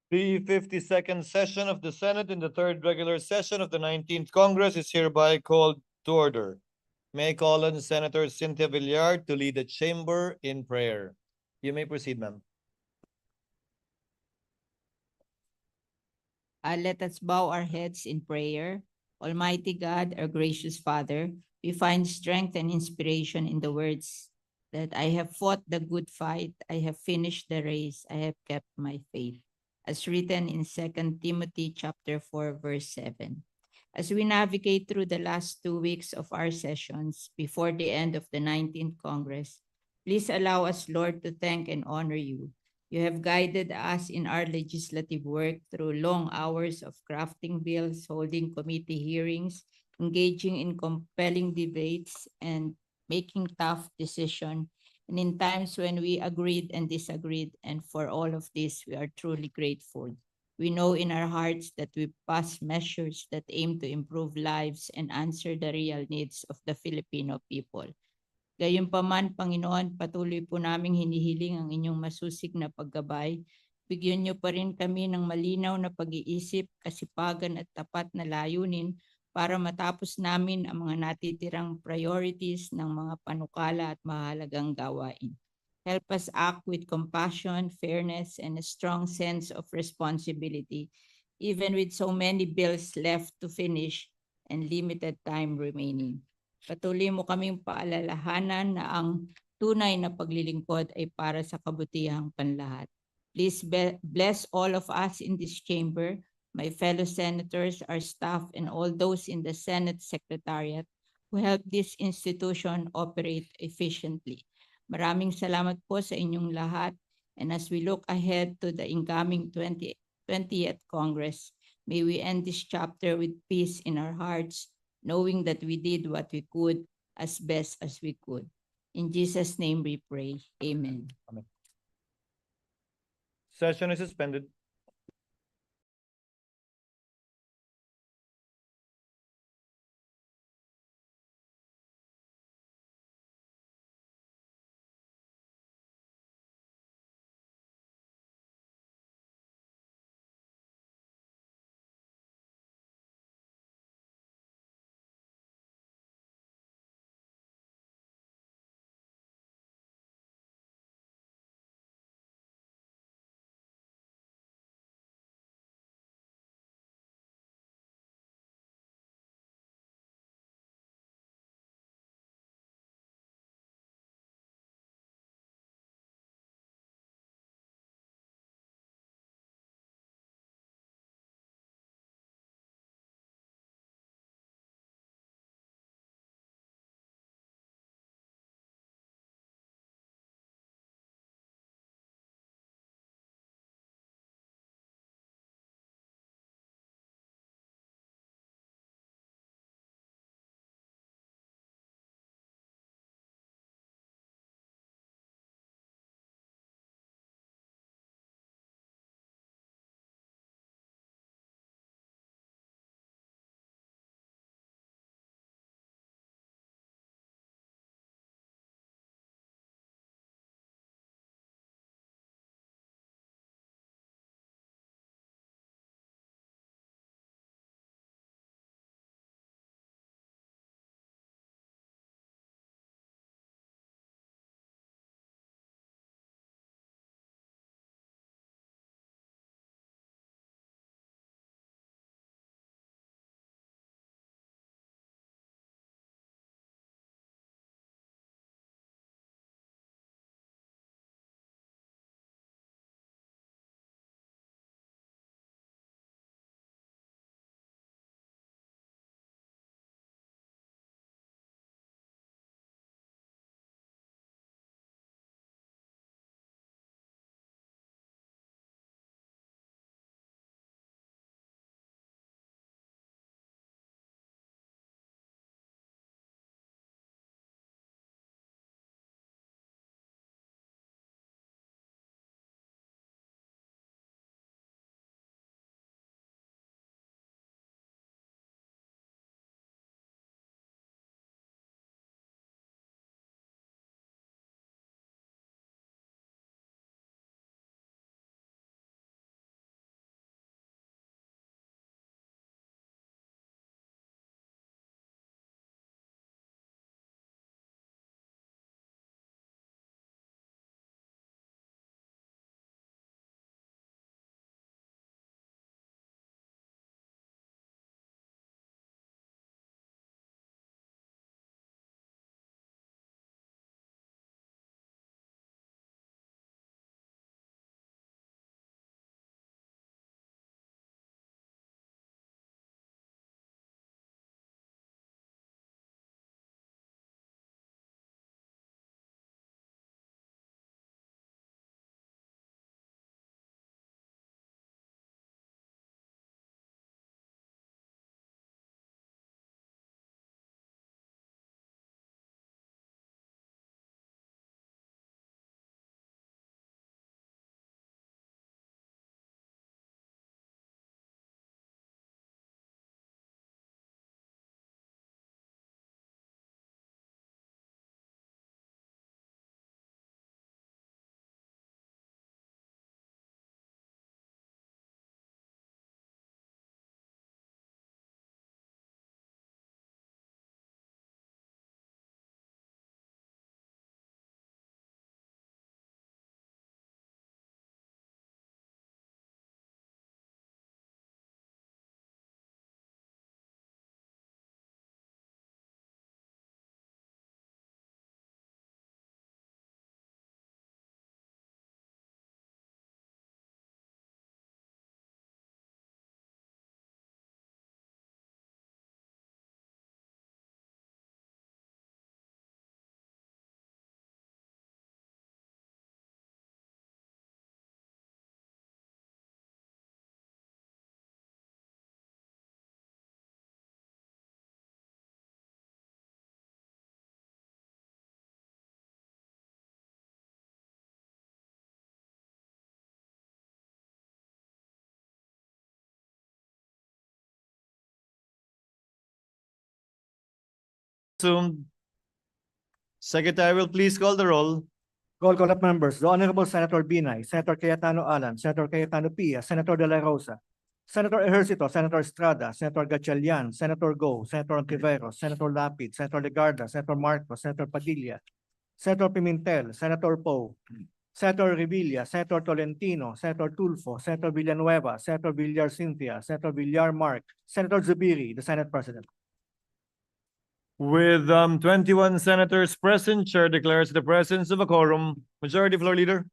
The 52nd session of the Senate in the third regular session of the 19th Congress is hereby called to order. May I call on Senator Cynthia Villar to lead the chamber in prayer. You may proceed, ma'am. Let us bow our heads in prayer. Almighty God, our gracious Father, we find strength and inspiration in the words that I have fought the good fight, I have finished the race, I have kept my faith, as written in 2 Timothy chapter 4, verse 7. As we navigate through the last 2 weeks of our sessions before the end of the 19th Congress, please allow us, Lord, to thank and honor you. You have guided us in our legislative work through long hours of crafting bills, holding committee hearings, engaging in compelling debates, and making tough decisions. And in times when we agreed and disagreed, and for all of this, we are truly grateful. We know in our hearts that we pass measures that aim to improve lives and answer the real needs of the Filipino people. Gayunpaman, Panginoon, patuloy po naming hinihiling ang inyong masusig na paggabay. Bigyan niyo pa rin kami ng malinaw na pag-iisip, kasipagan at tapat na layunin para matapos namin ang mga natitirang priorities ng mga panukala at mahalagang gawain. Help us act with compassion, fairness, and a strong sense of responsibility, even with so many bills left to finish and limited time remaining. Patuloy mo kaming paalalahanan na ang tunay na paglilingkod ay para sa kabutihang panlahat. Please bless all of us in this chamber, my fellow senators, our staff, and all those in the Senate Secretariat who help this institution operate efficiently. Maraming salamat po sa inyong lahat. And as we look ahead to the incoming 20th Congress, may we end this chapter with peace in our hearts, knowing that we did what we could as best as we could. In Jesus' name we pray. Amen. Amen. Session is suspended. Assumed. Secretary will please call the roll. Roll call of members. The Honorable Senator Binay, Senator Cayetano Alan, Senator Cayetano Pia, Senator De La Rosa, Senator Ejercito, Senator Estrada, Senator Gatchalian, Senator Go, Senator Ontiveros, Senator Lapid, Senator Legarda, Senator Marcos, Senator Padilla, Senator Pimentel, Senator Poe, Senator Revilla, Senator Tolentino, Senator Tulfo, Senator Villanueva, Senator Villar Cynthia, Senator Villar Mark, Senator Zubiri, the Senate President. With 21 senators present, Chair declares the presence of a quorum. Majority Floor Leader.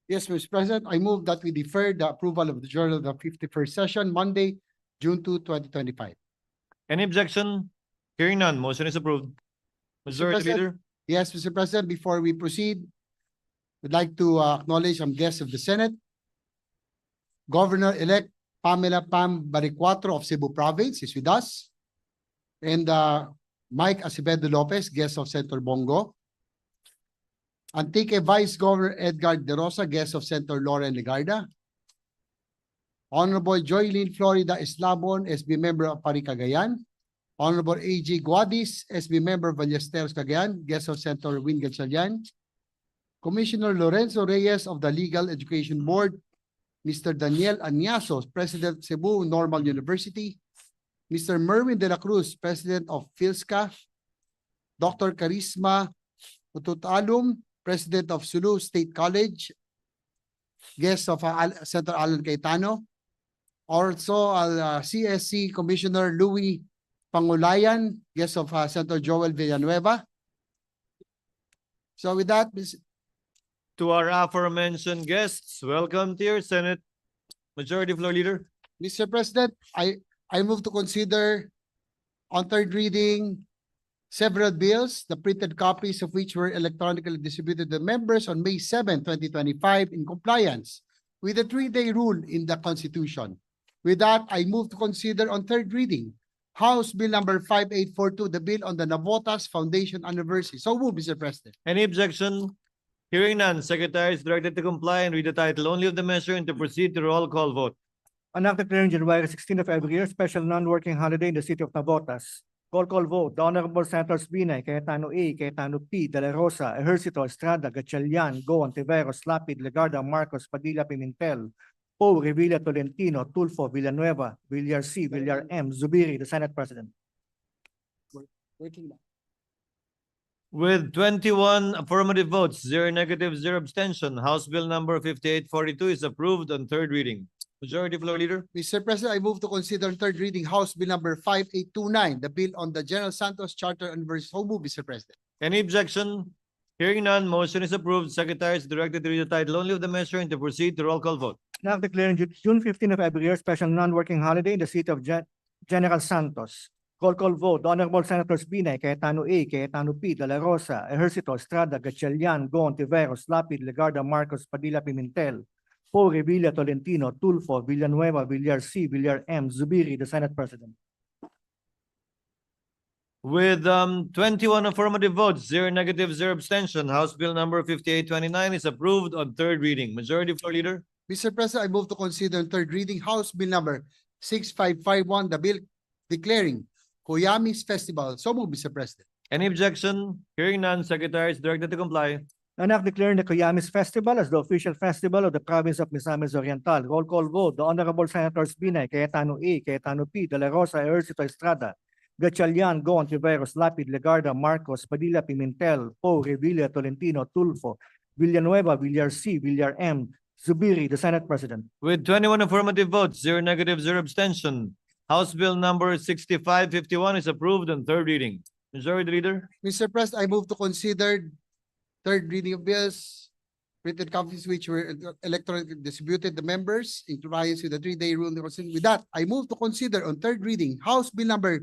Yes, Mr. President, I move that we defer the approval of the journal of the 51st session, Monday, June 2, 2025. Any objection? Hearing none, motion is approved. Majority President. Leader. Yes, Mr. President, before we proceed, we'd like to acknowledge some guests of the Senate. Governor-elect Pamela Pam Baricuatro of Cebu Province is with us. And Mike Acevedo Lopez, guest of Senator Bongo. Antique Vice Governor Edgar De Rosa, guest of Senator Lauren Legarda. Honorable Joylene Florida Eslabon, SB member of Pari Cagayan. Honorable A.G. Guadis, SB member of Ballesteros Cagayan, guest of Senator Win Gatchalian. Commissioner Lorenzo Reyes of the Legal Education Board. Mr. Daniel Añasos, President Cebu Normal University. Mr. Merwin De La Cruz, President of PhilSCA. Dr. Carisma Ututalum, President of Sulu State College. Guest of Senator Alan Cayetano. Also, CSC Commissioner Louis Pangulayan, guest of Senator Joel Villanueva. So with that, To our aforementioned guests, welcome to your Senate. Majority Floor Leader. Mr. President, I move to consider on third reading several bills, the printed copies of which were electronically distributed to members on May 7, 2025 in compliance with the 3-day rule in the Constitution. With that, I move to consider on third reading House Bill number 5842, the bill on the Navotas Foundation anniversary. So move, Mr. President. Any objection? Hearing none, Secretary is directed to comply and read the title only of the measure and to proceed to roll call vote. An act declaring January 16 of every year special non-working holiday in the city of Navotas. Roll call vote. The Honorable Senators Binay, Cayetano A, Cayetano P, De La Rosa, Ejercito, Estrada, Gatchalian, Go, Ontiveros, Lapid, Legarda, Marcos, Padilla, Pimentel, Poe, Revilla, Tolentino, Tulfo, Villanueva, Villar C, Villar M, Zubiri, the Senate President. With 21 affirmative votes, 0 negative, 0 abstention, House Bill number 5842 is approved on third reading. Majority Floor Leader. Mr. President, I move to consider on third reading House Bill number 5829, the bill on the General Santos Charter anniversary. So move, Mr. President. Any objection? Hearing none, motion is approved. Secretary is directed to read the title only of the measure and to proceed to roll call vote. Now declaring June 15 of every year special non-working holiday in the city of General Santos. Roll call vote. The Honorable Senators Binay, Cayetano A, Cayetano P, De La Rosa, Ejercito, Estrada, Gatchalian, Go, Ontiveros, Lapid, Legarda, Marcos, Padilla, Pimentel, Poe, Revilla, Tolentino, Tulfo, Villanueva, Villar C, Villar M, Zubiri, the Senate President. With 21 affirmative votes, 0 negative, 0 abstention, House Bill number 5829 is approved on third reading. Majority Floor Leader. Mr. President, I move to consider on third reading House Bill number 6551, the bill declaring Koyami's Festival. So move, Mr. President. Any objection? Hearing none, Secretary is directed to comply. An act declaring the Koyami's Festival as the official festival of the province of Misamis Oriental. Roll call vote. The Honorable Senators Binay, Cayetano A, Cayetano P, De La Rosa, Ejercito, Estrada, Gatchalian, Go, Ontiveros, Lapid, Legarda, Marcos, Padilla, Pimentel, Poe, Revilla, Tolentino, Tulfo, Villanueva, Villar C, Villar M, Zubiri, the Senate President. With 21 affirmative votes, 0 negative, 0 abstention, House Bill number 6551 is approved on third reading. Majority Leader. Mr. President, I move to consider third reading of bills, printed copies which were electronically distributed to members in compliance with the 3-day rule. With that, I move to consider on third reading House Bill number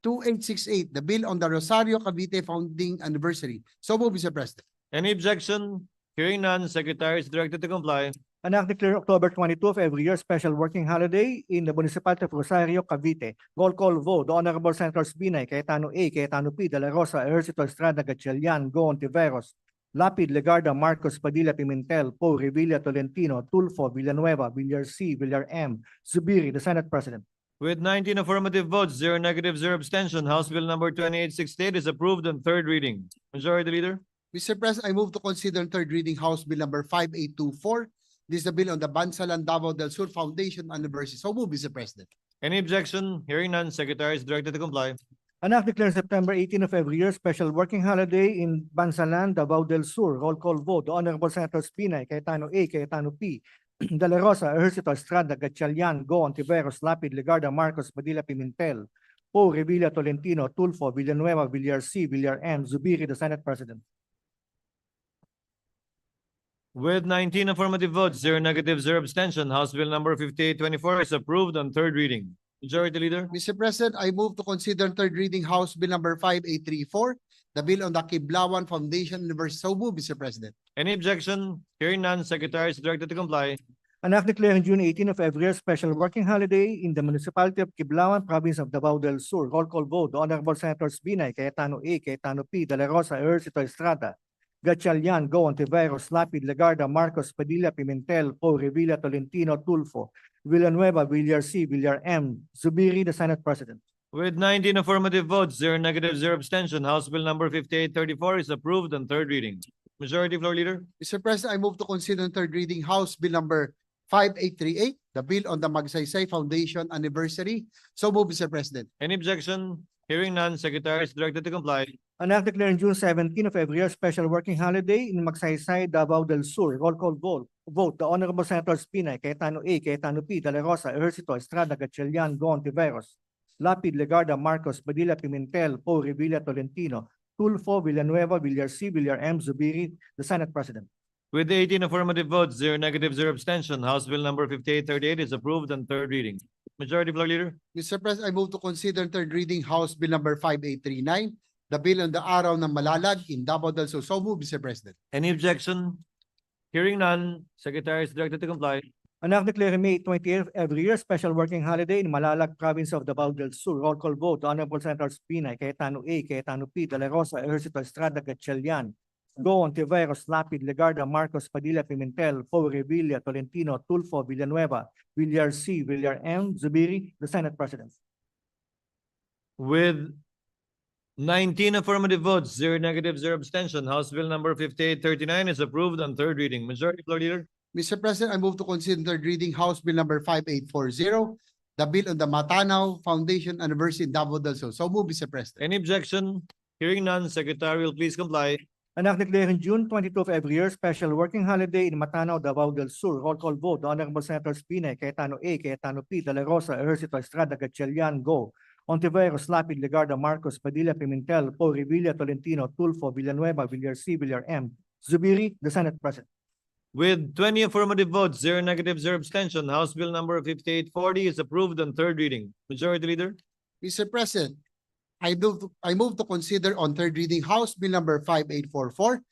2868, the bill on the Rosario Cavite founding anniversary. So move, Mr. President. Any objection? Hearing none, Secretary is directed to comply. An act declaring October 22 of every year special working holiday in the municipality of Rosario, Cavite. Roll call vote. The Honorable Senators Binay, Cayetano A, Cayetano P, De La Rosa, Ejercito, Estrada, Gatchalian, Go, Ontiveros, Lapid, Legarda, Marcos, Padilla, Pimentel, Poe, Revilla, Tolentino, Tulfo, Villanueva, Villar C, Villar M, Zubiri, the Senate President. With 19 affirmative votes, 0 negative, 0 abstention, House Bill number 2868 is approved on third reading. Majority Leader. Mr. President, I move to consider on third reading House Bill number 5824. This is the bill on the Bansalan Davao del Sur Foundation Anniversary. So move, Mr. President. Any objection? Hearing none, Secretary is directed to comply. An act declaring September 18 of every year special working holiday in Bansalan, Davao del Sur. Roll call vote. The Honorable Senators Pinay, Cayetano A, Cayetano P, De La Rosa, Ejercito, Estrada, Gatchalian, Go, Ontiveros, Lapid, Legarda, Marcos, Padilla, Pimentel, Poe, Revilla, Tolentino, Tulfo, Villanueva, Villar C, Villar M, Zubiri, the Senate President. With 19 affirmative votes, 0 negative, 0 abstention, House Bill number 5824 is approved on third reading. Majority Leader. Mr. President, I move to consider on third reading House Bill number 5834. The bill on the Kiblawan Foundation Anniversary. So move, Mr. President. Any objection? Hearing none, Secretary is directed to comply. An act declaring June 18 of every year special working holiday in the municipality of Kiblawan, province of Davao del Sur. Roll call vote. The Honorable Senators Binay, Cayetano A, Cayetano P, De La Rosa, Ejercito, Estrada, Gatchalian, Go, Ontiveros, Lapid, Legarda, Marcos, Padilla, Pimentel, Poe, Revilla, Tolentino, Tulfo, Villanueva, Villar C, Villar M, Zubiri, the Senate President. With 19 affirmative votes, 0 negative, 0 abstention, House Bill number 5834 is approved on third reading. Majority Floor Leader. Mr. President, I move to consider on third reading House Bill number 5838. The bill on the Magsaysay Foundation Anniversary. So move, Mr. President. Any objection? Hearing none, Secretary is directed to comply. An act declaring June 17 of every year special working holiday in Magsaysay, Davao del Sur. Roll call vote. The Honorable Senators Pinay, Cayetano A, Cayetano P, De La Rosa, Ejercito, Estrada, Gatchalian, Go, Ontiveros, Lapid, Legarda, Marcos, Padilla, Pimentel, Poe, Revilla, Tolentino, Tulfo, Villanueva, Villar C, Villar M, Zubiri, the Senate President. With 18 affirmative votes, 0 negative, 0 abstention, House Bill number 5838 is approved on third reading. Majority Floor Leader. Mr. President, I move to consider third reading House Bill number 5839. The bill on the Araw ng Malalag in Davao del Sur. So move, Mr. President. Any objection? Hearing none, Secretary is directed to comply. An act declaring May 28th every year special working holiday in Malalag, province of Davao del Sur. Roll call vote. The Honorable Senators Pinay, Cayetano A, Cayetano P, De La Rosa, Ejercito, Estrada, Gatchalian, Go, Ontiveros, Lapid, Legarda, Marcos, Padilla, Pimentel, Poe, Revilla, Tolentino, Tulfo, Villanueva, Villar C, Villar M, Zubiri, the Senate President. With 19 affirmative votes, 0 negative, 0 abstention, House Bill number 5839 is approved on third reading. Majority Floor Leader. Mr. President, I move to consider third reading House Bill number 5840. The bill on the Matanaw Foundation Anniversary in Davao del Sur. So move, Mr. President. Any objection? Hearing none, Secretary will please comply. An act declaring June 22 of every year special working holiday in Matanaw, Davao del Sur. Roll call vote. The Honorable Senators Pinay, Cayetano A, Cayetano P, De La Rosa, Ejercito, Estrada, Gatchalian, Go, Ontiveros, Lapid, Legarda, Marcos, Padilla, Pimentel, Poe, Revilla, Tolentino, Tulfo, Villanueva, Villar C, Villar M, Zubiri, the Senate President. With 20 affirmative votes, 0 negative, 0 abstention, House Bill number 5840 is approved on third reading. Majority Leader. Mr. President, I move to consider on third reading House Bill number 5844.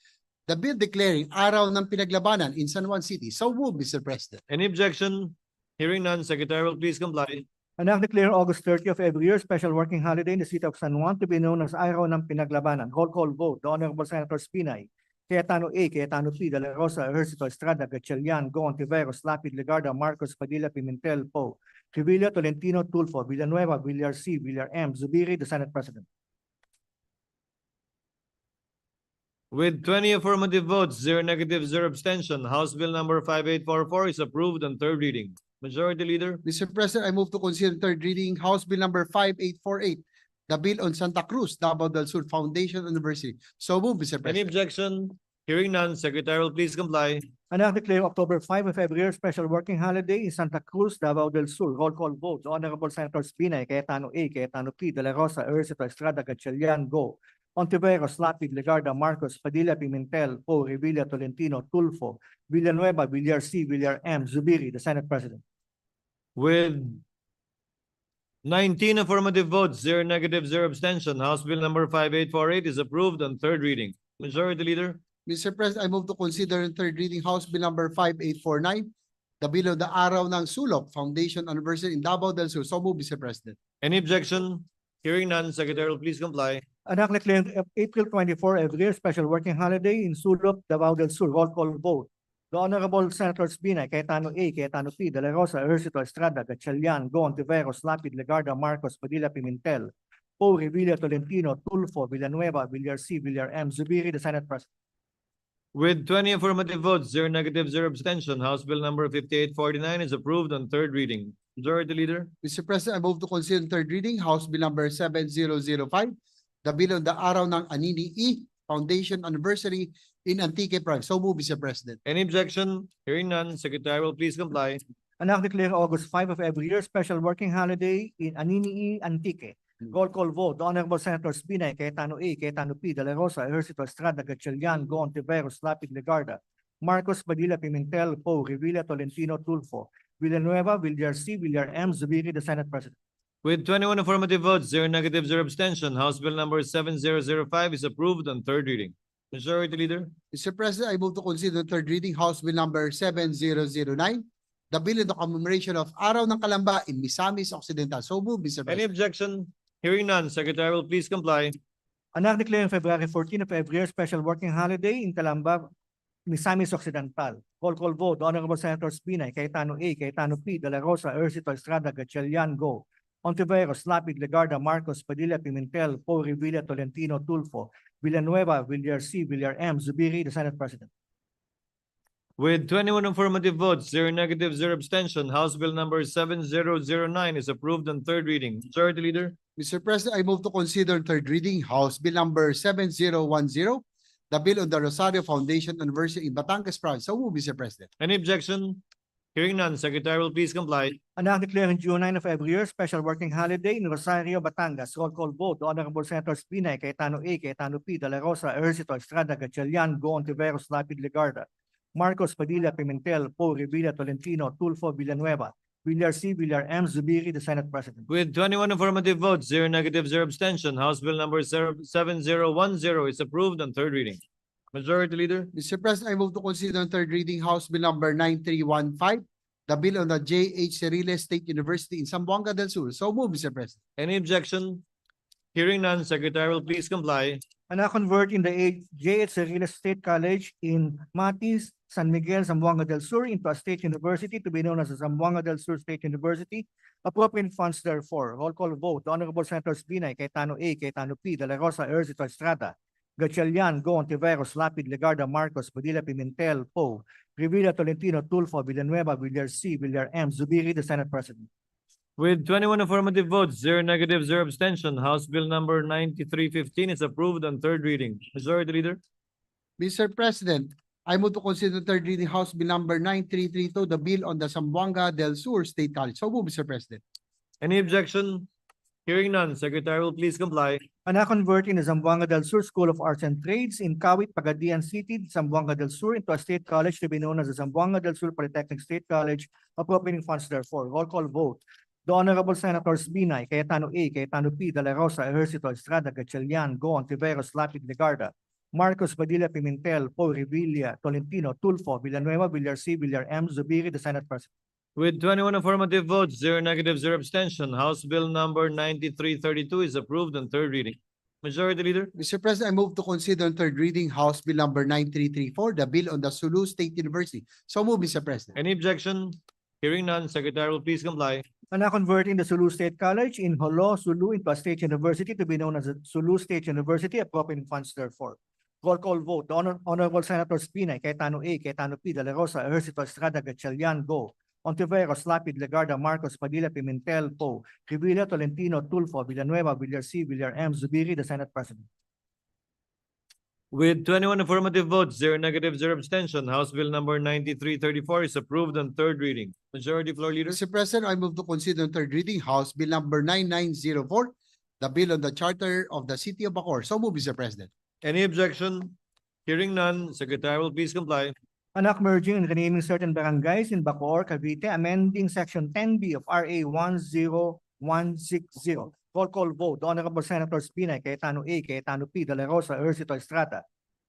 The bill declaring Araw ng Pinaglabanan in San Juan City. So move, Mr. President. Any objection? Hearing none, Secretary will please comply. An act declaring August 30 of every year special working holiday in the city of San Juan to be known as Araw ng Pinaglabanan. Roll call vote. The Honorable Senators Pinay, Cayetano A, Cayetano P, De La Rosa, Ejercito, Estrada, Gatchalian, Go, Ontiveros, Lapid, Legarda, Marcos, Padilla, Pimentel, Poe, Revilla, Tolentino, Tulfo, Villanueva, Villar C, Villar M, Zubiri, the Senate President. With 20 affirmative votes, 0 negative, 0 abstention, House Bill number 5844 is approved on third reading. Majority Leader. Mr. President, I move to consider third reading House Bill number 5848. The bill on Santa Cruz, Davao del Sur Foundation Anniversary. So move, Mr. Any President. objection? Hearing none, Secretary will please comply. An act declaring October 5 of every year special working holiday in Santa Cruz, Davao del Sur. Roll call vote. The Honorable Senators Pinay, Cayetano A, Cayetano P, De La Rosa, Ejercito, Estrada, Gatchalian, Go, Ontiveros, Lapid, Legarda, Marcos, Padilla, Pimentel, Poe, Revilla, Tolentino, Tulfo, Villanueva, Villar C, Villar M, Zubiri, the Senate President. With 19 affirmative votes, 0 negative, 0 abstention, House Bill number 5848 is approved on third reading. Majority Leader. Mr. President, I move to consider in third reading House Bill number 5849. The bill of the Araw ng Sulok Foundation Anniversary in Davao del Sur. So move, Mr. President. Any objection? Hearing none, Secretary will please comply. An act declaring April 24 every year special working holiday in Sulok, Davao del Sur. Roll call vote. The Honorable Senators Binay, Cayetano A, Cayetano P, De La Rosa, Ejercito Estrada, Gatchalian, Go, Ontiveros, Lapid, Legarda, Marcos, Padilla, Pimentel, Poe, Revilla, Tolentino, Tulfo, Villanueva, Villar C, Villar M, Zubiri, the Senate President. With 20 affirmative votes, 0 negative, 0 abstention, House Bill number 5849 is approved on third reading. Majority Leader. Mr. President, I move to consider third reading House Bill number 7005, the bill on the Araw ng Anini E Foundation Anniversary in Antique Province. So move, Mr. President. Any objection? Hearing none, Secretary will please comply. An act declaring August 5 of every year special working holiday in Anini Antique. Roll call vote. The Honorable Senators Binay, Cayetano A, Cayetano P, De La Rosa, Ejercito Estrada, Gatchalian, Go, Ontiveros, Lapid, Legarda, Marcos, Padilla, Pimentel, Poe, Revilla, Tolentino, Tulfo, Villanueva, Villar C, Villar M, Zubiri, the Senate President. With 21 affirmative votes, 0 negative, 0 abstention, House Bill number 7005 is approved on third reading. Majority Leader. Mr. President, I move to consider third reading House Bill number 7009, the bill on the commemoration of Araw ng Kalamba in Misamis Occidental. So move, Mr. Any President. objection? Hearing none, Secretary will please comply. An act declaring February 14 of every year special working holiday in Calamba, Misamis Occidental. Roll call vote. The Honorable Senators Binay, Cayetano A, Cayetano P, De La Rosa, Ejercito Estrada, Gatchalian, Go, Ontiveros, Lapid, Legarda, Marcos, Padilla, Pimentel, Poe, Revilla, Tolentino, Tulfo, Villanueva, Villar C, Villar M, Zubiri, the Senate President. With 21 affirmative votes, 0 negative, 0 abstention, House Bill number 7009 is approved on third reading. Majority Leader. Mr. President, I move to consider third reading House Bill number 7010, the bill on the Rosario Foundation Anniversary in Batangas Province. So move, Mr. President. Any objection? Hearing none, Secretary will please comply. An act declaring June 9 of every year special working holiday in Rosario, Batangas. Roll call vote. The Honorable Senators Binay, Cayetano A, Cayetano P, De La Rosa, Ejercito Estrada, Gatchalian, Go, Ontiveros, Lapid, Legarda, Marcos, Padilla, Pimentel, Poe, Revilla, Tolentino, Tulfo, Villanueva, Villar C, Villar M, Zubiri, the Senate President. With 21 affirmative votes, 0 negative, 0 abstention, House Bill number 7010 is approved on third reading. Majority Leader. Mr. President, I move to consider third reading House Bill number 9315, the bill on the J.H. Cerriles State University in Zamboanga del Sur. So move, Mr. President. Any objection? Hearing none, Secretary will please comply. And now converting the J.H. Cerriles State College in Matis, San Miguel, Zamboanga del Sur into a state university to be known as the Zamboanga del Sur State University. Appropriate funds therefore. Roll call vote. The Honorable Senators Binay, Cayetano A, Cayetano P, De La Rosa, Ejercito Estrada, Gatchalian, Go, Ontiveros, Lapid, Legarda, Marcos, Padilla, Pimentel, Poe, Revilla, Tolentino, Tulfo, Villanueva, Villar C, Villar M, Zubiri, the Senate President. With 21 affirmative votes, 0 negative, 0 abstention, House Bill number 9315 is approved on third reading. Majority Leader. Mr. President, I move to consider third reading House Bill number 9332, the bill on the Zamboanga del Sur State College. So move, Mr. President. Any objection? Hearing none, Secretary will please comply. And now converting the Zamboanga del Sur School of Arts and Trades in Kawit, Pagadian City, Zamboanga del Sur into a state college to be known as the Zamboanga del Sur Polytechnic State College. Appropriating funds therefore. Roll call vote. The Honorable Senators Binay, Cayetano A, Cayetano P, De La Rosa, Ejercito Estrada, Gatchalian, Go, Ontiveros, Lapid, Legarda, Marcos, Padilla, Pimentel, Poe, Revilla, Tolentino, Tulfo, Villanueva, Villar C, Villar M, Zubiri, the Senate President. With 21 affirmative votes, 0 negative, 0 abstention, House Bill number 9332 is approved on third reading. Majority Leader. Mr. President, I move to consider third reading House Bill number 9334, the bill on the Sulu State University. So move, Mr. President. Any objection? Hearing none, Secretary will please comply. And now converting the Sulu State College in Holo, Sulu into a state university to be known as the Sulu State University. Appropriating funds therefore. Roll call vote. The Honorable Senators Binay, Cayetano A, Cayetano P, De La Rosa, Ejercito Estrada, Gatchalian, Go, Ontiveros, Lapid, Legarda, Marcos, Padilla, Pimentel, Poe, Revilla, Tolentino, Tulfo, Villanueva, Villar C, Villar M, Zubiri, the Senate President. With 21 affirmative votes, 0 negative, 0 abstention, House Bill number 9334 is approved on third reading. Majority Floor Leader. Mr. President, I move to consider third reading House Bill number 9904, the bill on the Charter of the City of Bacoor. So move, Mr. President. Any objection? Hearing none, Secretary will please comply. An act merging and renaming certain barangays in Bacoor, Cavite, amending Section 10B of RA 10160. Roll call vote. The Honorable Senators Binay, Cayetano A, Cayetano P, De La Rosa, Ejercito Estrada,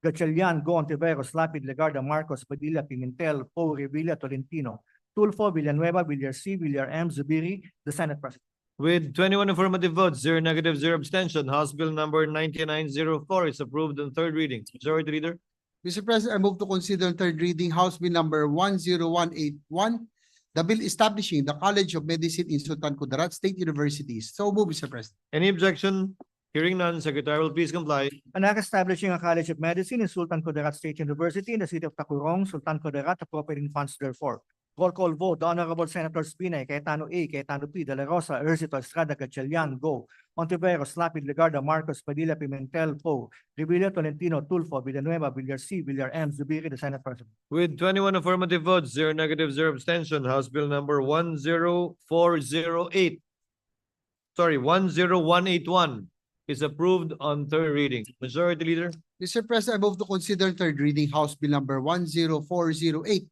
Gatchalian, Go, Ontiveros, Lapid, Legarda, Marcos, Padilla, Pimentel, Poe, Revilla, Tolentino, Tulfo, Villanueva, Villar C, Villar M, Zubiri, the Senate President. With 21 affirmative votes, 0 negative, 0 abstention, House Bill number 9904 is approved on third reading. Majority Leader. Mr. President, I move to consider on third reading House Bill number 10181, the bill establishing the College of Medicine in Sultan Kudarat State University. So move, Mr. President. Any objection? Hearing none, Secretary will please comply. An act establishing a College of Medicine in Sultan Kudarat State University in the city of Tacurong, Sultan Kudarat, appropriating funds therefore. Roll call vote, the Honorable Senators Binay, Cayetano A, Cayetano P, De La Rosa, Ercito, Estrada, Gatchalian, Go, Ontiveros, Lapid, Legarda, Marcos, Padilla, Pimentel, Poe, Revilla, Tolentino, Tulfo, Villanueva, Villar C, Villar M, Zubiri, the Senate President. With 21 affirmative votes, 0 negative, 0 abstention, House Bill number 10181 is approved on third reading. Majority Leader. Mr. President, I move to consider third reading House Bill number 10408,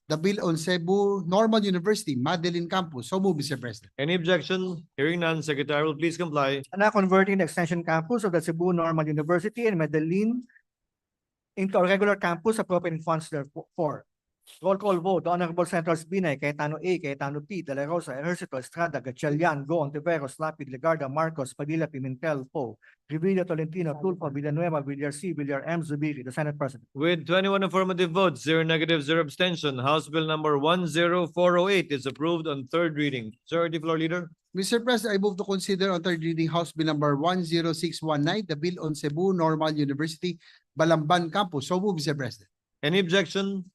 the bill on Cebu Normal University, Madeline Campus. So move, Mr. President. Any objection? Hearing none, Secretary will please comply. An act converting the extension campus of the Cebu Normal University in Medellin into a regular campus, appropriating funds therefore. Roll call vote, the Honorable Senators Binay, Cayetano A, Cayetano P, De La Rosa, Ercito, Estrada, Gatchalian, Go, Ontiveros, Lapid, Legarda, Marcos, Padilla, Pimentel, Poe, Revilla, Tolentino, Tulfo, Villanueva, Villar C, Villar M, Zubiri, the Senate President. With 21 affirmative votes, 0 negative, 0 abstention, House Bill number 10408 is approved on third reading. Majority Floor Leader. Mr. President, I move to consider on third reading House Bill number 10619, the bill on Cebu Normal University, Balamban Campus. So move, Mr. President. Any objection?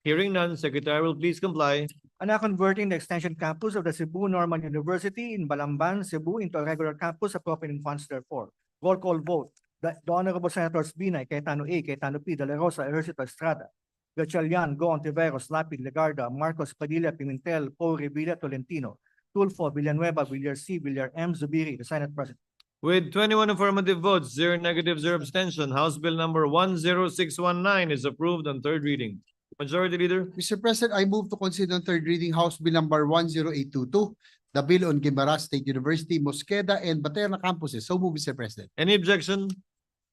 Hearing none, Secretary will please comply. An act converting the extension campus of the Cebu Normal University in Balamban, Cebu into a regular campus, appropriating funds therefore. Roll call vote, the Honorable Senators Binay, Cayetano A, Cayetano P, De La Rosa, Ercito, Estrada, Gatchalian, Go, Ontiveros, Lapid, Legarda, Marcos, Padilla, Pimentel, Poe, Revilla, Tolentino, Tulfo, Villanueva, Villar C, Villar M, Zubiri, the Senate President. With 21 affirmative votes, 0 negative, 0 abstention, House Bill number 10619 is approved on third reading. Majority Leader. Mr. President, I move to consider on third reading House Bill number 10822, the bill on Guimaras State University, Mosqueda, and Baterna campuses. So move, Mr. President. Any objection?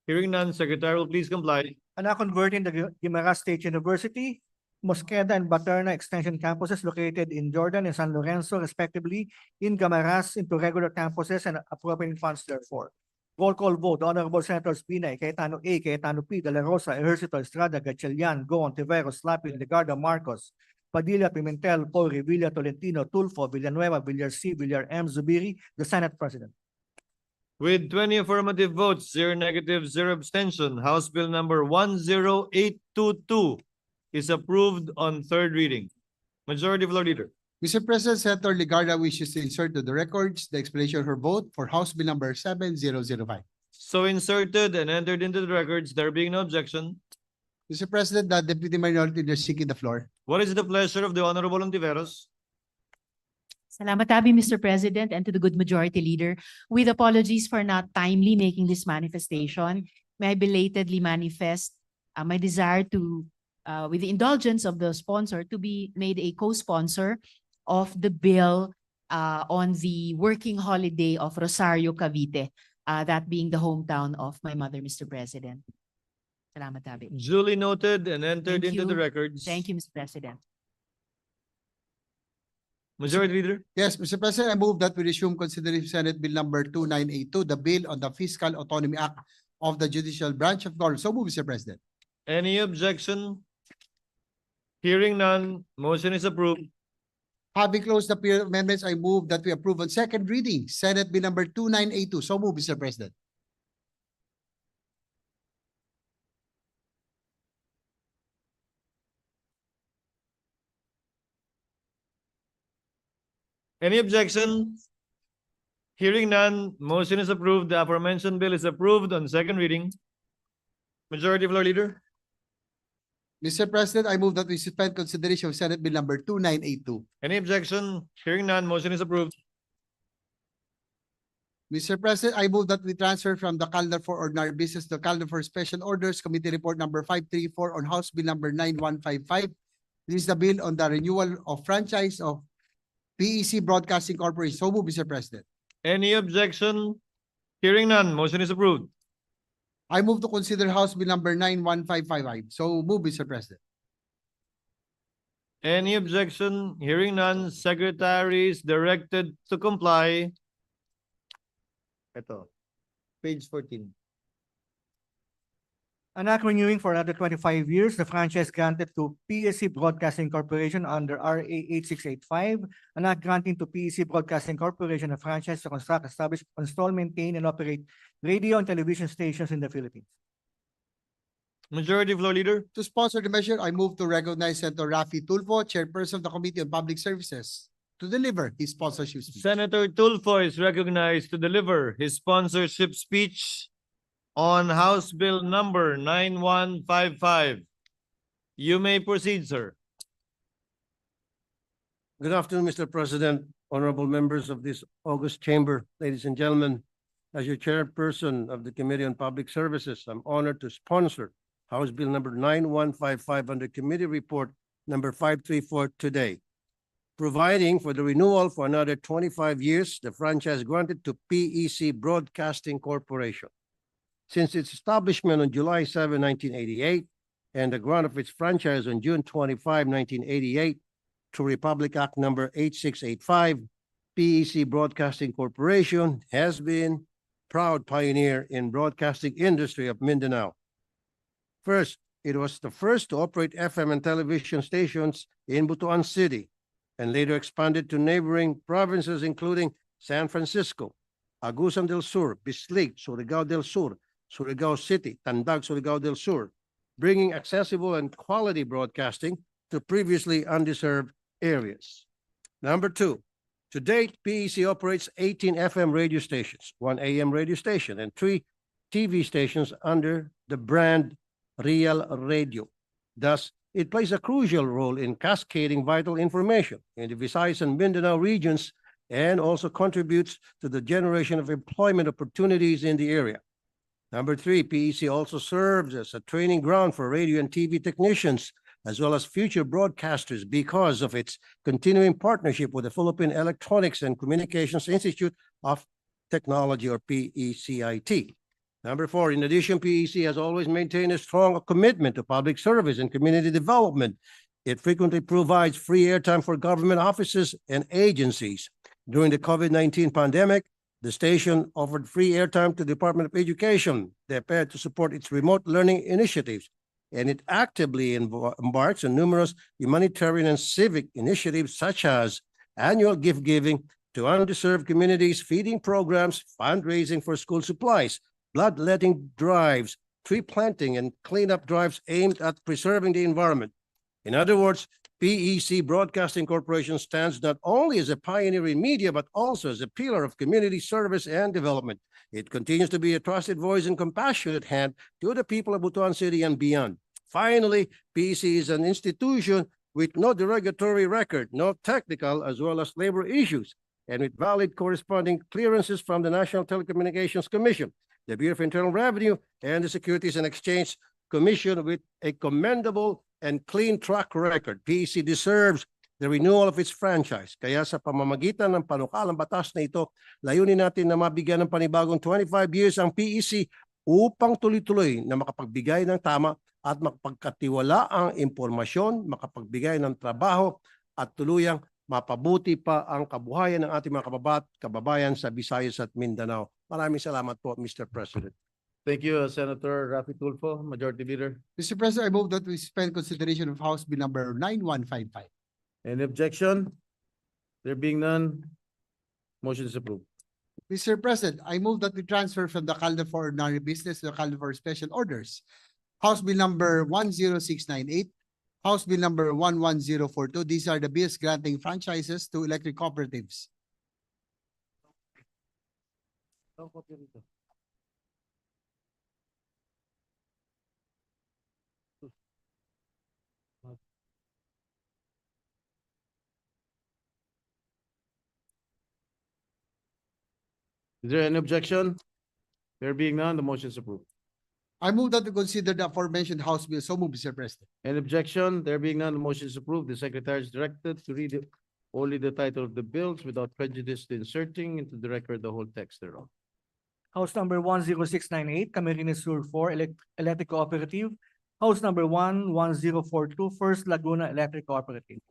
Hearing none, Secretary will please comply. An act converting the Guimaras State University, Mosqueda, and Baterna extension campuses located in Jordan and San Lorenzo, respectively, in Guimaras into regular campuses and appropriating funds therefore. Roll call vote, Honorable Senators Binay, Cayetano A, Cayetano P, De La Rosa, Ercito, Estrada, Gatchalian, Go, Ontiveros, Lapid, Legarda, Marcos, Padilla, Pimentel, Poe, Revilla, Tolentino, Tulfo, Villanueva, Villar C, Villar M, Zubiri, the Senate President. With 20 affirmative votes, 0 negative, 0 abstention, House Bill number 10822 is approved on third reading. Majority Floor Leader. Mr. President, Senator Legarda wishes to insert to the records the explanation of her vote for House Bill number 7005. So inserted and entered into the records, there being no objection. Mr. President, the Deputy Minority Leader seeking the floor. What is the pleasure of the Honorable Ontiveros? Salamat Abi, Mr. President, and to the good majority leader. With apologies for not timely making this manifestation, may I belatedly manifest my desire to, with the indulgence of the sponsor, to be made a co-sponsor of the bill on the working holiday of Rosario, Cavite, that being the hometown of my mother, Mr. President. Salamat Abi. Duly noted and entered Thank into the you. records. Thank you, Mr. President. Majority Leader. Yes, Mr. President, I move that we resume consideration Senate Bill number 2982, the bill on the Fiscal Autonomy Act of the Judicial Branch of Government. So move, Mr. President. Any objection? Hearing none, motion is approved. Having closed the period of amendments, I move that we approve on second reading Senate Bill number 2982. So move, Mr. President. Any objection? Hearing none, motion is approved. The aforementioned bill is approved on second reading. Majority Floor Leader. Mr. President, I move that we suspend consideration of Senate Bill number 2982. Any objection? Hearing none, motion is approved. Mr. President, I move that we transfer from the calendar for ordinary business to the calendar for special orders, committee report number 534 on House Bill number 9155. This is the bill on the renewal of franchise of PEC Broadcasting Corporation. So move, Mr. President. Any objection? Hearing none, motion is approved. I move to consider House Bill number 91555. So move, Mr. President. Any objection? Hearing none, Secretary is directed to comply. Ito, page 14. An act renewing for another 25 years the franchise granted to PSC Broadcasting Corporation under RA 8685. An act granting to PSC Broadcasting Corporation a franchise to construct, establish, install, maintain, and operate radio and television stations in the Philippines. Majority Floor Leader. To sponsor the measure, I move to recognize Senator Raffy Tulfo, Chairperson of the Committee on Public Services, to deliver his sponsorship speech. Senator Tulfo is recognized to deliver his sponsorship speech on House Bill number 9155. You may proceed, sir. Good afternoon, Mr. President, honorable members of this august chamber, ladies and gentlemen. As your chairperson of the Committee on Public Services, I'm honored to sponsor House Bill number 9155 under Committee Report number 534 today, providing for the renewal for another 25 years, the franchise granted to PEC Broadcasting Corporation. Since its establishment on July 7, 1988, and the grant of its franchise on June 25, 1988, through Republic Act number 8685, PEC Broadcasting Corporation has been proud pioneer in broadcasting industry of Mindanao. First, it was the first to operate FM and television stations in Butuan City, and later expanded to neighboring provinces including San Francisco, Agusan del Sur, Bislig, Surigao del Sur, Surigao City, Tandag, Surigao del Sur, bringing accessible and quality broadcasting to previously undeserved areas. Number two, to date, PEC operates 18 FM radio stations, 1 AM radio station, and 3 TV stations under the brand Real Radio. Thus, it plays a crucial role in cascading vital information in the Visayas and Mindanao regions, and also contributes to the generation of employment opportunities in the area. Number three, PEC also serves as a training ground for radio and TV technicians, as well as future broadcasters, because of its continuing partnership with the Philippine Electronics and Communications Institute of Technology, or PECIT. Number four, in addition, PEC has always maintained a strong commitment to public service and community development. It frequently provides free airtime for government offices and agencies. During the COVID-19 pandemic, the station offered free airtime to the Department of Education, DepEd, to support its remote learning initiatives, and it actively embarks on numerous humanitarian and civic initiatives, such as annual gift giving to underserved communities, feeding programs, fundraising for school supplies, bloodletting drives, tree planting, and cleanup drives aimed at preserving the environment. In other words, PEC Broadcasting Corporation stands not only as a pioneer in media, but also as a pillar of community service and development. It continues to be a trusted voice and compassionate hand to the people of Butuan City and beyond. Finally, PEC is an institution with no derogatory record, no technical as well as labor issues, and with valid corresponding clearances from the National Telecommunications Commission, the Bureau of Internal Revenue, and the Securities and Exchange Commission, with a commendable and clean track record. PEC deserves the renewal of its franchise. Kaya sa pamamagitan ng panukalang batas na ito, layunin natin na mabigyan ng panibagong 25 years ang PEC upang tuloy-tuloy na makapagbigay ng tama at makapagkatiwala ang impormasyon, makapagbigay ng trabaho, at tuluyang mapabuti pa ang kabuhayan ng ating mga kababayan sa Visayas at Mindanao. Maraming salamat po, Mr. President. Thank you, Senator Raffy Tulfo, Majority Leader. Mr. President, I move that we suspend consideration of House Bill number 9155. Any objection? There being none, motion is approved. Mr. President, I move that we transfer from the calendar for ordinary business to the calendar for special orders. House Bill number 10698, House Bill number 11042. These are the bills granting franchises to electric cooperatives. Is there any objection? There being none, the motion is approved. I move that we consider the aforementioned House Bill. So move, Mr. President. Any objection? There being none, the motion is approved. The Secretary is directed to read only the title of the bills without prejudice to inserting into the record the whole text thereof. House number 10698, Camarines Sur 4 Electric Cooperative. House number 11042, 1st Laguna Electric Cooperative.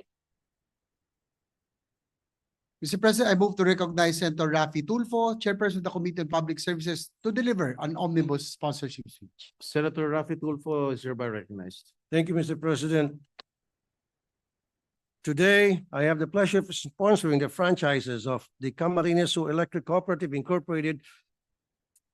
Mr. President, I move to recognize Senator Raffy Tulfo, Chairperson of the Committee on Public Services, to deliver an omnibus sponsorship speech. Senator Raffy Tulfo is hereby recognized. Thank you, Mr. President. Today, I have the pleasure of sponsoring the franchises of the Camarines Sur Electric Cooperative Incorporated,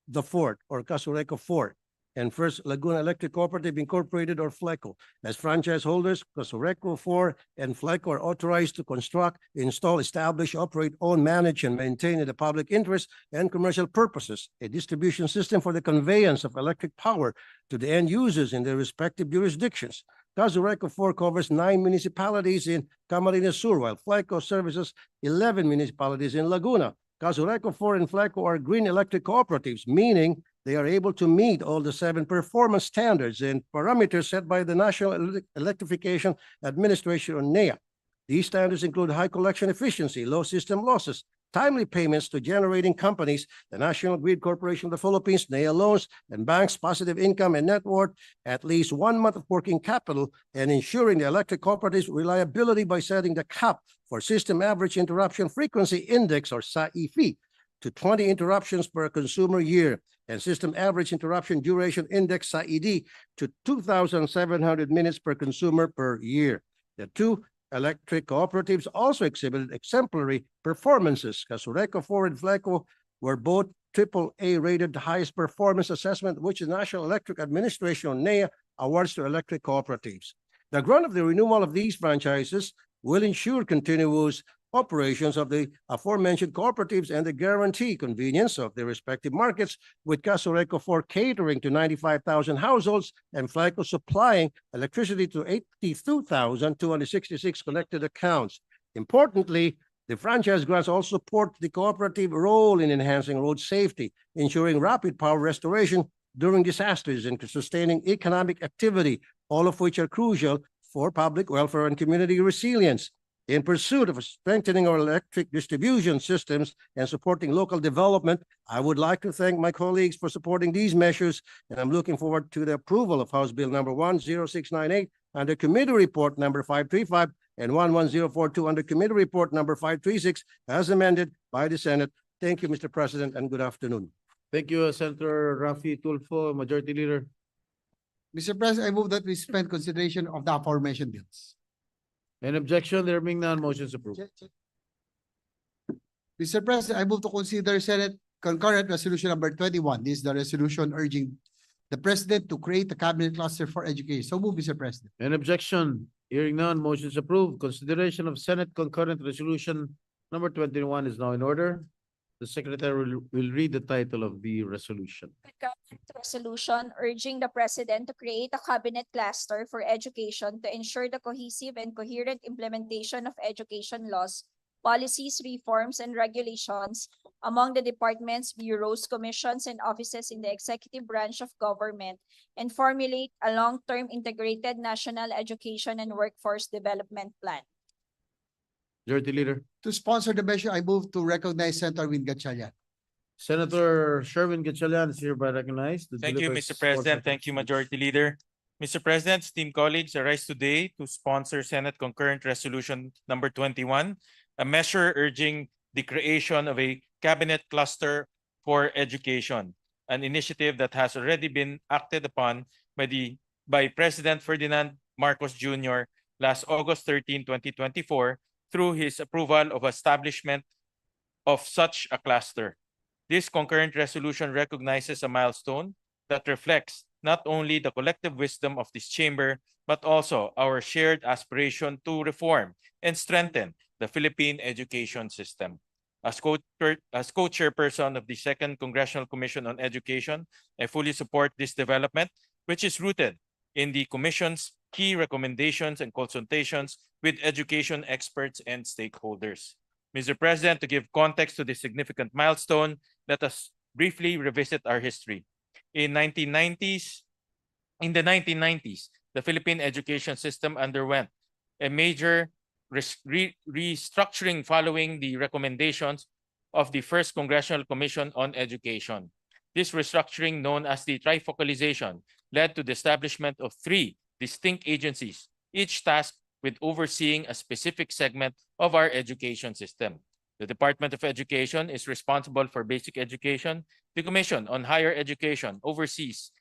the Fort, or Casureco Fort, and First Laguna Electric Cooperative Incorporated, or FLECO. As franchise holders, Casureco Fort and FLECO are authorized to construct, install, establish, operate, own, manage, and maintain in the public interest and commercial purposes a distribution system for the conveyance of electric power to the end users in their respective jurisdictions. Casureco 4 covers 9 municipalities in Camarines Sur, while FLECO services 11 municipalities in Laguna. Casureco 4 and FLECO are green electric cooperatives, meaning they are able to meet all the 7 performance standards and parameters set by the National Electrification Administration, or NEA. These standards include high collection efficiency, low system losses, timely payments to generating companies, the National Grid Corporation of the Philippines, NEA loans, and banks' positive income and net worth, at least 1 month of working capital, and ensuring the electric cooperatives' reliability by setting the cap for System Average Interruption Frequency Index, or SAIFI, to 20 interruptions per consumer year, and System Average Interruption Duration Index, SAID, to 2,700 minutes per consumer per year. The two electric cooperatives also exhibited exemplary performances. Casureco 4 and FLECO were both AAA rated, the highest performance assessment which the National Electric Administration, or NEA, awards to electric cooperatives. The grant of the renewal of these franchises will ensure continuous operations of the aforementioned cooperatives and the guarantee convenience of their respective markets, with Casureco 4 catering to 95,000 households and FLECO supplying electricity to 82,266 connected accounts. Importantly, the franchise grants also support the cooperative role in enhancing road safety, ensuring rapid power restoration during disasters, and sustaining economic activity, all of which are crucial for public welfare and community resilience. In pursuit of strengthening our electric distribution systems and supporting local development, I would like to thank my colleagues for supporting these measures, and I'm looking forward to the approval of House Bill number 10698 under Committee Report number 535 and 11042 under Committee Report number 536 as amended by the Senate. Thank you, Mr. President, and good afternoon. Thank you, Senator Raffy Tulfo, Majority Leader. Mr. President, I move that we suspend consideration of the aforementioned bills. Any objection? There being none, motion is approved. Mr. President, I move to consider Senate Concurrent Resolution number 21. This is the resolution urging the President to create a cabinet cluster for education. So move, Mr. President. Any objection? Hearing none, motion is approved. Consideration of Senate Concurrent Resolution number 21 is now in order. The Secretary will read the title of the resolution. Resolution urging the President to create a cabinet cluster for education to ensure the cohesive and coherent implementation of education laws, policies, reforms, and regulations among the departments, bureaus, commissions, and offices in the executive branch of government, and formulate a long-term integrated national education and workforce development plan. Majority Leader. To sponsor the measure, I move to recognize Senator Win Gatchalian. Senator Sherwin Gatchalian is hereby recognized. to Thank you, deliver Mr. his President. portion. Thank you, Majority Leader. Mr. President, esteemed colleagues, I rise today to sponsor Senate Concurrent Resolution number 21, a measure urging the creation of a cabinet cluster for education, an initiative that has already been acted upon by President Ferdinand Marcos Jr. last August 13, 2024, through his approval of establishment of such a cluster. This concurrent resolution recognizes a milestone that reflects not only the collective wisdom of this chamber, but also our shared aspiration to reform and strengthen the Philippine education system. As co-chairperson of the Second Congressional Commission on Education, I fully support this development, which is rooted in the Commission's key recommendations and consultations with education experts and stakeholders. Mr. President, to give context to this significant milestone, let us briefly revisit our history. In the 1990s, the Philippine education system underwent a major restructuring following the recommendations of the First Congressional Commission on Education. This restructuring, known as the trifocalization, led to the establishment of 3 distinct agencies, each tasked with overseeing a specific segment of our education system. The Department of Education is responsible for basic education. The Commission on Higher Education oversees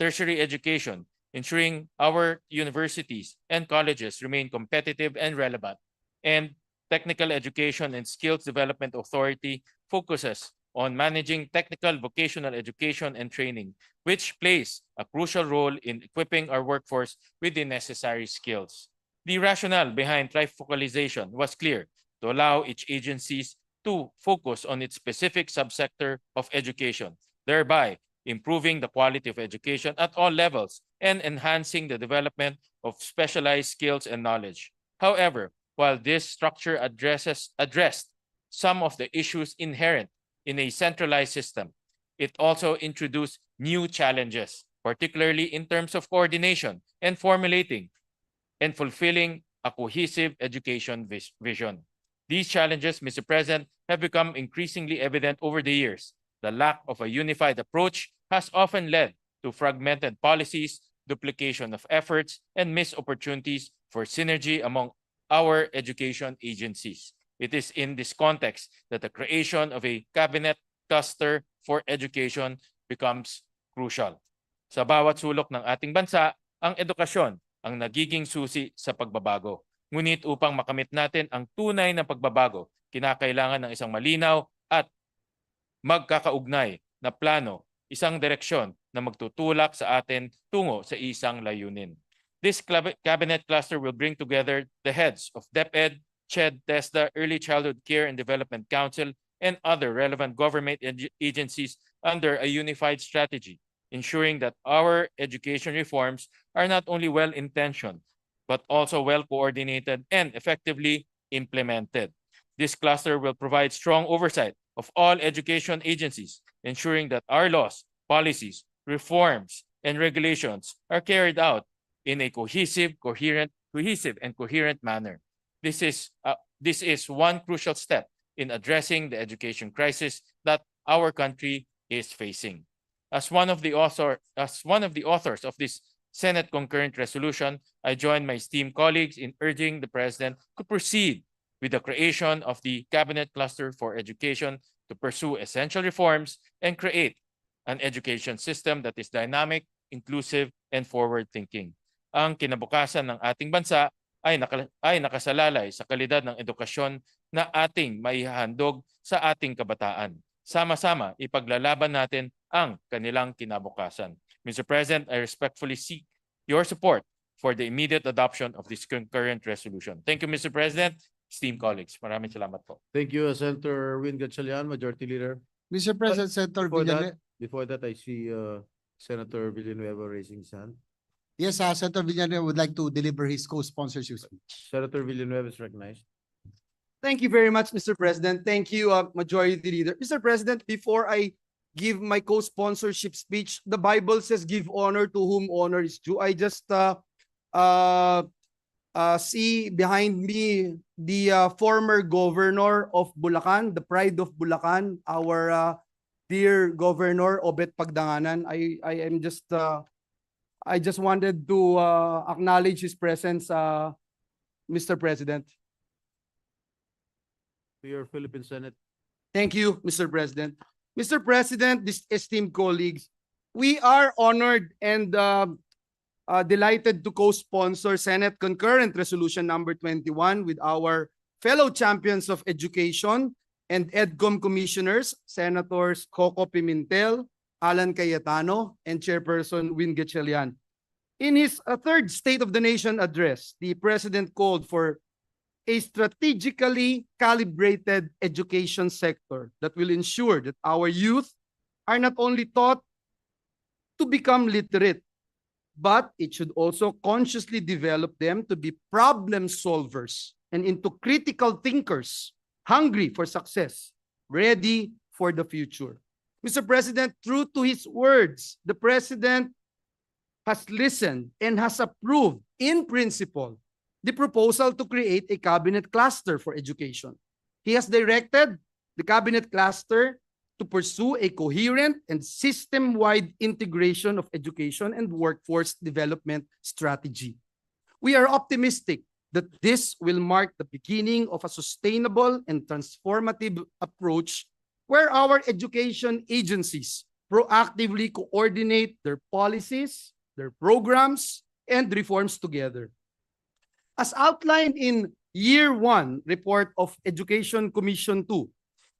tertiary education, ensuring our universities and colleges remain competitive and relevant. And Technical Education and Skills Development Authority focuses on managing technical vocational education and training, which plays a crucial role in equipping our workforce with the necessary skills. The rationale behind trifocalization was clear: to allow each agency to focus on its specific subsector of education, thereby improving the quality of education at all levels and enhancing the development of specialized skills and knowledge. However, while this structure addressed some of the issues inherent in a centralized system, it also introduced new challenges, particularly in terms of coordination and formulating and fulfilling a cohesive education vision. These challenges, Mr. President, have become increasingly evident over the years. The lack of a unified approach has often led to fragmented policies, duplication of efforts, and missed opportunities for synergy among our education agencies. It is in this context that the creation of a cabinet cluster for education becomes crucial. Sa bawat sulok ng ating bansa, ang edukasyon ang nagiging susi sa pagbabago. Ngunit upang makamit natin ang tunay na pagbabago, kinakailangan ng isang malinaw at magkakaugnay na plano, isang direksyon na magtutulak sa atin tungo sa isang layunin. This cabinet cluster will bring together the heads of DepEd, CHED, TESDA, Early Childhood Care and Development Council, and other relevant government agencies under a unified strategy, ensuring that our education reforms are not only well-intentioned, but also well-coordinated and effectively implemented. This cluster will provide strong oversight of all education agencies, ensuring that our laws, policies, reforms, and regulations are carried out in a cohesive and coherent manner. This is one crucial step in addressing the education crisis that our country is facing. As one of the authors of this Senate concurrent resolution, I join my esteemed colleagues in urging the President to proceed with the creation of the Cabinet Cluster for Education to pursue essential reforms and create an education system that is dynamic, inclusive, and forward-thinking. Ang kinabukasan ng ating bansa ay nakasalalay sa kalidad ng edukasyon na ating maihahandog sa ating kabataan. Sama-sama, ipaglalaban natin ang kanilang kinabukasan. Mr. President, I respectfully seek your support for the immediate adoption of this concurrent resolution. Thank you, Mr. President. Esteemed colleagues, maraming salamat po. Thank you, Senator Win Gatchalian, Majority Leader. Mr. President, Senator Villanueva. Before that, I see Senator Villanueva raising his hand. Yes, Senator Villanueva would like to deliver his co-sponsorship speech. Senator Villanueva is recognized. Thank you very much, Mr. President. Thank you, Majority Leader. Mr. President, before I give my co-sponsorship speech, the Bible says give honor to whom honor is due. I just see behind me the former governor of Bulacan, the pride of Bulacan, our dear Governor Obet Pagdanganan. I just wanted to acknowledge his presence, Mr. President. To your Philippine Senate. Thank you, Mr. President. Mr. President, esteemed colleagues, we are honored and delighted to co-sponsor Senate Concurrent Resolution number 21 with our fellow champions of education and EDCOM commissioners, Senators Coco Pimentel, Alan Cayetano, and Chairperson Win Gatchalian. In his third State of the Nation address, the President called for a strategically calibrated education sector that will ensure that our youth are not only taught to become literate, but it should also consciously develop them to be problem solvers and into critical thinkers, hungry for success, ready for the future. Mr. President, true to his words, the President has listened and has approved in principle the proposal to create a cabinet cluster for education. He has directed the cabinet cluster to pursue a coherent and system-wide integration of education and workforce development strategy. We are optimistic that this will mark the beginning of a sustainable and transformative approach where our education agencies proactively coordinate their policies, their programs, and reforms together. As outlined in Year 1 report of Education Commission 2,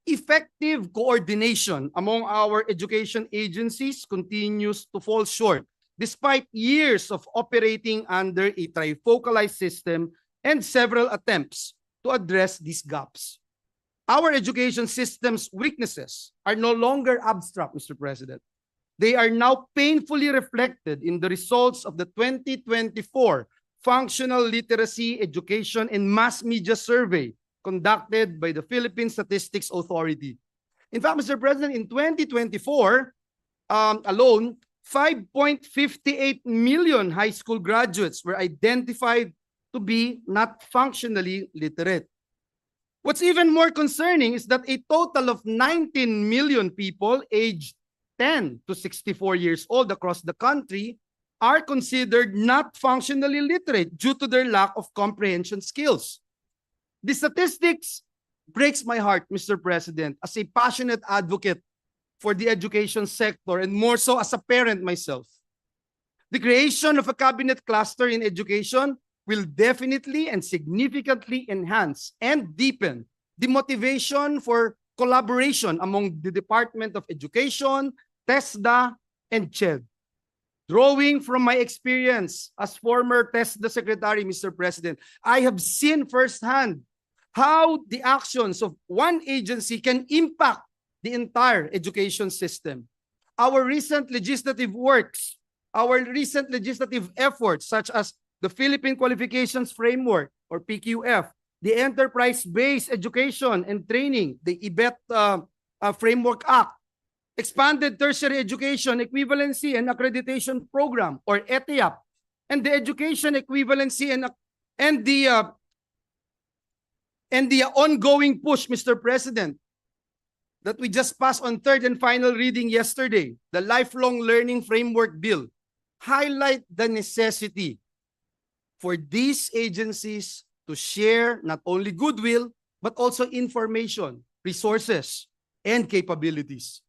effective coordination among our education agencies continues to fall short despite years of operating under a trifocalized system and several attempts to address these gaps. Our education system's weaknesses are no longer abstract, Mr. President. They are now painfully reflected in the results of the 2024 Functional Literacy, Education, and Mass Media Survey conducted by the Philippine Statistics Authority. In fact, Mr. President, in 2024 alone, 5.58 million high school graduates were identified to be not functionally literate. What's even more concerning is that a total of 19 million people aged 10 to 64 years old across the country are considered not functionally literate due to their lack of comprehension skills. The statistics breaks my heart, Mr. President, as a passionate advocate for the education sector and more so as a parent myself. The creation of a cabinet cluster in education will definitely and significantly enhance and deepen the motivation for collaboration among the Department of Education, TESDA, and CHED. Drawing from my experience as former TESDA Secretary, Mr. President, I have seen firsthand how the actions of one agency can impact the entire education system. Our recent legislative works, our recent legislative efforts, such as the Philippine Qualifications Framework, or PQF, the Enterprise-Based Education and Training, the IBET Framework Act, Expanded Tertiary Education Equivalency and Accreditation Program, or ETIAP, and the Education Equivalency and the ongoing push, Mr. President, that we just passed on third and final reading yesterday, the Lifelong Learning Framework Bill, highlight the necessity for these agencies to share not only goodwill, but also information, resources, and capabilities.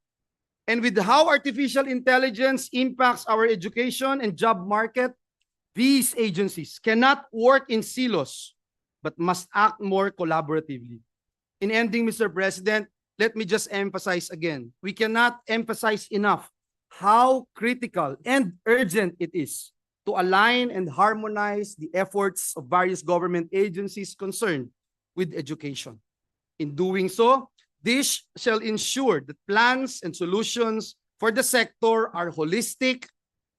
And with how artificial intelligence impacts our education and job market, these agencies cannot work in silos, but must act more collaboratively. In ending, Mr. President, let me just emphasize again, we cannot emphasize enough how critical and urgent it is to align and harmonize the efforts of various government agencies concerned with education. In doing so, this shall ensure that plans and solutions for the sector are holistic,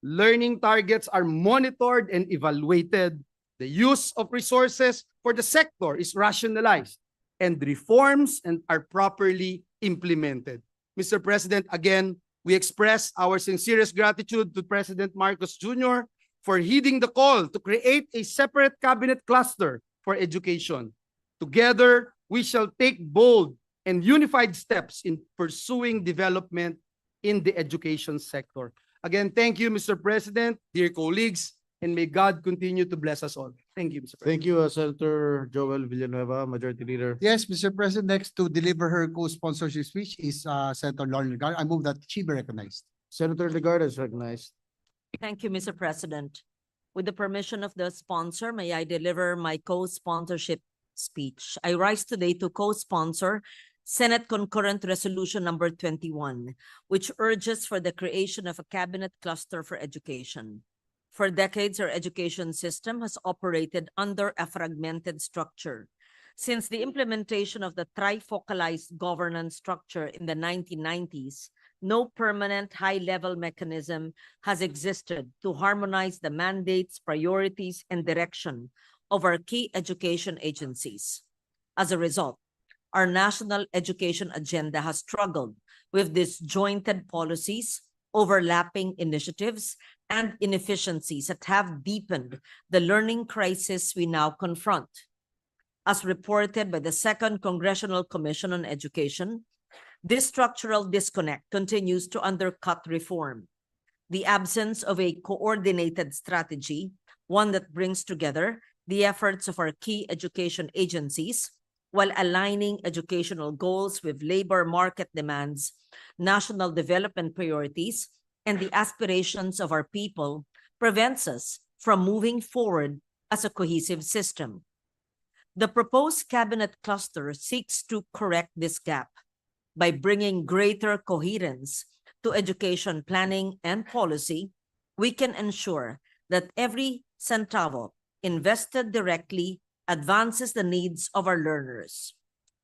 learning targets are monitored and evaluated, the use of resources for the sector is rationalized, and reforms are properly implemented. Mr. President, again, we express our sincerest gratitude to President Marcos Jr. for heeding the call to create a separate cabinet cluster for education. Together, we shall take bold and unified steps in pursuing development in the education sector. Again, thank you, Mr. President, dear colleagues, and may God continue to bless us all. Thank you, Mr. President. Thank you, Senator Joel Villanueva, Majority Leader. Yes, Mr. President, next to deliver her co-sponsorship speech is Senator Lauren Legar. I move that she be recognized. Senator Legarda is recognized. Thank you, Mr. President. With the permission of the sponsor, may I deliver my co-sponsorship speech. I rise today to co-sponsor Senate Concurrent Resolution number 21, which urges for the creation of a cabinet cluster for education. For decades, our education system has operated under a fragmented structure. Since the implementation of the trifocalized governance structure in the 1990s, no permanent high-level mechanism has existed to harmonize the mandates, priorities, and direction of our key education agencies. As a result, our national education agenda has struggled with disjointed policies, overlapping initiatives, and inefficiencies that have deepened the learning crisis we now confront. As reported by the Second Congressional Commission on Education, this structural disconnect continues to undercut reform. The absence of a coordinated strategy, one that brings together the efforts of our key education agencies while aligning educational goals with labor market demands, national development priorities, and the aspirations of our people prevents us from moving forward as a cohesive system. The proposed cabinet cluster seeks to correct this gap by bringing greater coherence to education planning and policy. We can ensure that every centavo invested directly advances the needs of our learners.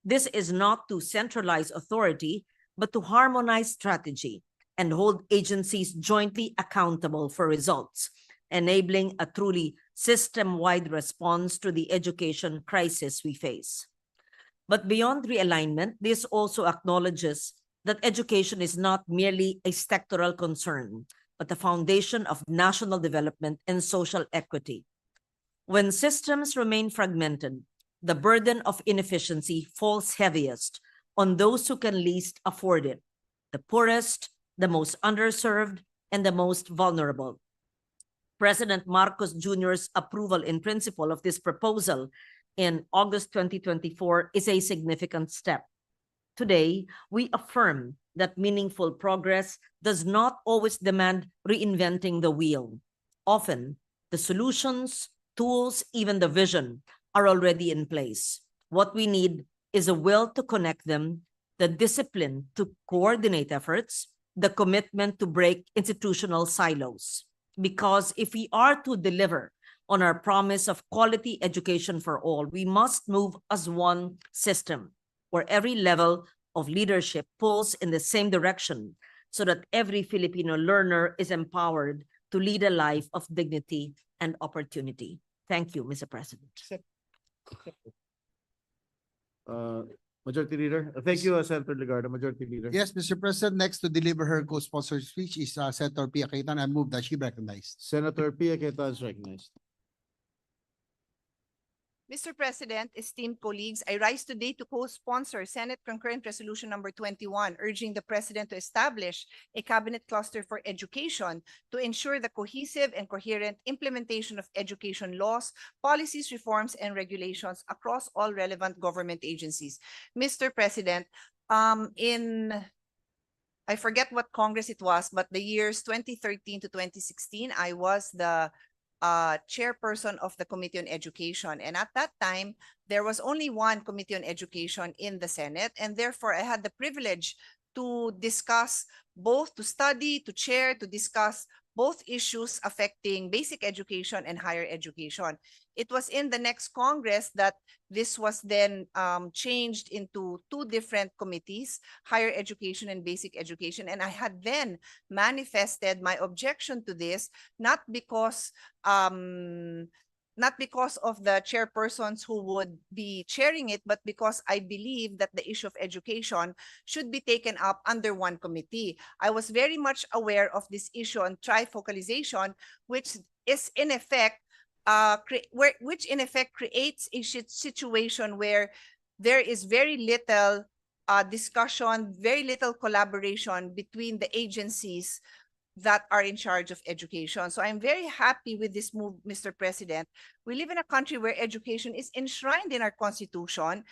This is not to centralize authority, but to harmonize strategy and hold agencies jointly accountable for results, enabling a truly system-wide response to the education crisis we face. But beyond realignment, this also acknowledges that education is not merely a sectoral concern, but the foundation of national development and social equity. When systems remain fragmented, the burden of inefficiency falls heaviest on those who can least afford it, the poorest, the most underserved, and the most vulnerable. President Marcos Jr.'s approval in principle of this proposal in August 2024 is a significant step. Today, we affirm that meaningful progress does not always demand reinventing the wheel. Often, the solutions, tools, even the vision are already in place. What we need is a will to connect them, the discipline to coordinate efforts, the commitment to break institutional silos. Because if we are to deliver on our promise of quality education for all, we must move as one system where every level of leadership pulls in the same direction so that every Filipino learner is empowered to lead a life of dignity and opportunity. Thank you, Mr. President. Majority Leader. Thank you, Senator Legarda. Majority Leader. Yes, Mr. President, next to deliver her co-sponsored speech is Senator Pia Cayetano. I move that she be recognized. Senator Pia Cayetano is recognized. Mr. President, esteemed colleagues, I rise today to co-sponsor Senate Concurrent Resolution number 21, urging the President to establish a cabinet cluster for education to ensure the cohesive and coherent implementation of education laws, policies, reforms, and regulations across all relevant government agencies. Mr. President, I forget what Congress it was, but the years 2013 to 2016, I was the chairperson of the Committee on Education. And at that time, there was only one Committee on Education in the Senate. And therefore, I had the privilege to discuss both, to study, to chair, to discuss both issues affecting basic education and higher education. It was in the next Congress that this was then changed into two different committees, higher education and basic education. And I had then manifested my objection to this, not because of the chairpersons who would be chairing it, but because I believe that the issue of education should be taken up under one committee. I was very much aware of this issue on trifocalization, which is in effect creates a situation where there is very little discussion, very little collaboration between the agencies that are in charge of education. So I'm very happy with this move, Mr. President. We live in a country where education is enshrined in our Constitution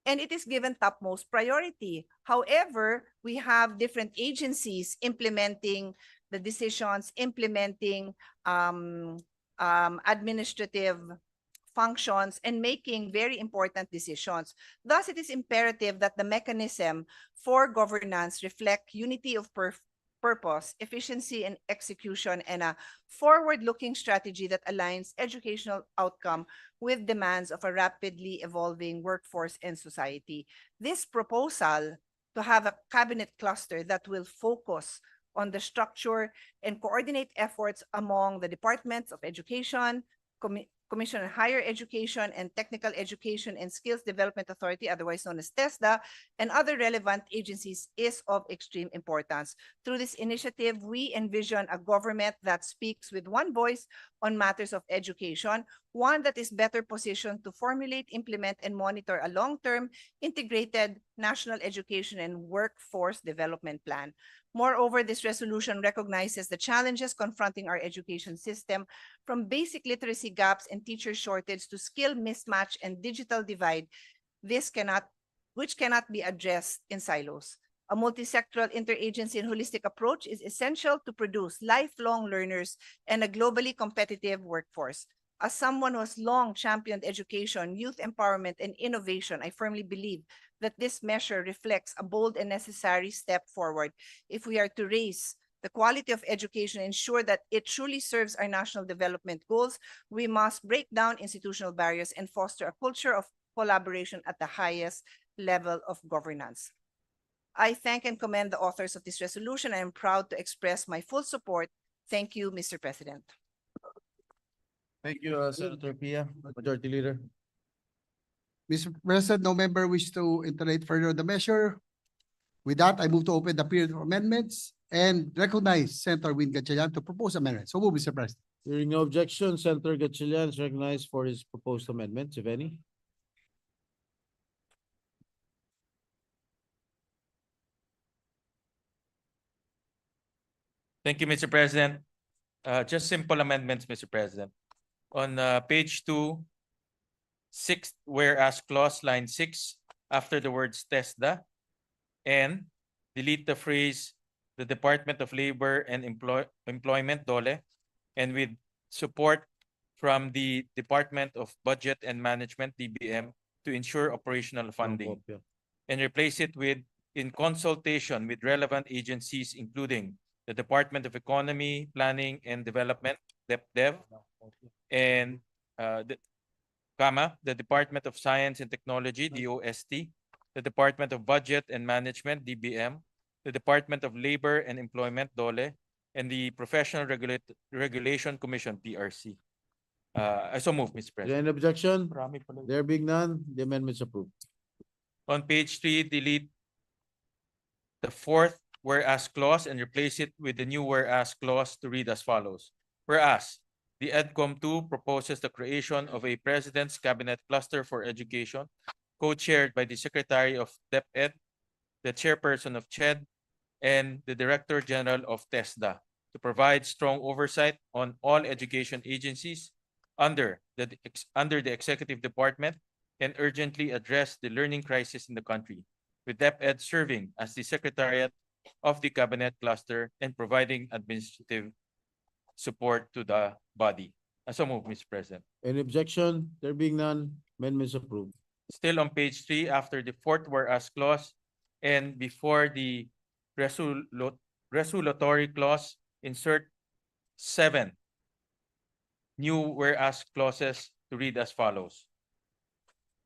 and it is given topmost priority. However, we have different agencies implementing the decisions, implementing administrative functions and making very important decisions. Thus, it is imperative that the mechanism for governance reflect unity of purpose, efficiency and execution, and a forward-looking strategy that aligns educational outcome with demands of a rapidly evolving workforce and society. This proposal to have a cabinet cluster that will focus on the structure and coordinate efforts among the departments of education, Commission on Higher Education and Technical Education and Skills Development Authority, otherwise known as TESDA, and other relevant agencies is of extreme importance. Through this initiative, we envision a government that speaks with one voice, on matters of education, one that is better positioned to formulate, implement, and monitor a long-term integrated national education and workforce development plan. Moreover, this resolution recognizes the challenges confronting our education system, from basic literacy gaps and teacher shortage to skill mismatch and digital divide, which cannot be addressed in silos. A multi-sectoral, interagency, and holistic approach is essential to produce lifelong learners and a globally competitive workforce. As someone who has long championed education, youth empowerment, and innovation, I firmly believe that this measure reflects a bold and necessary step forward if we are to raise the quality of education and ensure that it truly serves our national development goals. We must break down institutional barriers and foster a culture of collaboration at the highest level of governance. I thank and commend the authors of this resolution. I am proud to express my full support. Thank you, Mr. President. Thank you, Senator Pia, Majority Leader. Mr. President, no member wish to iterate further on the measure. With that, I move to open the period of amendments and recognize Senator Win Gatchalian to propose amendments. So move, Mr. President. Hearing no objection, Senator Gatchalian is recognized for his proposed amendments, if any. Thank you, Mr. President. Just simple amendments, Mr. President. On page 2, sixth whereas clause, line 6, after the words TESDA, and delete the phrase the Department of Labor and Employment, DOLE, and with support from the Department of Budget and Management, DBM, to ensure operational funding, and replace it with in consultation with relevant agencies, including the Department of Economy, Planning and Development, DepDev, and the Department of Science and Technology, DOST, the Department of Budget and Management, DBM, the Department of Labor and Employment, DOLE, and the Professional Regulation Commission, PRC. I so move, Mr. Is there President. any objection? There being none, the amendment is approved. On page 3, delete the fourth whereas clause and replace it with the new whereas clause to read as follows. Whereas the EDCOM 2 proposes the creation of a President's Cabinet Cluster for Education, co-chaired by the Secretary of DepEd, the Chairperson of CHED, and the Director General of TESDA, to provide strong oversight on all education agencies under the Executive Department and urgently address the learning crisis in the country, with DepEd serving as the Secretariat of the Cabinet Cluster and providing administrative support to the body. So move, Mr. President. Any objection? There being none, amendment is approved. Still on page 3, after the fourth whereas clause and before the resolutory clause, insert 7 new whereas clauses to read as follows.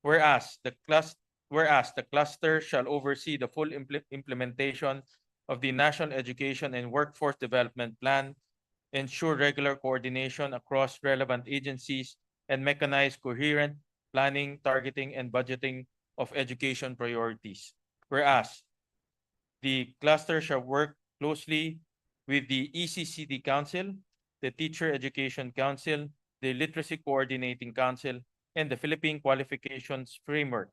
Whereas the cluster shall oversee the full implementation of the National Education and Workforce Development Plan, ensure regular coordination across relevant agencies, and mechanize coherent planning, targeting, and budgeting of education priorities. Whereas the cluster shall work closely with the ECCD Council, the Teacher Education Council, the Literacy Coordinating Council, and the Philippine Qualifications Framework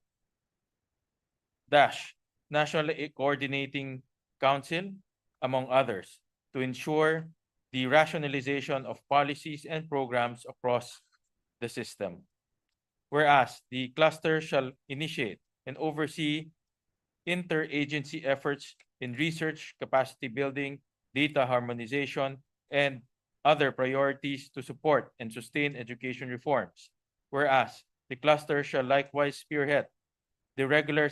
National Coordinating Council, among others, to ensure the rationalization of policies and programs across the system. Whereas the cluster shall initiate and oversee interagency efforts in research, capacity building, data harmonization, and other priorities to support and sustain education reforms. Whereas the cluster shall likewise spearhead the regular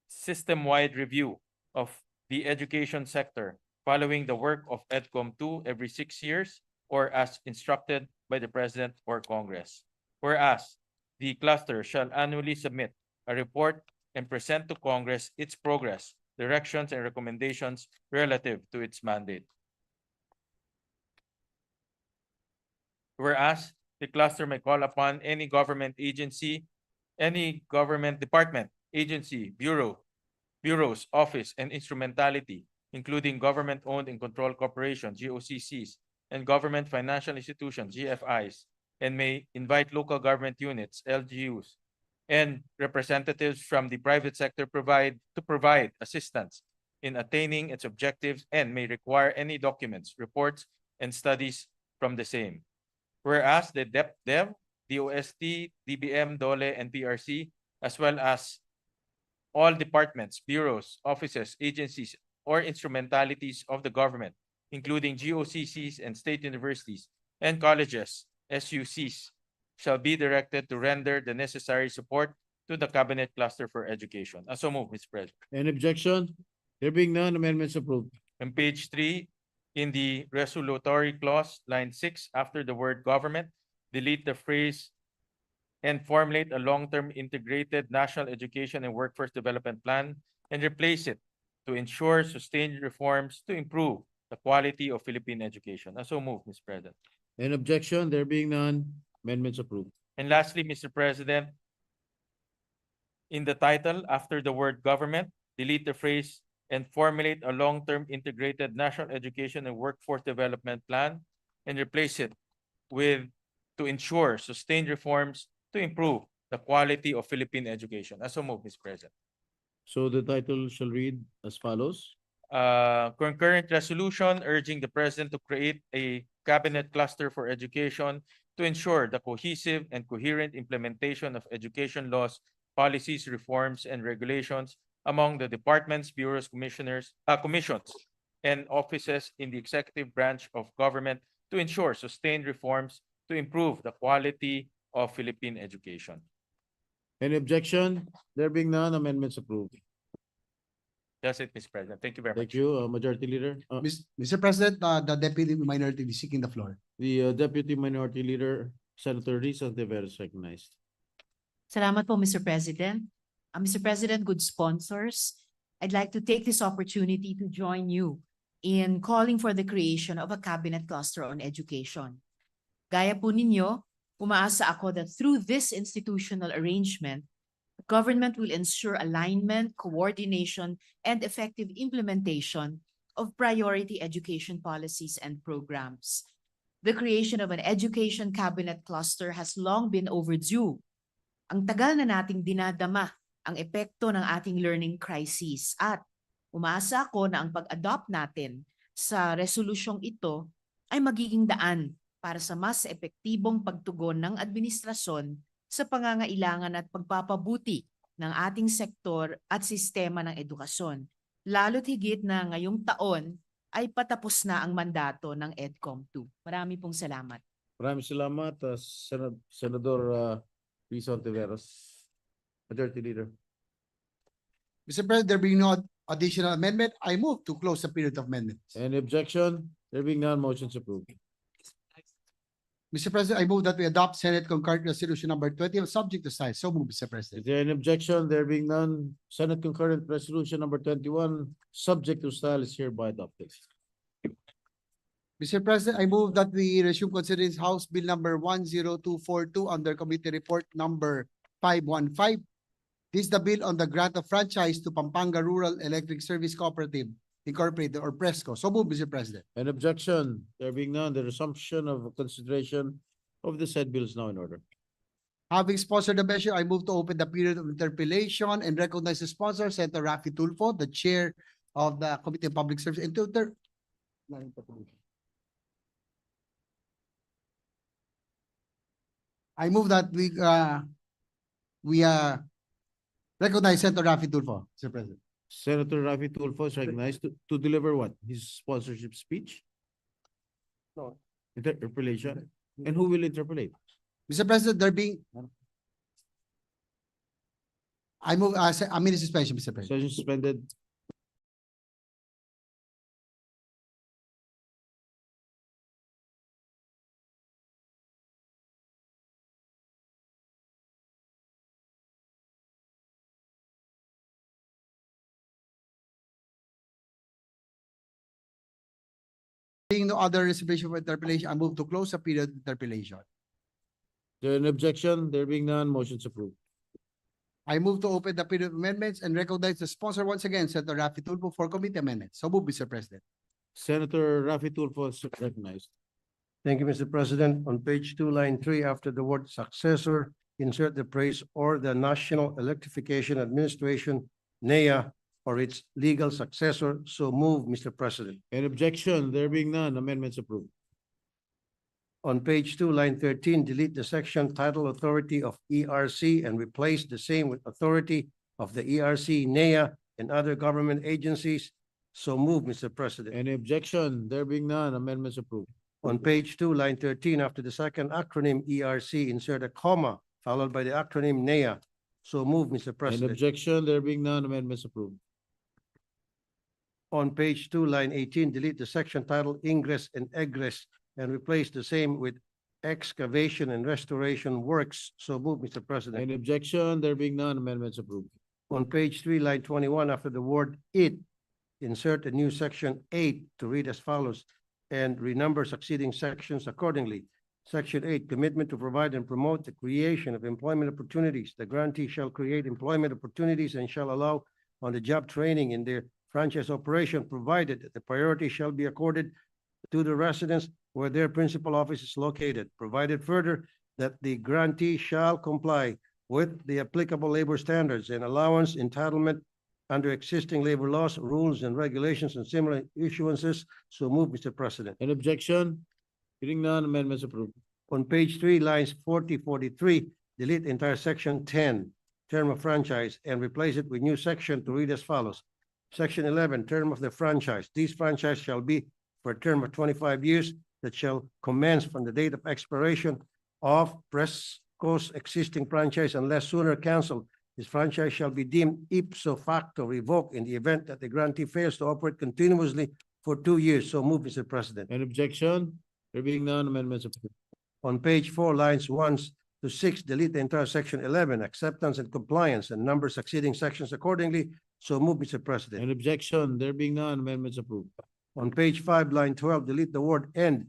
system-wide review of the education sector following the work of EDCOM 2 every 6 years or as instructed by the President or Congress. Whereas the cluster shall annually submit a report and present to Congress its progress, directions, and recommendations relative to its mandate. Whereas the cluster may call upon any government agency, any government department, agency, bureaus, office, and instrumentality, including government-owned and controlled corporations, GOCCs, and government financial institutions, GFIs, and may invite local government units, LGUs, and representatives from the private sector provide assistance in attaining its objectives and may require any documents, reports, and studies from the same. Whereas the DepDev, DOST, DBM, DOLE, and PRC, as well as all departments, bureaus, offices, agencies, or instrumentalities of the government, including GOCCs and state universities and colleges, SUCs, shall be directed to render the necessary support to the Cabinet Cluster for Education. So moved, Mr. President. Any objection? There being none, amendments approved. On page 3, in the resolutory clause, line 6, after the word government, delete the phrase and formulate a long-term integrated national education and workforce development plan and replace it to ensure sustained reforms to improve the quality of Philippine education. So moved, Mr. President. Any objection? There being none, amendments approved. And lastly, Mr. President, in the title, after the word government, delete the phrase and formulate a long-term integrated national education and workforce development plan and replace it with to ensure sustained reforms to improve the quality of Philippine education. So moved, Mr. President. So the title shall read as follows. Concurrent resolution urging the President to create a cabinet cluster for education to ensure the cohesive and coherent implementation of education laws, policies, reforms, and regulations among the departments, bureaus, commissions, and offices in the executive branch of government to ensure sustained reforms to improve the quality of Philippine education. Any objection? There being none, amendments approved. That's it, Mr. President. Thank you very much. Thank you, Majority Leader. Mr. President, the Deputy Minority is seeking the floor. The Deputy Minority Leader, Senator Risa Ontiveros is recognized. Salamat po, Mr. President. Mr. President, good sponsors, I'd like to take this opportunity to join you in calling for the creation of a cabinet cluster on education. Gaya po ninyo, umaasa ako that through this institutional arrangement, the government will ensure alignment, coordination, and effective implementation of priority education policies and programs. The creation of an education cabinet cluster has long been overdue. Ang tagal na nating dinadama ang epekto ng ating learning crisis at umaasa ako na ang pag-adopt natin sa resolusyong ito ay magiging daan para sa mas epektibong pagtugon ng administrasyon sa pangangailangan at pagpapabuti ng ating sektor at sistema ng edukasyon. Lalo't higit na ngayong taon ay patapos na ang mandato ng EDCOM 2. Marami pong salamat. Maraming salamat, Senador Risa Ontiveros. Majority Leader. Mr. President, there being no additional amendment, I move to close the period of amendments. Any objection? There being none, motions approved. Mr. President, I move that we adopt Senate Concurrent Resolution number 20 subject to size. So move, Mr. President. Is there any objection? There being none, Senate Concurrent Resolution number 21, subject to style is hereby adopted. Mr. President, I move that we resume consideration House Bill number 10242 under Committee Report number 515. This is the bill on the grant of franchise to Pampanga Rural Electric Service Cooperative Incorporated or PRESCO. So move, Mr. President. An objection? There being none, the resumption of consideration of the said bill is now in order. Having sponsored the measure, I move to open the period of interpellation and recognize the sponsor, Senator Raffy Tulfo, the Chair of the Committee on Public Service. I move that we recognize Senator Raffy Tulfo, Mr. President. Senator Raffy Tulfo is recognized to deliver what? His sponsorship speech? No. Interpellation? And who will interpolate? Mr. President, there being I move a minute suspension, Mr. President. Session suspended. Being no other reservation for interpellation, I move to close the period of interpellation. There an objection? There being none, motion's approved. I move to open the period of amendments and recognize the sponsor once again, Senator Raffy Tulfo, for committee amendments. So move, Mr. President. Senator Raffy Tulfo is recognized. Thank you, Mr. President. On page 2, line 3, after the word successor, insert the phrase or the National Electrification Administration, NEA, or its legal successor. So move, Mr. President. Any objection? There being none, amendments approved. On page 2, line 13, delete the section title authority of ERC and replace the same with authority of the ERC, NEA, and other government agencies. So move, Mr. President. Any objection? There being none, amendments approved. On page 2, line 13, after the second acronym ERC, insert a comma followed by the acronym NEA. So move, Mr. Any President. objection? There being none, amendments approved. On page 2, line 18, delete the section titled Ingress and Egress and replace the same with excavation and restoration works. So move, Mr. President. Any objection? There being none, amendments approved. On page 3, line 21, after the word it, insert a new section 8 to read as follows and renumber succeeding sections accordingly. Section 8, commitment to provide and promote the creation of employment opportunities. The grantee shall create employment opportunities and shall allow on-the-job training in their franchise operation, provided that the priority shall be accorded to the residents where their principal office is located, provided further that the grantee shall comply with the applicable labor standards and allowance entitlement under existing labor laws, rules, and regulations and similar issuances. So move, Mr. President. Any objection? Hearing none, amendments approved. On page 3, lines 40, 43, delete entire section 10, term of franchise, and replace it with new section to read as follows. Section 11, term of the franchise. These franchise shall be for a term of 25 years that shall commence from the date of expiration of Presco's existing franchise unless sooner canceled. This franchise shall be deemed ipso facto revoked in the event that the grantee fails to operate continuously for 2 years. So move, Mr. President. Any objection? There being none, amendments approved. On page 4, lines 1 to 6, delete the entire section 11, acceptance and compliance, and number succeeding sections accordingly. So move, Mr. President. Any objection? There being none, amendments approved. On page 5, line 12, delete the word "and"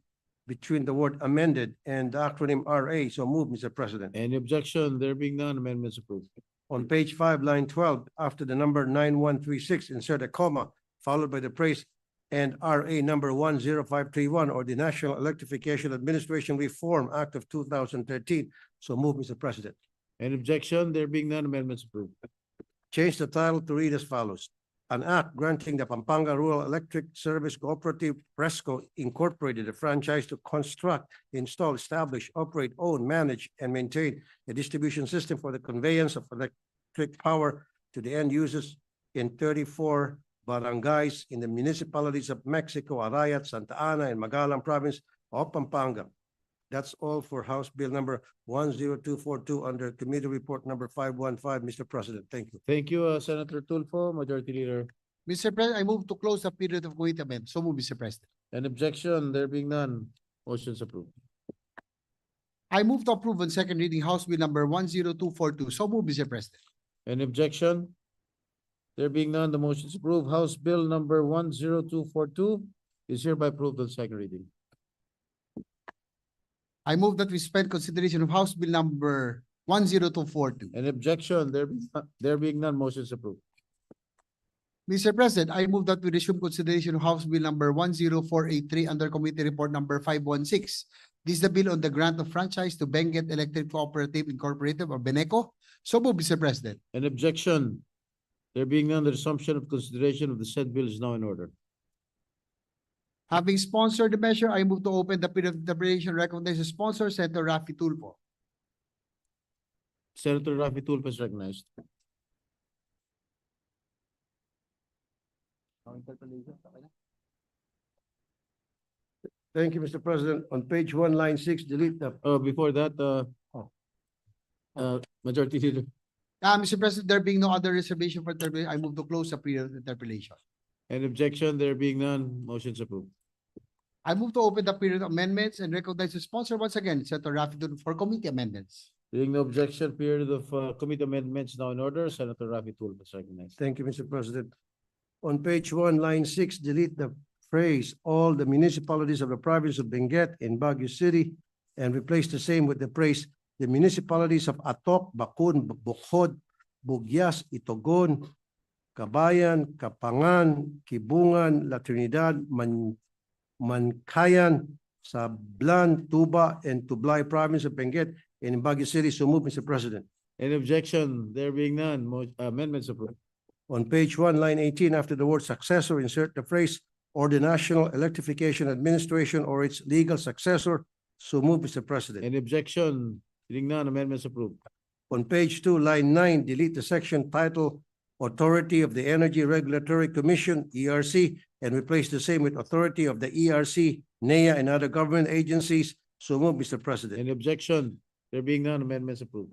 between the word amended and the acronym RA. So move, Mr. President. Any objection? There being none, amendments approved. On page 5, line 12, after the number 9136, insert a comma followed by the phrase and RA number 10531 or the National Electrification Administration Reform Act of 2013. So move, Mr. President. Any objection? There being none, amendments approved. Change the title to read as follows. An act granting the Pampanga Rural Electric Service Cooperative Presco Incorporated a franchise to construct, install, establish, operate, own, manage, and maintain a distribution system for the conveyance of electric power to the end users in 34 barangays in the municipalities of Mexico, Arayat, Santa Ana, and Magalang Province of Pampanga. That's all for House Bill number 10242 under Committee Report number 515, Mr. President. Thank you. Thank you, Senator Tulfo, Majority Leader. Mr. President, I move to close the period of committee amendment. So move, Mr. President. An objection? There being none, motion's approved. I move to approve on second reading House Bill number 10242. So move, Mr. President. Any objection? There being none, the motion is approved. House Bill number 10242 is hereby approved on second reading. I move that we suspend consideration of House Bill number 10242. Any objection? There being none, motion is approved. Mr. President, I move that we resume consideration of House Bill number 10483 under Committee Report number 516. This is the bill on the grant of franchise to Benguet Electric Cooperative Incorporated or Beneco. So move, Mr. President. An objection? There being none, the resumption of consideration of the said bill is now in order. Having sponsored the measure, I move to open the period of deliberation. Recognize the sponsor, Senator Raffy Tulfo. Senator Raffy Tulfo is recognized. Thank you, Mr. President. On page 1, line 6, delete the Before that, Majority Leader. Mr. President, there being no other reservation for interpellation, I move to close the period of interpellation. An objection? There being none, motion's approved. I move to open the period of amendments and recognize the sponsor once again, Senator Raffy Tulfo, for committee amendments. Being no objection, period of committee amendments now in order. Senator Raffy Tulfo is recognized. Thank you, Mr. President. On page 1, line 6, delete the phrase all the municipalities of the province of Benguet in Baguio City and replace the same with the phrase the municipalities of Atok, Bacun, Bukhod, Bugyas, Itogon, Kabayan, Kapangan, Kibungan, La Trinidad, Mankayan, sa Blan, Tuba, and Tublay Province of Benguet and in Baguio City. So move, Mr. President. Any objection? There being none, amendments approved. On page 1, line 18, after the word successor, insert the phrase or the National Electrification Administration or its legal successor. So move, Mr. President. Any objection? Hearing none, amendments approved. On page 2, line 9, delete the section title Authority of the Energy Regulatory Commission, ERC, and replace the same with Authority of the ERC, NEA, and other government agencies. So move, Mr. President. Any objection? There being none, amendments approved.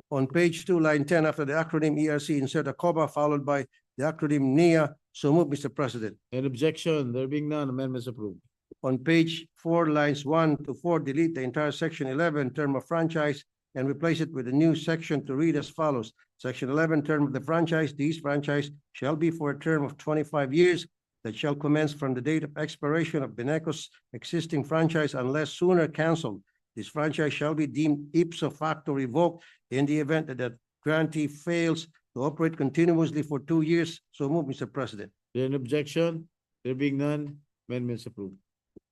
On page 2, line 10, after the acronym ERC, insert a comma followed by the acronym NEA. So move, Mr. President. Any objection? There being none, amendments approved. On page 4, lines 1 to 4, delete the entire section 11, term of franchise, and replace it with a new section to read as follows. Section 11, term of the franchise. These franchise shall be for a term of 25 years that shall commence from the date of expiration of Beneco's existing franchise unless sooner canceled. This franchise shall be deemed ipso facto revoked in the event that the grantee fails to operate continuously for 2 years. So move, Mr. President. There an objection? There being none, amendments approved.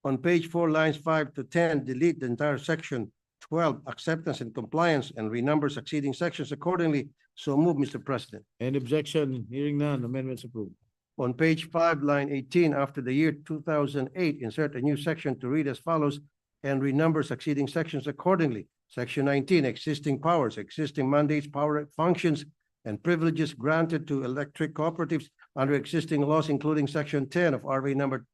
On page 4, lines 5 to 10, delete the entire section 12, acceptance and compliance, and renumber succeeding sections accordingly. So move, Mr. President. Any objection? Hearing none, amendments approved. On page 5, line 18, after the year 2008, insert a new section to read as follows and renumber succeeding sections accordingly. Section 19, existing powers, existing mandates, power functions, and privileges granted to electric cooperatives under existing laws, including Section 10 of RA number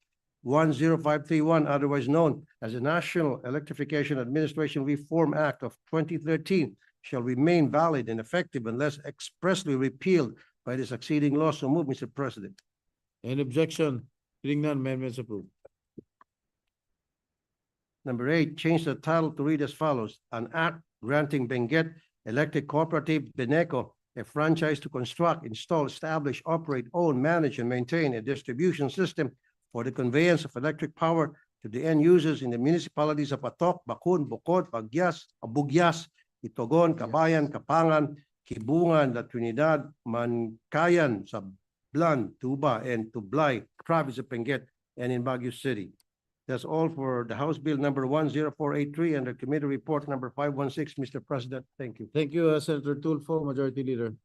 10531, otherwise known as the National Electrification Administration Reform Act of 2013, shall remain valid and effective unless expressly repealed by the succeeding law. So move, Mr. President. Any objection? Hearing none, amendments approved. Number 8, change the title to read as follows. An act granting Benguet Electric Cooperative Beneco a franchise to construct, install, establish, operate, own, manage, and maintain a distribution system for the conveyance of electric power to the end users in the municipalities of Atok, Bacun, Bocod, Abugyas, Itogon, Cabayan, Kapangan, Kibungan, La Trinidad, Mancayan, Sablan, Tuba, and Tublay, province of Benguet, and in Baguio City. That's all for the House Bill number 10483 and the committee report number 516, Mr. President. Thank you. Thank you, Senator Tulfo, Majority Leader.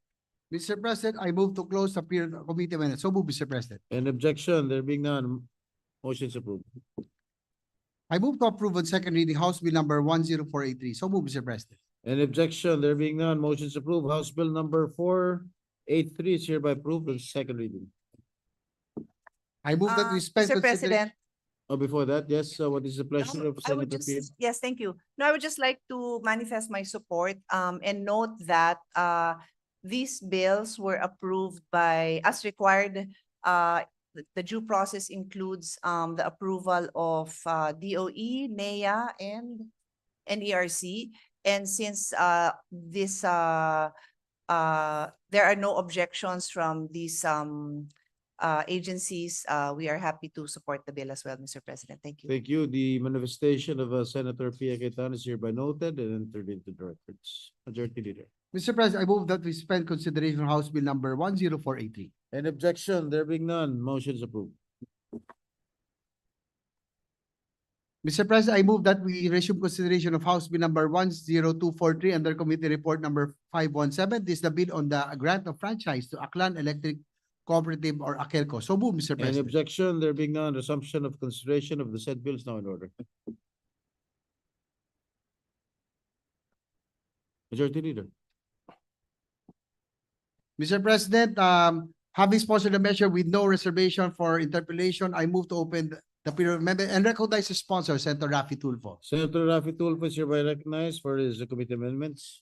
Mr. President, I move to close the period of committee minutes. So move, Mr. President. Any objection? There being none, motion's approved. I move to approve on second reading House Bill number 10483. So move, Mr. President. Any objection? There being none, motion's approved. House Bill number 483 is hereby approved on second reading. I move that we spend Mr. President, Oh, before that, yes, what is the pleasure of I would Senator Pia? yes, thank you. No, I would just like to manifest my support and note that these bills were approved by, as required, the due process includes the approval of DOE, NEA, and ERC. And since there are no objections from these agencies, we are happy to support the bill as well, Mr. President. Thank you. Thank you. The manifestation of Senator Pia Cayetano is hereby noted and entered into the records. Majority Leader. Mr. President, I move that we suspend consideration of House Bill number 10483. Any objection? There being none, motion is approved. Mr. President, I move that we resume consideration of House Bill number 10243 under Committee Report number 517. This is the bill on the grant of franchise to Aklan Electric Cooperative or AKELCO. So move, Mr. Any President. objection? There being none, resumption of consideration of the said bill is now in order. Majority Leader. Mr. President, having sponsored the measure with no reservation for interpellation, I move to open the period of amendment and recognize the sponsor, Senator Raffy Tulfo. Senator Raffy Tulfo is hereby recognized for his committee amendments.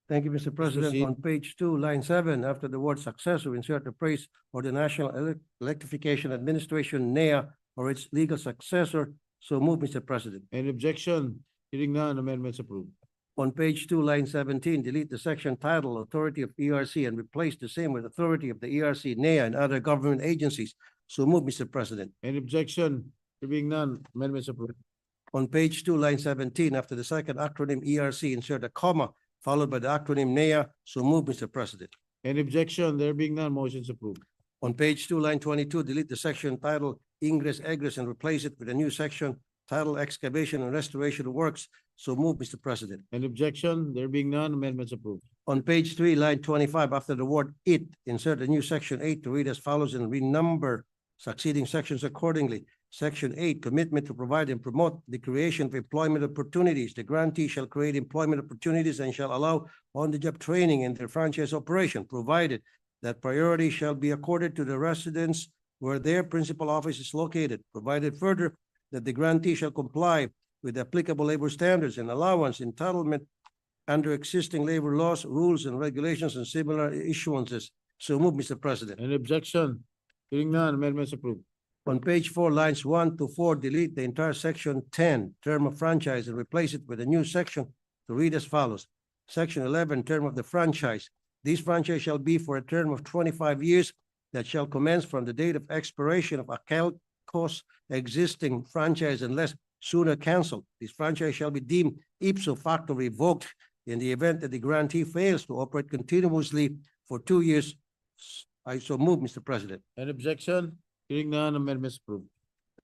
Thank you, Mr. President. proceed. On page 2, line 7, after the word successor, insert the phrase or the National Electrification Administration, NEA, or its legal successor. So move, Mr. President. Any objection? Hearing none, amendments approved. On page 2, line 17, delete the section title Authority of ERC and replace the same with Authority of the ERC, NEA, and other government agencies. So move, Mr. President. Any objection? There being none, amendments approved. On page 2, line 17, after the second acronym ERC, insert a comma followed by the acronym NEA. So move, Mr. President. Any objection? There being none, motion's approved. On page 2, line 22, delete the section titled Ingress Egress and replace it with a new section title excavation and restoration works. So move, Mr. President. Any objection? There being none, amendments approved. On page 3, line 25, after the word "it," insert a new section 8 to read as follows and renumber succeeding sections accordingly. Section 8, commitment to provide and promote the creation of employment opportunities. The grantee shall create employment opportunities and shall allow on-the-job training in their franchise operation, provided that priority shall be accorded to the residents where their principal office is located, provided further that the grantee shall comply with applicable labor standards and allowance entitlement under existing labor laws, rules, and regulations and similar issuances. So move, Mr. President. Any objection? Hearing none, amendments approved. On page 4, lines 1 to 4, delete the entire section 10, term of franchise, and replace it with a new section to read as follows. Section 11, term of the franchise. This franchise shall be for a term of 25 years that shall commence from the date of expiration of Akelco's existing franchise unless sooner canceled. This franchise shall be deemed ipso facto revoked in the event that the grantee fails to operate continuously for 2 years. I so move, Mr. President. Any objection? Hearing none, amendments approved.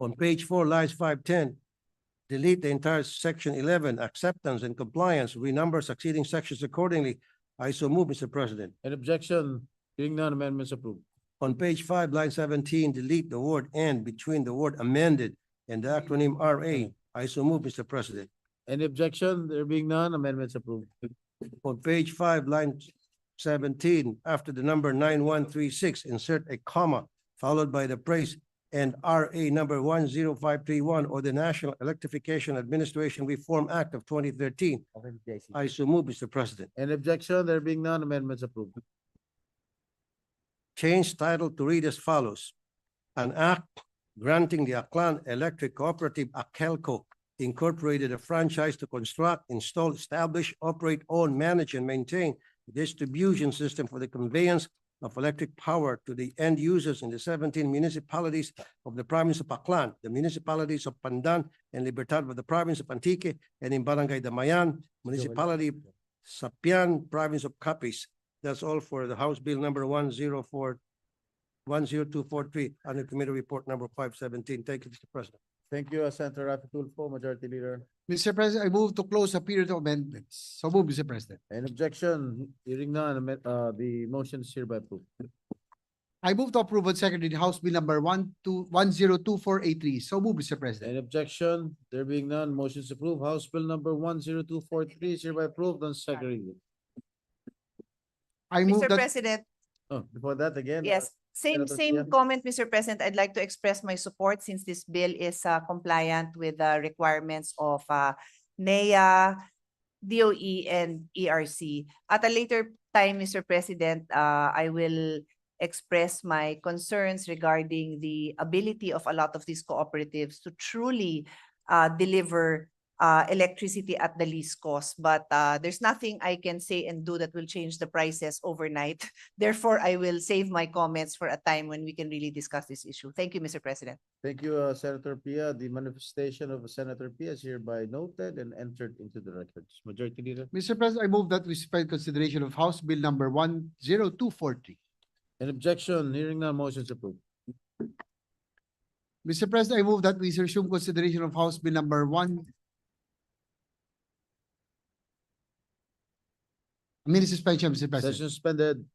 On page 4, lines 5-10, delete the entire section 11, acceptance and compliance, renumber succeeding sections accordingly. I so move, Mr. President. Any objection? Hearing none, amendments approved. On page 5, line 17, delete the word "and" between the word "amended" and the acronym RA. I so move, Mr. President. Any objection? There being none, amendments approved. On page 5, line 17, after the number 9136, insert a comma followed by the phrase "and RA number 10531 or the National Electrification Administration Reform Act of 2013. I so move, Mr. President. Any objection? There being none, amendments approved. Change title to read as follows. An act granting the Aklan Electric Cooperative Akelco Incorporated a franchise to construct, install, establish, operate, own, manage, and maintain a distribution system for the conveyance of electric power to the end users in the 17 municipalities of the province of Aklan, the municipalities of Pandan and Libertad of the province of Antique, and in Barangay Damayan, municipality Sapian, province of Capiz. That's all for the House Bill number 10243 under Committee Report number 517. Thank you, Mr. President. Thank you, Senator Rafi Tulfo, Majority Leader. Mr. President, I move to close the period of amendments. So move, Mr. President. Any objection? Hearing none, the motion is hereby approved. I move to approve on second reading House Bill number 1022483. So move, Mr. President. Any objection? There being none, motion is approved. House Bill number 10243 is hereby approved on second reading. I move Mr. that President, Oh, before that again. yes, same Senator Pia. comment, Mr. President. I'd like to express my support since this bill is compliant with the requirements of NEA, DOE, and ERC. At a later time, Mr. President, I will express my concerns regarding the ability of a lot of these cooperatives to truly deliver electricity at the least cost. But there's nothing I can say and do that will change the prices overnight. Therefore, I will save my comments for a time when we can really discuss this issue. Thank you, Mr. President. Thank you, Senator Pia. The manifestation of Senator Pia is hereby noted and entered into the records. Majority Leader. Mr. President, I move that we suspend consideration of House Bill number 10243. An objection? Hearing none, motion is approved. Mr. President, I move that we resume consideration of House Bill number suspension, Mr. President. Session suspended.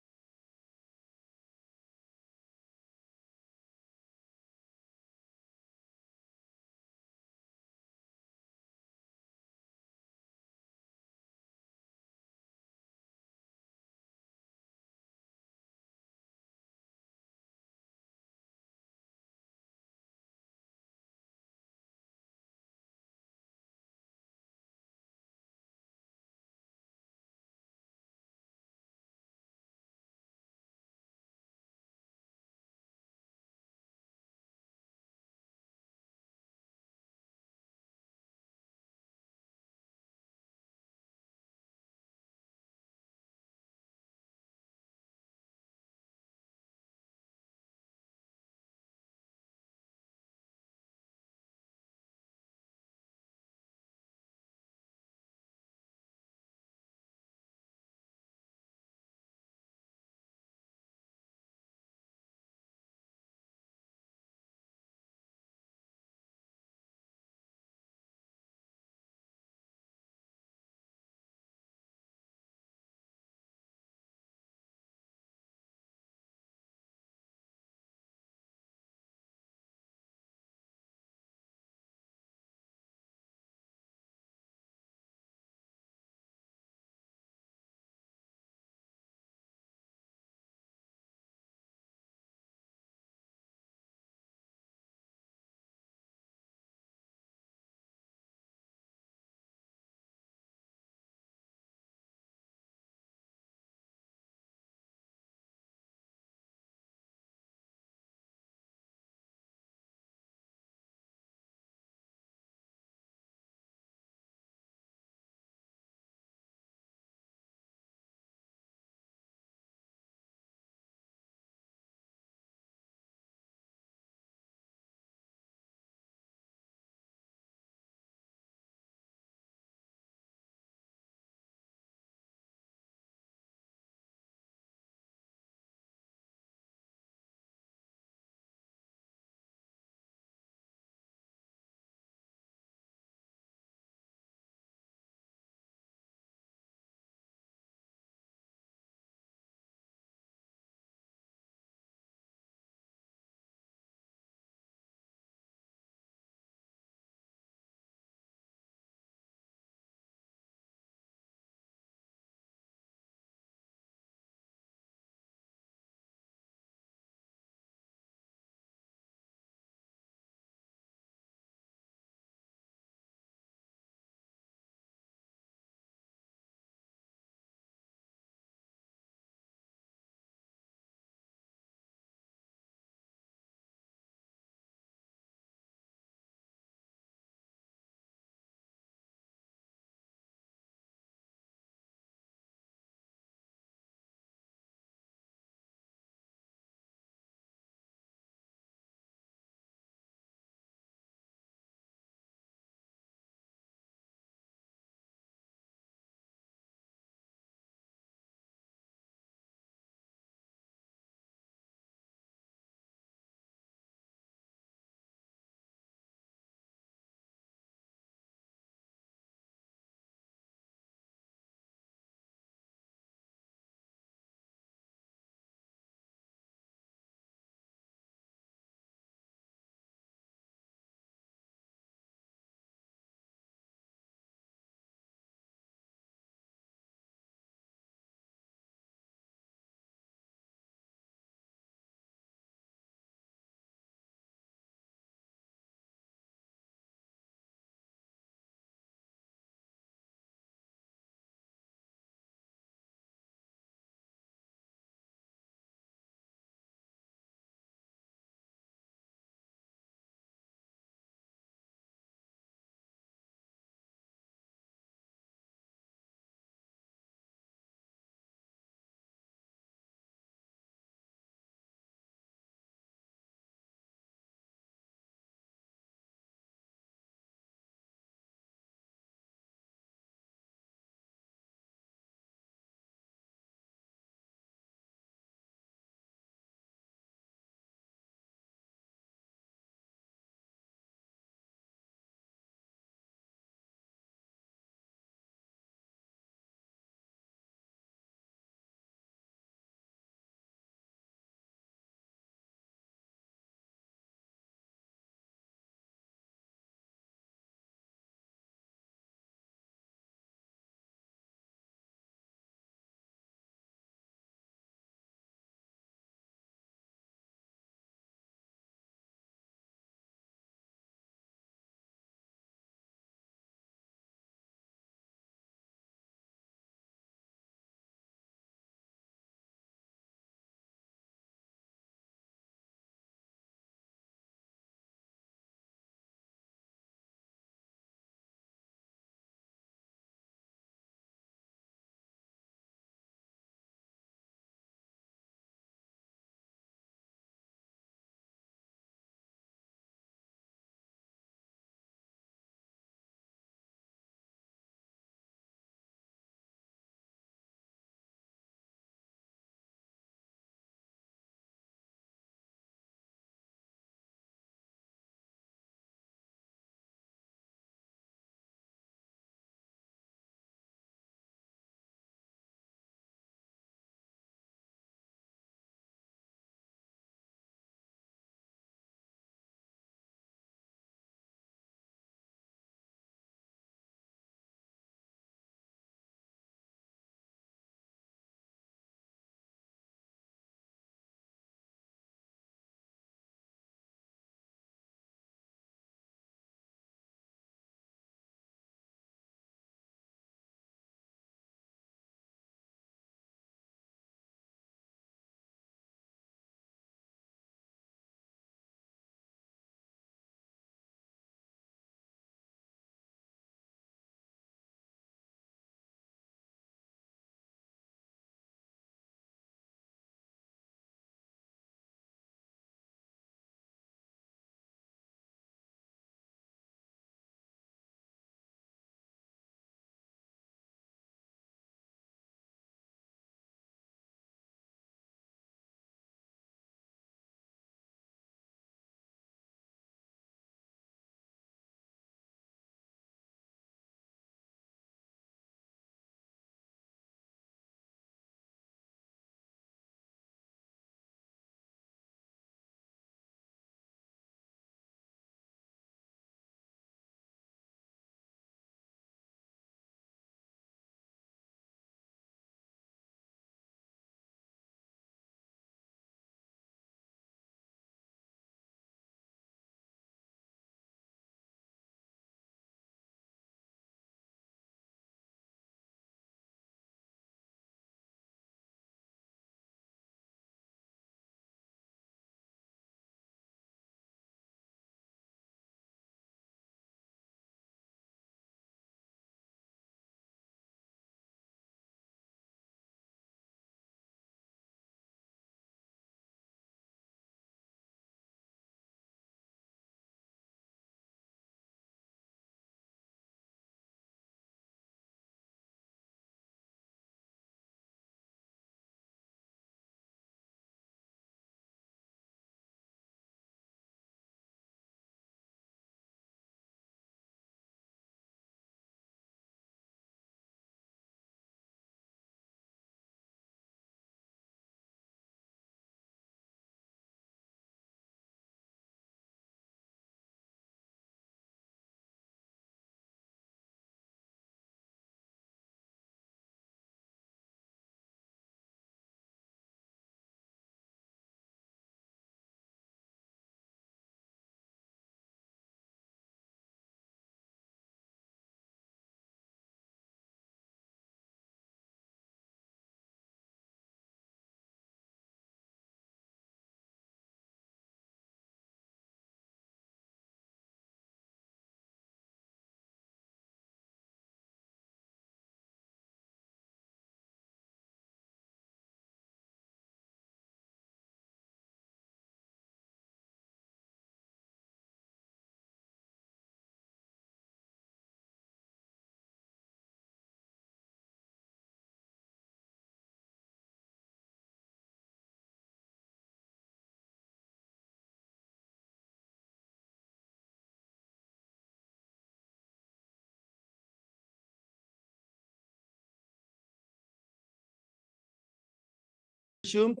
resumed.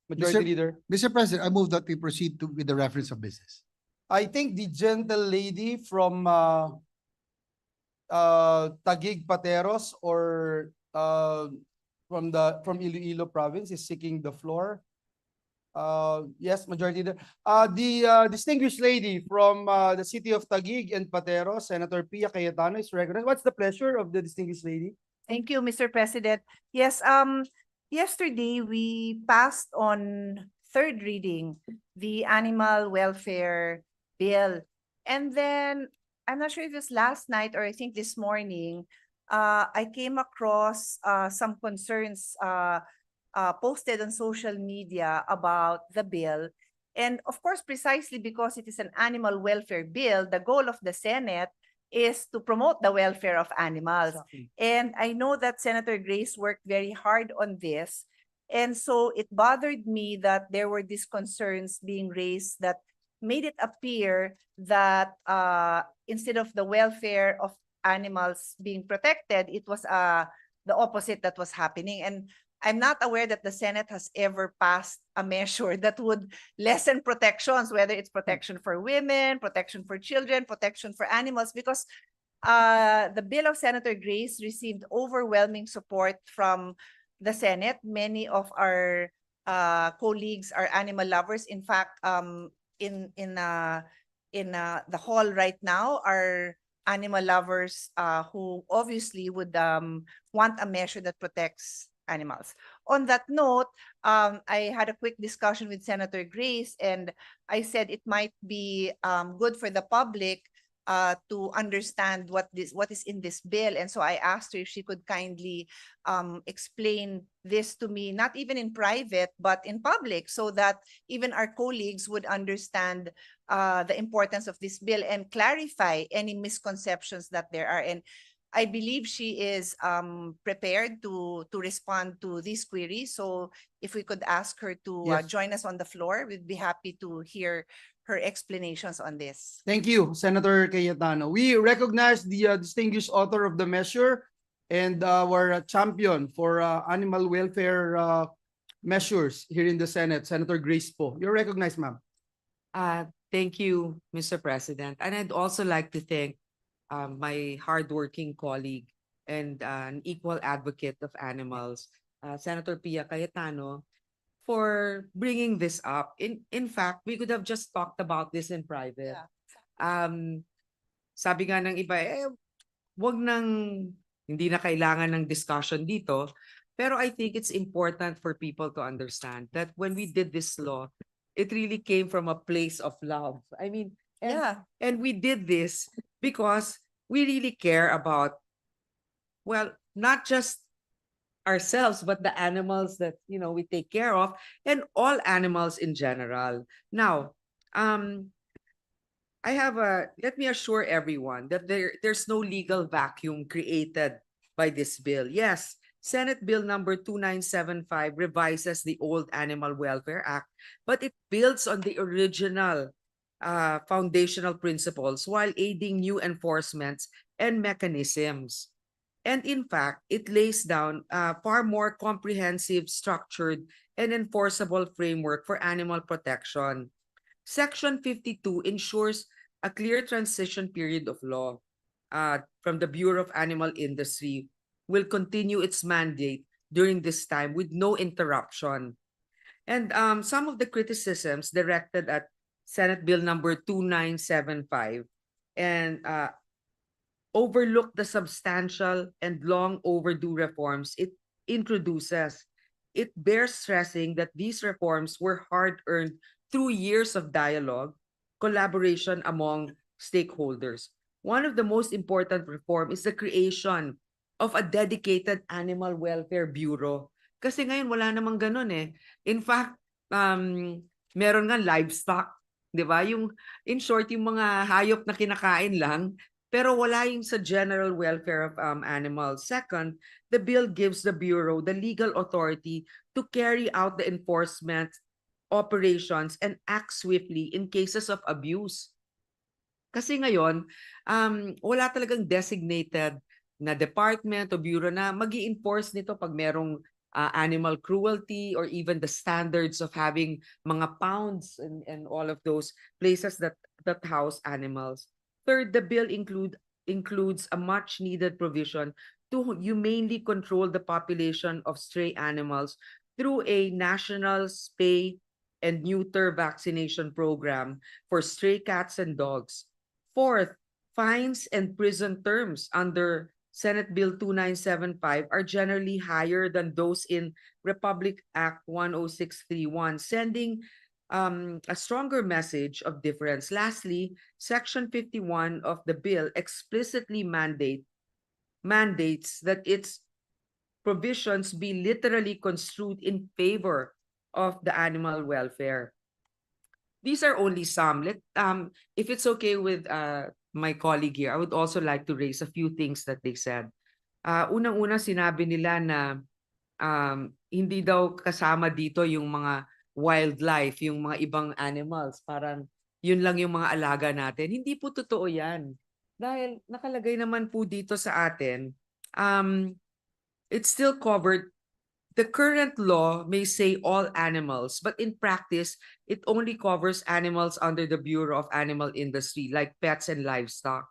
Majority Mr. Leader. Mr. President, I move that we proceed with the reference of business. I think the gentle lady from Taguig Pateros or from Iloilo province is seeking the floor. Yes, Majority Leader. The distinguished lady from the city of Taguig and Pateros, Senator Pia Cayetano, is recognized. What's the pleasure of the distinguished lady? Thank you, Mr. President. Yes, yesterday we passed on third reading the animal welfare bill. And then I'm not sure if it was last night or I think this morning, I came across some concerns posted on social media about the bill. And of course, precisely because it is an animal welfare bill, the goal of the Senate is to promote the welfare of animals. Exactly. And I know that Senator Grace worked very hard on this. And so it bothered me that there were these concerns being raised that made it appear that instead of the welfare of animals being protected, it was the opposite that was happening. And I'm not aware that the Senate has ever passed a measure that would lessen protections, whether it's protection for women, protection for children, protection for animals, because the bill of Senator Grace received overwhelming support from the Senate. Many of our colleagues are animal lovers. In fact, in the hall right now are animal lovers who obviously would want a measure that protects animals. On that note, I had a quick discussion with Senator Grace, and I said it might be good for the public to understand what is in this bill. And so I asked her if she could kindly explain this to me, not even in private, but in public, so that even our colleagues would understand the importance of this bill and clarify any misconceptions that there are. And I believe she is prepared to respond to these queries. So if we could ask her to Yes. join us on the floor, we'd be happy to hear her explanations on this. Thank you, Senator Cayetano. We recognize the distinguished author of the measure and our champion for animal welfare measures here in the Senate, Senator Grace Po. You're recognized, ma'am. Thank you, Mr. President. And I'd also like to thank my hardworking colleague and an equal advocate of animals, Senator Pia Cayetano, for bringing this up. In fact, we could have just talked about this in private. Sabi nga ng iba, wag nang, hindi na kailangan ng discussion dito. Pero I think it's important for people to understand that when we did this law, it really came from a place of love. I mean, and we did this because we really care about, well, not just ourselves, but the animals that, you know, we take care of, and all animals in general. Now, let me assure everyone that there's no legal vacuum created by this bill. Yes, Senate Bill number 2975 revises the old Animal Welfare Act, but it builds on the original foundational principles while aiding new enforcements and mechanisms. And in fact, it lays down a far more comprehensive, structured, and enforceable framework for animal protection. Section 52 ensures a clear transition period of law from the Bureau of Animal Industry will continue its mandate during this time with no interruption. And some of the criticisms directed at Senate Bill number 2975 and overlook the substantial and long overdue reforms it introduces. It bears stressing that these reforms were hard-earned through years of dialogue, collaboration among stakeholders. One of the most important reform is the creation of a dedicated Animal Welfare Bureau. Kasi ngayon wala namang ganun eh. In fact, meron nga livestock, di ba? Yung, in short, yung mga hayop na kinakain lang, pero wala yung sa general welfare of animals. Second, the bill gives the Bureau the legal authority to carry out the enforcement operations and act swiftly in cases of abuse. Kasi ngayon, wala talagang designated na department o bureau na mag-i-enforce nito pag merong animal cruelty, or even the standards of having mga pounds and all of those places that house animals. Third, the bill includes a much needed provision to humanely control the population of stray animals through a national spay and neuter vaccination program for stray cats and dogs. Fourth, fines and prison terms under Senate Bill 2975 are generally higher than those in Republic Act 10631, sending a stronger message of difference. Lastly, Section 51 of the bill explicitly mandates that its provisions be literally construed in favor of the animal welfare. These are only some. If it's okay with my colleague here, I would also like to raise a few things that they said. Unang-una, sinabi nila na hindi daw kasama dito yung mga wildlife, yung mga ibang animals. Parang yun lang yung mga alaga natin. Hindi po totoo yan. Dahil nakalagay naman po dito sa atin, it's still covered. The current law may say all animals, but in practice, it only covers animals under the Bureau of Animal Industry, like pets and livestock.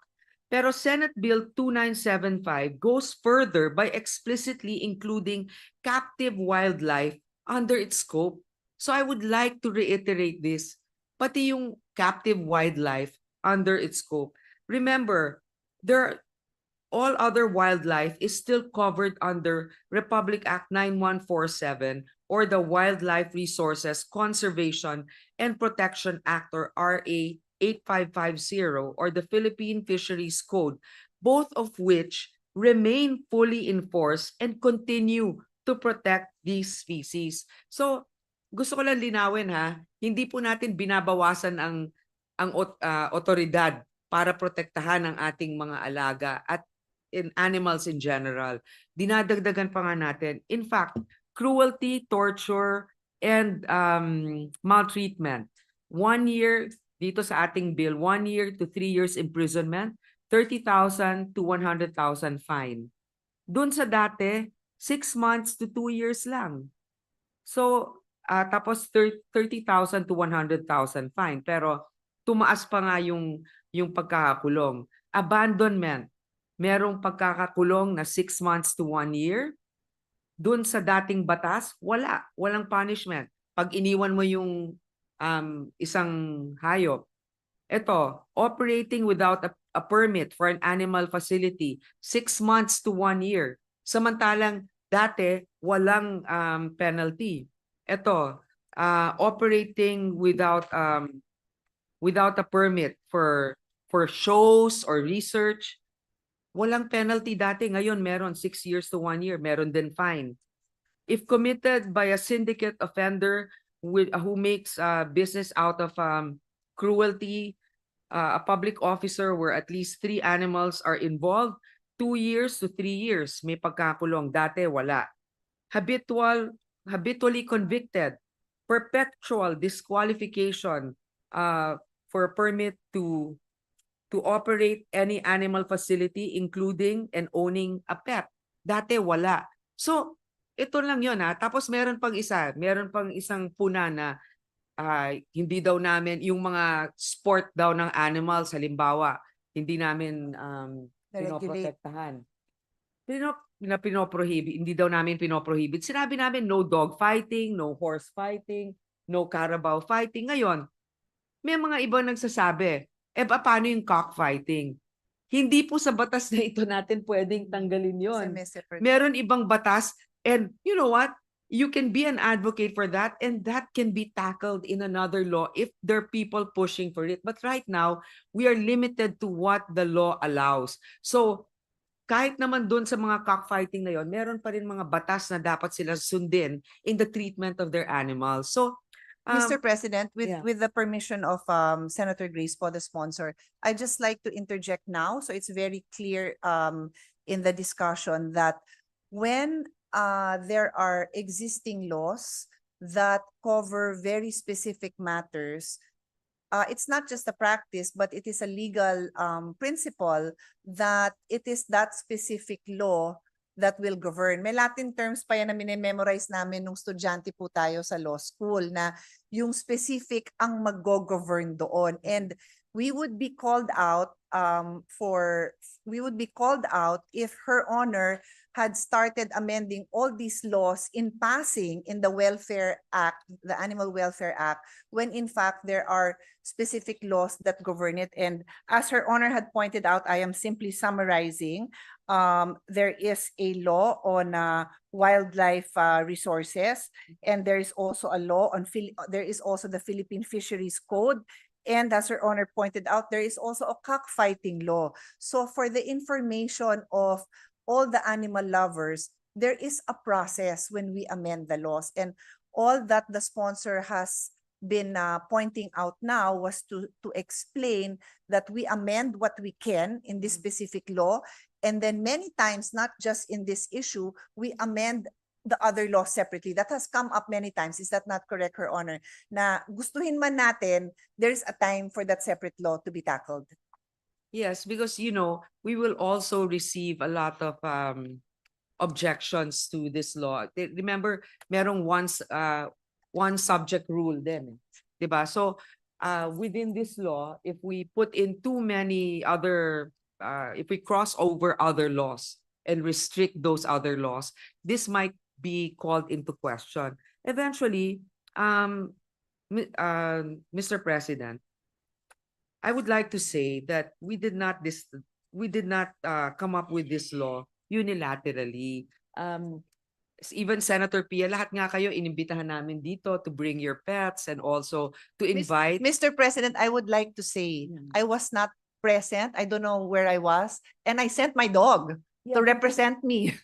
Pero Senate Bill 2975 goes further by explicitly including captive wildlife under its scope. So I would like to reiterate this, pati yung captive wildlife under its scope. Remember, all other wildlife is still covered under Republic Act 9147 or the Wildlife Resources Conservation and Protection Act, or RA 8550, or the Philippine Fisheries Code, both of which remain fully enforced and continue to protect these species. So, gusto ko lang linawin ha, hindi po natin binabawasan ang otoridad para protektahan ang ating mga alaga at in animals in general. Dinadagdagan pa nga natin. In fact, cruelty, torture, and maltreatment. 1 year, dito sa ating bill, 1 year to 3 years imprisonment, 30,000 to 100,000 fine. Doon sa dati, 6 months to 2 years lang. So, tapos 30,000 to 100,000 fine. Pero tumaas pa nga yung pagkakakulong. Abandonment, merong pagkakakulong na 6 months to 1 year. Doon sa dating batas, walang punishment. Pag iniwan mo yung isang hayop. Ito, operating without a permit for an animal facility, 6 months to 1 year. Samantalang dati, walang penalty. Ito, operating without a permit for shows or research, walang penalty dati. Ngayon, meron 6 years to 1 year. Meron din fine. If committed by a syndicate offender who makes business out of cruelty, a public officer where at least 3 animals are involved, 2 years to 3 years may pagkakulong. Dati, wala. Habitually convicted, perpetual disqualification for a permit to operate any animal facility, including and owning a pet. Dati wala. So, ito lang yun ha. Tapos meron pang isang puna na hindi daw namin, yung mga sport daw ng animals, halimbawa, hindi namin pinoprotektahan. Hindi daw namin pinoprohibit. Sinabi namin no dog fighting, no horse fighting, no carabao fighting. Ngayon, may mga ibang nagsasabi, paano yung cockfighting? Hindi po sa batas na ito natin pwedeng tanggalin yon. Meron ibang batas, and you know what? You can be an advocate for that, and that can be tackled in another law if there are people pushing for it. But right now, we are limited to what the law allows. So, kahit naman doon sa mga cockfighting na yon, meron pa rin mga batas na dapat sila sundin in the treatment of their animals. So, Mr. President, yeah. with the permission of Senator Grace po, the sponsor, I'd just like to interject now, so it's very clear in the discussion that when there are existing laws that cover very specific matters, it's not just a practice, but it is a legal principle that it is that specific law that will govern. May Latin terms pa yan na minememorize namin nung estudyante po tayo sa law school na yung specific ang mag-govern doon. And we would be called out if Her Honor had started amending all these laws in passing in the Welfare Act, the Animal Welfare Act, when in fact there are specific laws that govern it. And as Her Honor had pointed out, I am simply summarizing. There is a law on wildlife resources, and there is also a law on there is also the Philippine Fisheries Code. And as Her Honor pointed out, there is also a cockfighting law. So for the information of all the animal lovers, there is a process when we amend the laws. And all that the sponsor has been pointing out now was to explain that we amend what we can in this specific law. And then many times, not just in this issue, we amend the other laws separately. That has come up many times. Is that not correct, Her Honor? Na gustuhin man natin, there's a time for that separate law to be tackled. Yes, because, we will also receive a lot of objections to this law. Remember, merong one subject rule din. Diba? So, within this law, if we put in too many other, if we cross over other laws and restrict those other laws, this might be called into question. Eventually, Mr. President, I would like to say that we did not come up with this law unilaterally. Even Senator Pia, lahat nga kayo inimbitahan namin dito to bring your pets and also to invite. Mr. President, I would like to say, I was not present. I don't know where I was. And I sent my dog to represent me.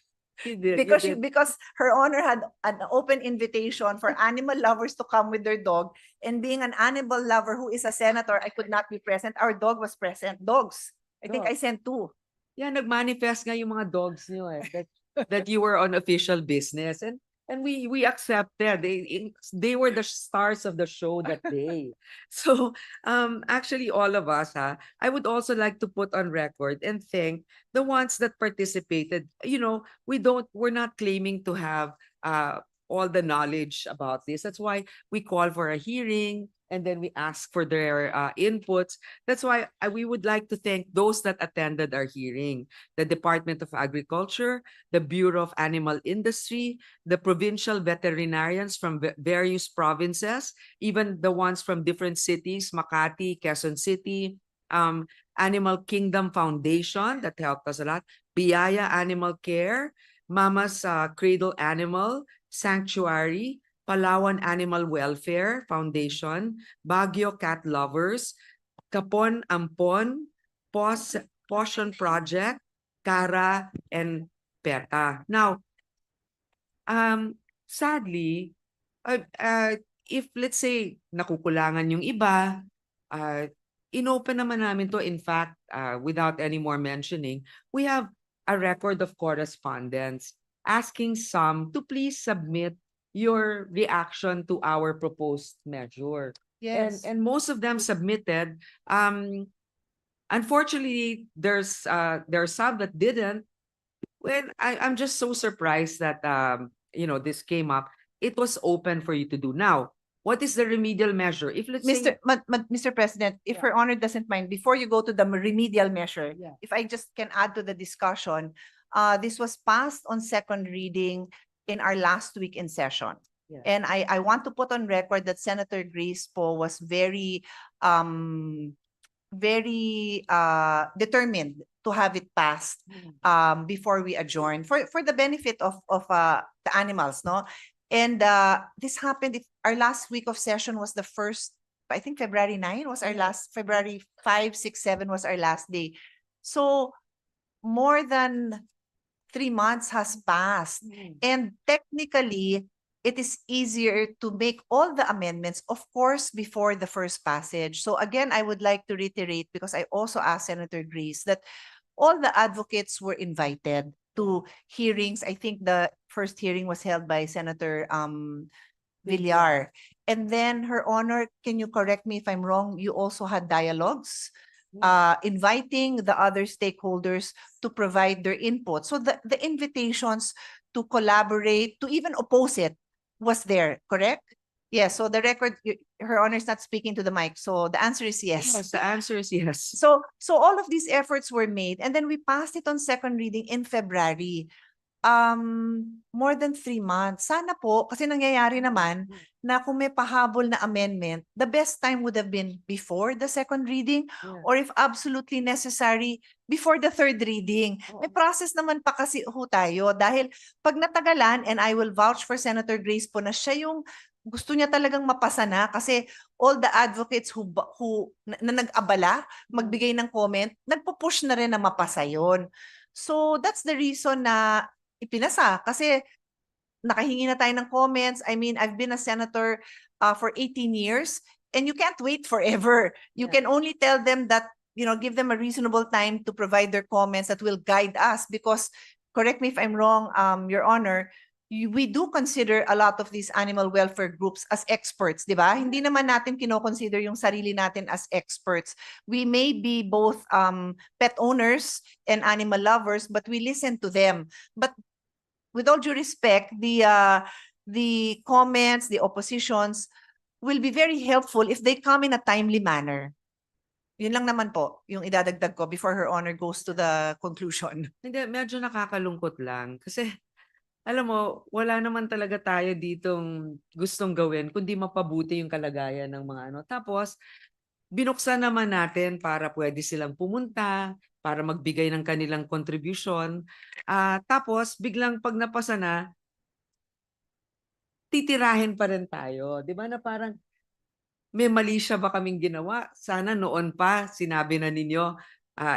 You did, Because Her Honor had an open invitation for animal lovers to come with their dog. And being an animal lover who is a senator, I could not be present. Our dog was present. Dogs. I think I sent 2. Yeah, nag-manifest nga yung mga dogs niyo that you were on official business, and we accepted. They were the stars of the show that day. So actually all of us, I would also like to put on record and thank the ones that participated. We're not claiming to have all the knowledge about this. That's why we call for a hearing, and then we ask for their inputs. That's why we would like to thank those that attended our hearing: the Department of Agriculture, the Bureau of Animal Industry, the provincial veterinarians from various provinces, even the ones from different cities, Makati, Quezon City, Animal Kingdom Foundation, that helped us a lot, Biaya Animal Care, Mama's Cradle Animal Sanctuary, Palawan Animal Welfare Foundation, Baguio Cat Lovers, Kapon Ampon, Potion Project, Kara, and PETA. Now, sadly, if let's say nakukulangan yung iba, inopen naman namin to. In fact, without any more mentioning, we have a record of correspondence asking some to please submit your reaction to our proposed measure. Yes. And most of them submitted. Unfortunately, there are some that didn't. When I'm just so surprised that this came up. It was open for you to do. Now, what is the remedial measure? If let's say, Mr. President, if Her Honor doesn't mind, before you go to the remedial measure, if I just can add to the discussion, this was passed on second reading in our last week in session. Yeah. And I want to put on record that Senator Grace Poe was very determined to have it passed before we adjourn for the benefit of the animals, no? And this happened. Our last week of session was the first, I think February 9 was our last, February 5, 6, 7 was our last day. So more than 3 months has passed. And technically, it is easier to make all the amendments, of course, before the first passage. So again, I would like to reiterate, because I also asked Senator Grace, that all the advocates were invited to hearings. I think the first hearing was held by Senator Villar. And then, Her Honor, can you correct me if I'm wrong, you also had dialogues inviting the other stakeholders to provide their input. So the invitations to collaborate, to even oppose it was there, correct? Yes, so the record, Her Honor is not speaking to the mic, so the answer is yes. Yes, the answer is yes. So all of these efforts were made, and then we passed it on second reading in February. More than 3 months. Sana po, kasi nangyayari naman na kung may pahabol na amendment, the best time would have been before the second reading, or if absolutely necessary, before the third reading. May process naman pa kasi tayo, dahil pag natagalan, and I will vouch for Senator Grace po na siya yung gusto niya talagang mapasa na, kasi all the advocates who na nag-abala, magbigay ng comment, nagpo-push na rin na mapasa yon. So that's the reason na ipinasa, kasi nakahingi na tayo ng comments. I mean, I've been a senator for 18 years, and you can't wait forever. You can only tell them that, give them a reasonable time to provide their comments that will guide us, because, correct me if I'm wrong, Your Honor, we do consider a lot of these animal welfare groups as experts, di ba? Hindi naman natin kino-consider yung sarili natin as experts. We may be both pet owners and animal lovers, but we listen to them. But with all due respect, the comments, the oppositions will be very helpful if they come in a timely manner. Yun lang naman po yung idadagdag ko before Her Honor goes to the conclusion. Hindi, medyo nakakalungkot lang. Kasi, alam mo, wala naman talaga tayo ditong gustong gawin kundi mapabuti yung kalagayan ng mga ano. Tapos, binuksan naman natin para pwede silang pumunta, para magbigay ng kanilang contribution. Tapos, biglang pag napasa na, titirahin pa rin tayo. Di ba na parang, may mali siya ba kaming ginawa? Sana noon pa, sinabi na ninyo,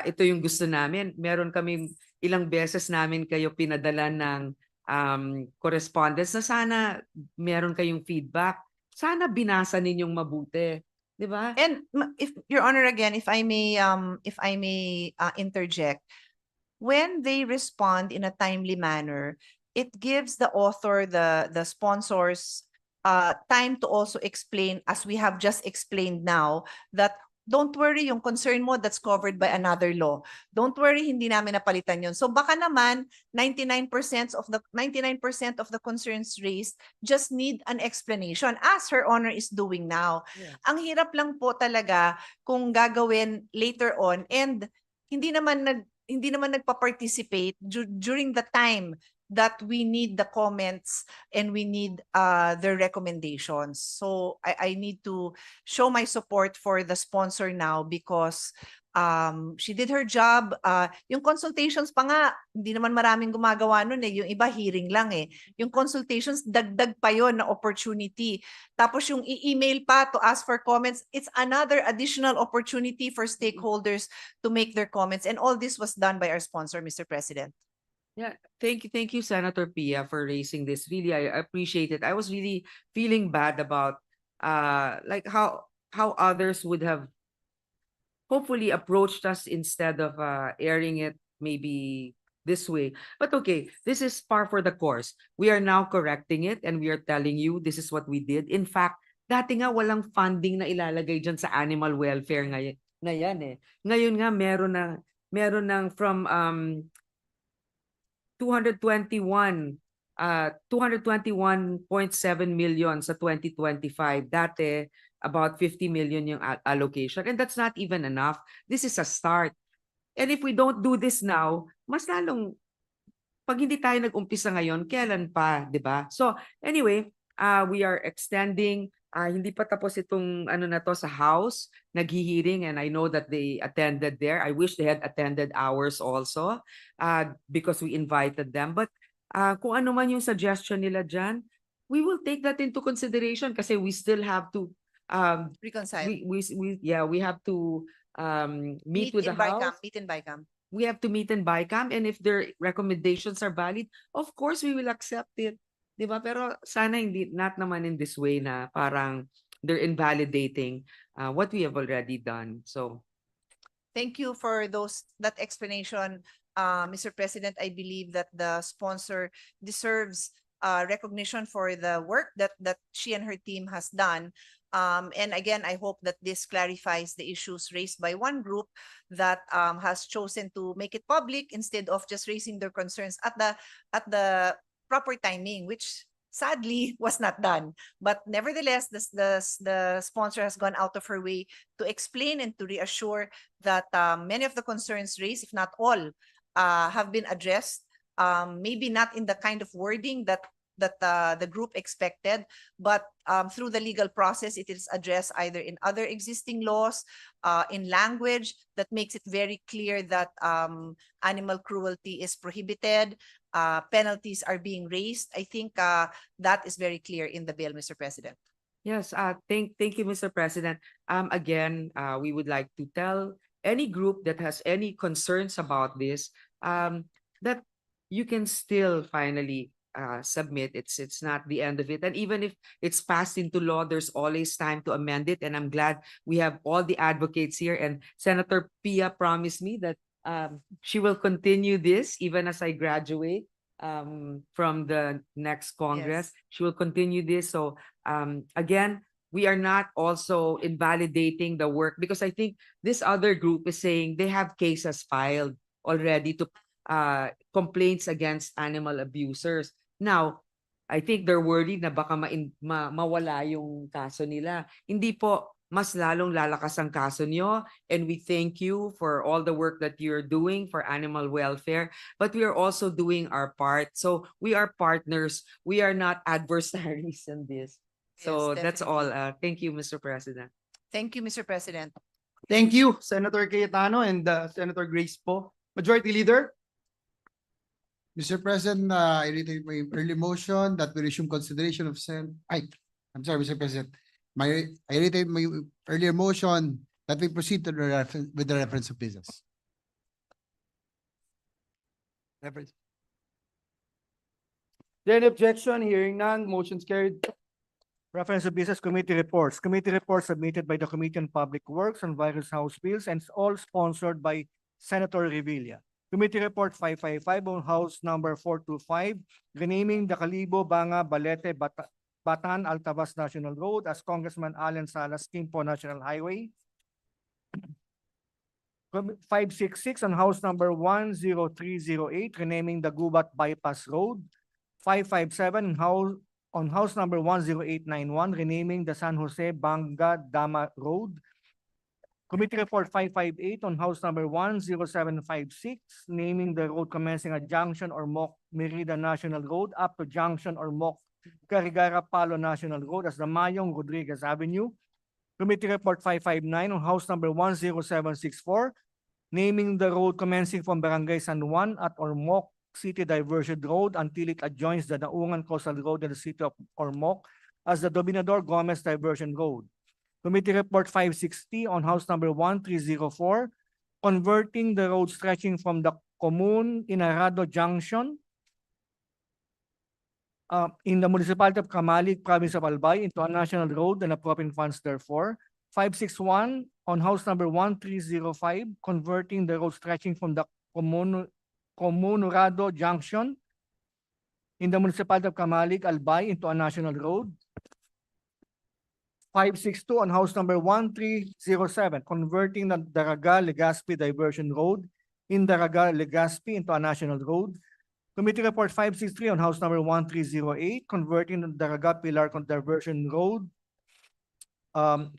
ito yung gusto namin. Meron kaming ilang beses namin kayo pinadala ng correspondence na sana meron kayong feedback. Sana binasa ninyong mabuti. Di ba? And if Your Honor, again, if I may interject, when they respond in a timely manner, it gives the author, the sponsors, time to also explain, as we have just explained now, that don't worry, yung concern mo, that's covered by another law. Don't worry, hindi namin napalitan yun. So baka naman 99% of the concerns raised just need an explanation, as Her Honor is doing now. Yeah. Ang hirap lang po talaga kung gagawin later on, and hindi naman nagpa-participate during the time that we need the comments and we need their recommendations. So I need to show my support for the sponsor now, because she did her job. Yung consultations pa nga, hindi naman maraming gumagawa nun eh. Yung iba hearing lang eh. Yung consultations, dagdag pa yon na opportunity. Tapos yung i-email pa to ask for comments, it's another additional opportunity for stakeholders to make their comments. And all this was done by our sponsor, Mr. President. Yeah, thank you, Senator Pia, for raising this. Really, I appreciate it. I was really feeling bad about like how others would have hopefully approached us instead of airing it maybe this way. But okay, this is par for the course. We are now correcting it, and we are telling you this is what we did. In fact, dati nga walang funding na ilalagay dyan sa animal welfare ngayon eh. Ngayon nga meron ng from 221.7 million sa 2025. Dati, about 50 million yung allocation. And that's not even enough. This is a start. And if we don't do this now, mas lalong, pag hindi tayo nag-umpisa ngayon, kailan pa, di ba? So, anyway, we are extending. Hindi pa tapos itong ano na to sa House, naghihiring, and I know that they attended there. I wish they had attended ours also because we invited them. But kung ano man yung suggestion nila dyan, we will take that into consideration kasi we still have to reconcile. We have to meet with the House. Meet in BICAM. We have to meet in BICAM, and if their recommendations are valid, of course we will accept it. Diba? Pero sana not naman in this way na parang they're invalidating what we have already done. So, thank you for that explanation, Mr. President. I believe that the sponsor deserves recognition for the work that she and her team has done. And again, I hope that this clarifies the issues raised by one group that has chosen to make it public instead of just raising their concerns at the proper timing, which sadly was not done. But nevertheless, the sponsor has gone out of her way to explain and to reassure that many of the concerns raised, if not all, have been addressed. Maybe not in the kind of wording that the group expected, but through the legal process, it is addressed either in other existing laws, in language that makes it very clear that animal cruelty is prohibited, penalties are being raised. I think that is very clear in the bill, Mr. President. Yes, thank you, Mr. President. Again, we would like to tell any group that has any concerns about this, that you can still finally submit. It's not the end of it. And even if it's passed into law, there's always time to amend it. And I'm glad we have all the advocates here. And Senator Pia promised me that she will continue this even as I graduate from the next Congress. Yes. She will continue this. So again, we are not also invalidating the work, because I think this other group is saying they have cases filed already to complaints against animal abusers. Now, I think they're worried na baka mawala yung kaso nila. Hindi po, mas lalong lalakas ang kaso nyo, and we thank you for all the work that you're doing for animal welfare, but we are also doing our part. So we are partners. We are not adversaries in this. So Yes, that's all. definitely. Thank you, Mr. President. Thank you, Mr. President. Thank you, Senator Cayetano and Senator Grace po. Majority Leader? Mr. President, I reiterate my early motion that we resume consideration of I'm sorry, Mr. President. I reiterate my earlier motion that we proceed to with the reference of business. Reference. Any objection? Hearing none, motion's carried. Reference to Business Committee reports. Committee reports submitted by the Committee on Public Works on various House bills and all sponsored by Senator Revilla. Committee Report 555 on House Number 425, renaming the Calibo, Banga, Balete, Batan, Altavas National Road as Congressman Alan Salas Quimpo National Highway. 566 on House Number 10308, renaming the Gubat Bypass Road. 557 on House Number 10891, renaming the San Jose Banga Dama Road. Committee Report 558 on House Number 10756, naming the road commencing at Junction or Moc Merida National Road up to Junction or Moc Carigara Palo National Road as the Mayong Rodriguez Avenue. Committee Report 559 on House Number 10764, naming the road commencing from Barangay San Juan at Ormoc City Diversion Road until it adjoins the Naungan Coastal Road in the city of Ormoc as the Dominador Gomez Diversion Road. Committee Report 560 on House Number 1304, converting the road stretching from the Comun Inarado Junction in the municipality of Camalig, province of Albay, into a national road and appropriate funds therefore. 561 on House Number 1305, converting the road stretching from the Comunurado Junction in the municipality of Camalig, Albay, into a national road. 562 on House Number 1307, converting the Daraga-Legazpi Diversion Road in Daraga-Legazpi into a national road. Committee Report 563 on House Number 1308, converting the Daraga-Pilar Diversion Road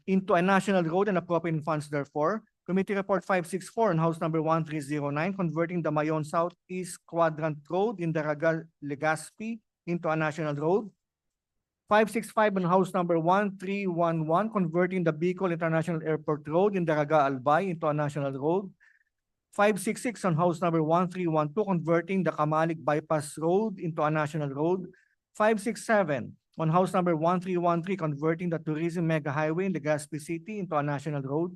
into a national road and appropriate funds therefore. Committee Report 564 on House Number 1309, converting the Mayon Southeast Quadrant Road in Daraga-Legazpi into a national road. 565 on House Number 1311, converting the Bicol International Airport Road in Daraga Albay into a national road. 566 on House Number 1312, converting the Camalig Bypass Road into a national road. 567 on House Number 1313, converting the Tourism Mega Highway in Legazpi City into a national road.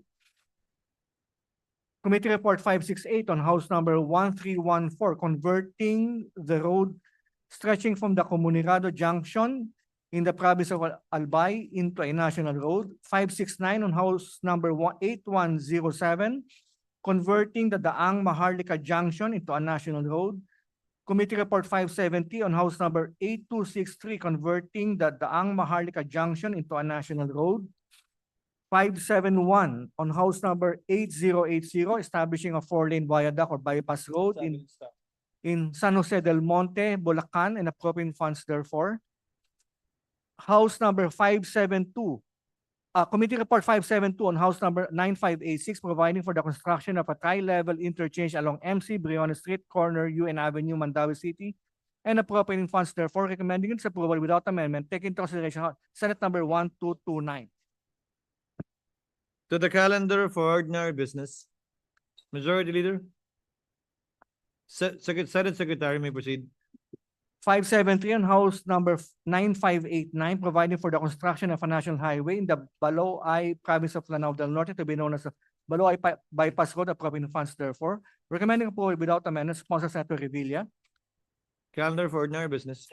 Committee Report 568 on House Number 1314, converting the road stretching from the Comunidad Junction in the province of Albay into a national road. 569 on House Number 8107, converting the Daang Maharlika Junction into a national road. Committee Report 570 on House Number 8263, converting the Daang Maharlika Junction into a national road. 571 on House Number 8080, establishing a 4-lane viaduct or bypass road in San Jose del Monte, Bulacan, and appropriating funds therefore. House Number 572, Committee Report 572 on House Number 9586, providing for the construction of a tri-level interchange along MC Briones Street, corner UN Avenue, Mandaue City, and appropriating funds therefore, recommending its approval without amendment, taking into consideration Senate Number 1229. To the calendar for ordinary business. Majority Leader. Senate Secretary may proceed. 573 on House Number 9589, providing for the construction of a national highway in the Baloi province of Lanao del Norte to be known as the Baloi Bypass Road, appropriating funds therefore, recommending approval without amendment, sponsor Senator Revilla. Calendar for ordinary business.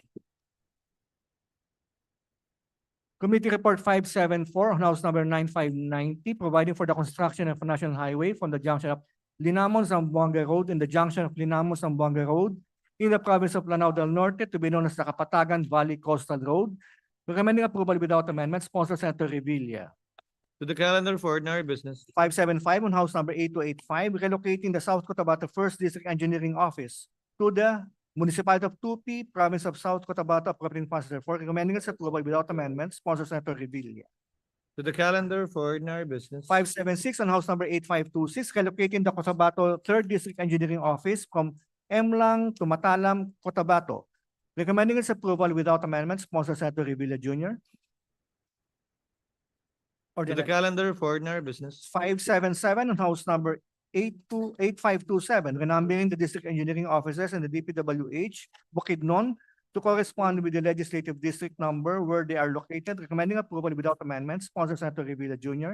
Committee Report 574 on House Number 9590, providing for the construction of a national highway from the junction of Linamon-Zamboanga Road and the junction of Linamon-Zamboanga Road in the province of Lanao del Norte to be known as the Kapatagan Valley Coastal Road, recommending approval without amendment, sponsor Senator Revilla. To the calendar for ordinary business. 575 on House Number 8285, relocating the South Cotabato First District Engineering Office to the Municipality of Tupi, Province of South Cotabato, appropriating funds therefore, recommending its approval without amendment, sponsor Senator Revilla. To the calendar for ordinary business. 576 on House Number 8526, relocating the Cotabato Third District Engineering Office from Emlang to Matalam, Cotabato, recommending its approval without amendment, sponsor Senator Revilla Jr. To the calendar for ordinary business. 577 on House Number 8527, renumbering the district engineering offices and the DPWH, Bukidnon, to correspond with the legislative district number where they are located, recommending approval without amendment, sponsor Senator Revilla Jr.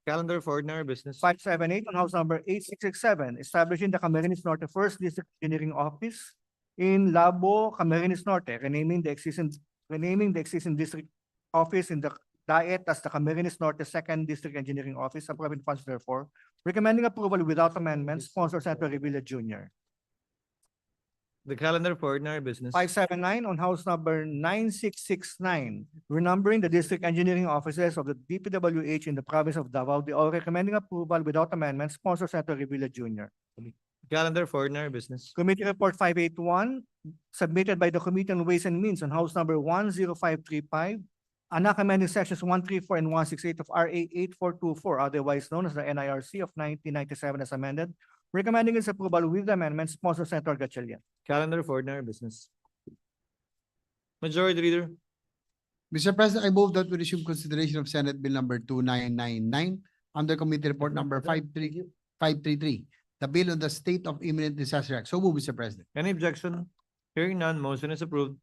Calendar for ordinary business. 578 on House Number 8667, establishing the Camarines Norte First District Engineering Office in Labo, Camarines Norte, renaming the existing district office in the Diet as the Camarines Norte Second District Engineering Office, appropriating funds therefore, recommending approval without amendment, sponsor Senator Revilla Jr. The calendar for ordinary business. 579 on House Number 9669, renumbering the district engineering offices of the DPWH in the province of Davao de Oro, recommending approval without amendment, sponsor Senator Revilla Jr. Calendar for ordinary business. Committee Report 581, submitted by the Committee on Ways and Means on House Number 10535, anak amending sections 134 and 168 of RA 8424, otherwise known as the NIRC of 1997 as amended, recommending its approval with amendment, sponsor Senator Gatchalian. Calendar for ordinary business. Majority Leader. Mr. President, I move that we resume consideration of Senate Bill number 2999 under Committee Report number 533, the bill on the State of Imminent Disaster Act. So move, Mr. President. Any objection? Hearing none, motion is approved.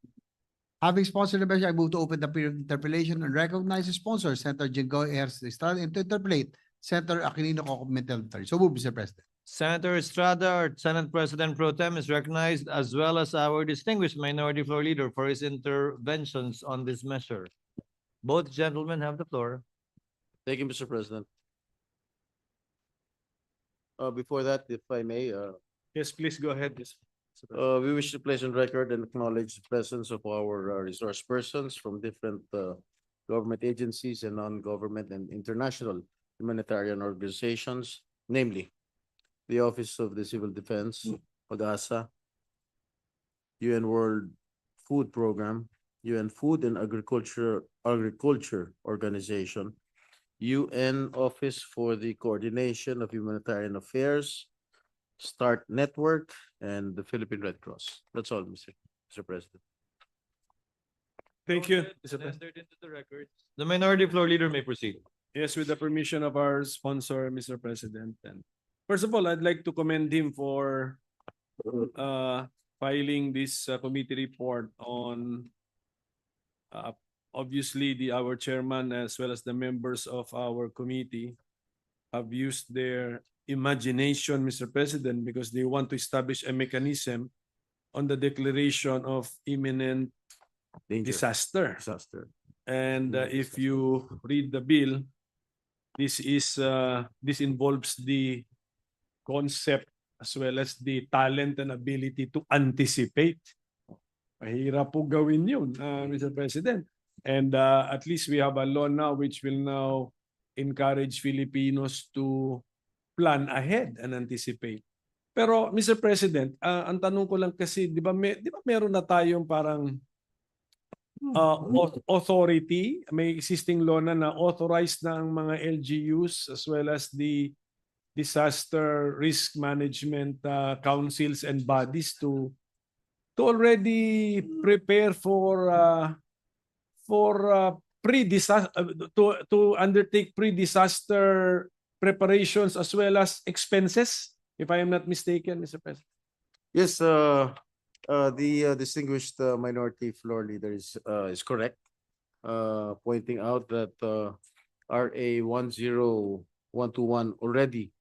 Having sponsored the measure, I move to open the period of interpellation and recognize the sponsor, Senator Benguet Estrada, and to interpellate Senator Aquilino Cocopimentel III. So move, Mr. President. Senator Estrada, our Senate President Pro Tem, is recognized, as well as our distinguished Minority Floor Leader, for his interventions on this measure. Both gentlemen have the floor. Thank you, Mr. President. Before that, if I may, Yes, please go ahead. we wish to place on record and acknowledge the presence of our resource persons from different government agencies and non-government and international humanitarian organizations, namely the Office of the Civil Defense, ODASA, UN World Food Program, UN Food and Agriculture Organization, UN Office for the Coordination of Humanitarian Affairs, START Network, and the Philippine Red Cross. That's all, Mr. President. Thank you. Entered into the record. The Minority Floor Leader may proceed. Yes, with the permission of our sponsor, Mr. President. And first of all, I'd like to commend him for filing this committee report on obviously our chairman as well as the members of our committee have used their imagination, Mr. President, because they want to establish a mechanism on the declaration of imminent disaster. And if you read the bill, this involves the concept as well as the talent and ability to anticipate. Mahirap po gawin yun, Mr. President. And at least we have a law now which will now encourage Filipinos to plan ahead and anticipate. Pero Mr. President, ang tanong ko lang kasi, di ba meron na tayong parang authority, may existing law na authorized na ang mga LGUs as well as the disaster risk management councils and bodies to already prepare for pre-disaster to undertake pre-disaster preparations as well as expenses, if I am not mistaken, Mr. President. Yes, the distinguished minority floor leader is correct, pointing out that RA 10121 already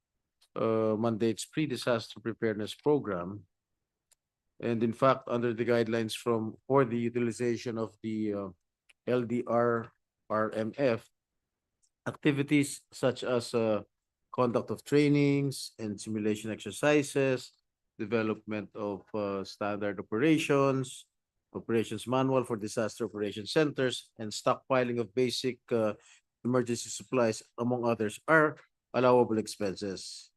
mandates pre-disaster preparedness program. And in fact, under the guidelines for the utilization of the LDR RMF, activities such as conduct of trainings and simulation exercises, development of standard operations manual for disaster operation centers, and stockpiling of basic emergency supplies, among others, are allowable expenses.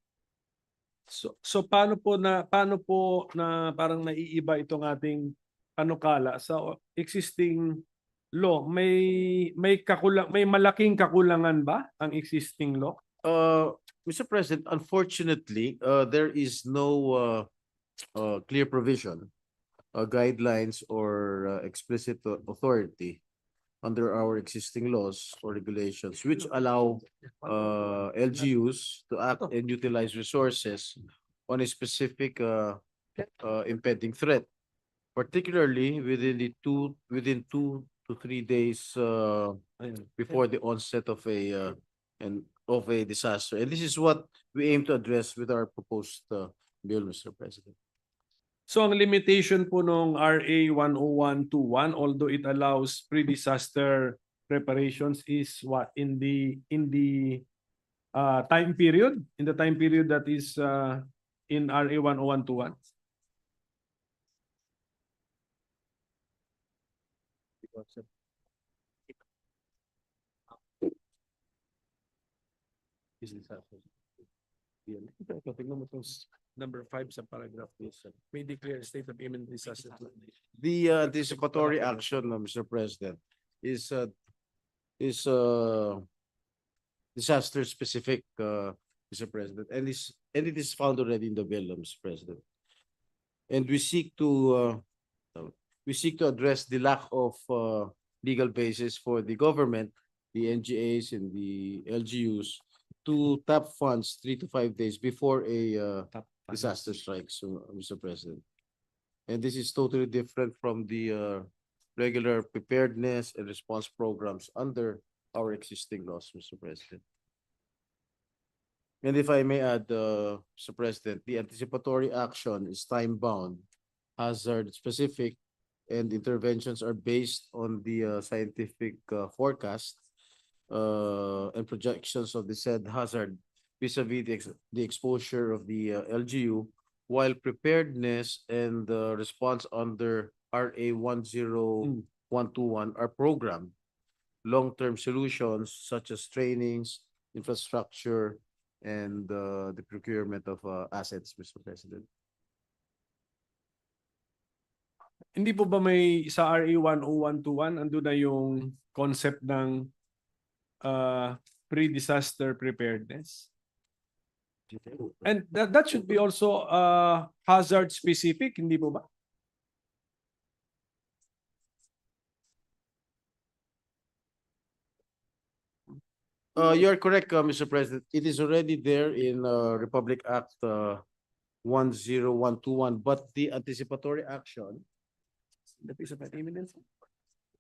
So paano po na parang naiiba itong ating panukala sa existing law? May malaking kakulangan ba ang existing law? Mr. President, unfortunately, there is no clear provision, guidelines, or explicit authority under our existing laws or regulations which allow LGUs to act and utilize resources on a specific impending threat, particularly within 2 to 3 days before the onset of a disaster. And this is what we aim to address with our proposed bill, Mr. President. So ang limitation po nung RA 10121, although it allows pre-disaster preparations, is what in the time period, that is in RA 10121. Number 5 sa paragraph this may declare a state of imminent disaster. The anticipatory action, Mr. President, is disaster specific, Mr. President, and it is found already in the bill, Mr. President. And we seek to address the lack of legal basis for the government, the NGAs and the LGUs to tap funds 3 to 5 days before a disaster strikes, Mr. President. And this is totally different from the regular preparedness and response programs under our existing laws, Mr. President. And if I may add, Mr. President, the anticipatory action is time-bound, hazard-specific, and interventions are based on the scientific forecast and projections of the said hazard vis-a-vis the exposure of the LGU, while preparedness and response under RA 10121 are programmed. Long-term solutions such as trainings, infrastructure, and the procurement of assets, Mr. President. Hindi po ba may sa RA 10121 ando na yung concept ng pre-disaster preparedness? And that should be also hazard specific, hindi po ba? You're correct, Mr. President. It is already there in Republic Act 10121, but the anticipatory action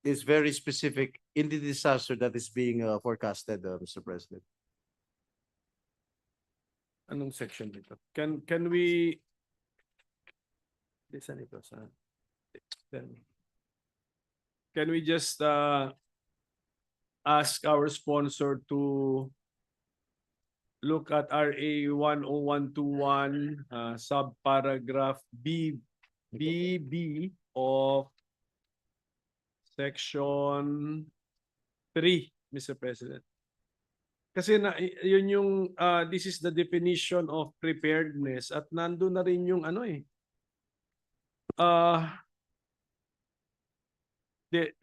is very specific in the disaster that is being forecasted, Mr. President. Anong section dito? Can we can we just ask our sponsor to look at RA 10121 subparagraph BB of section 3, Mr. President. Kasi yun yung this is the definition of preparedness at nandun na rin yung ano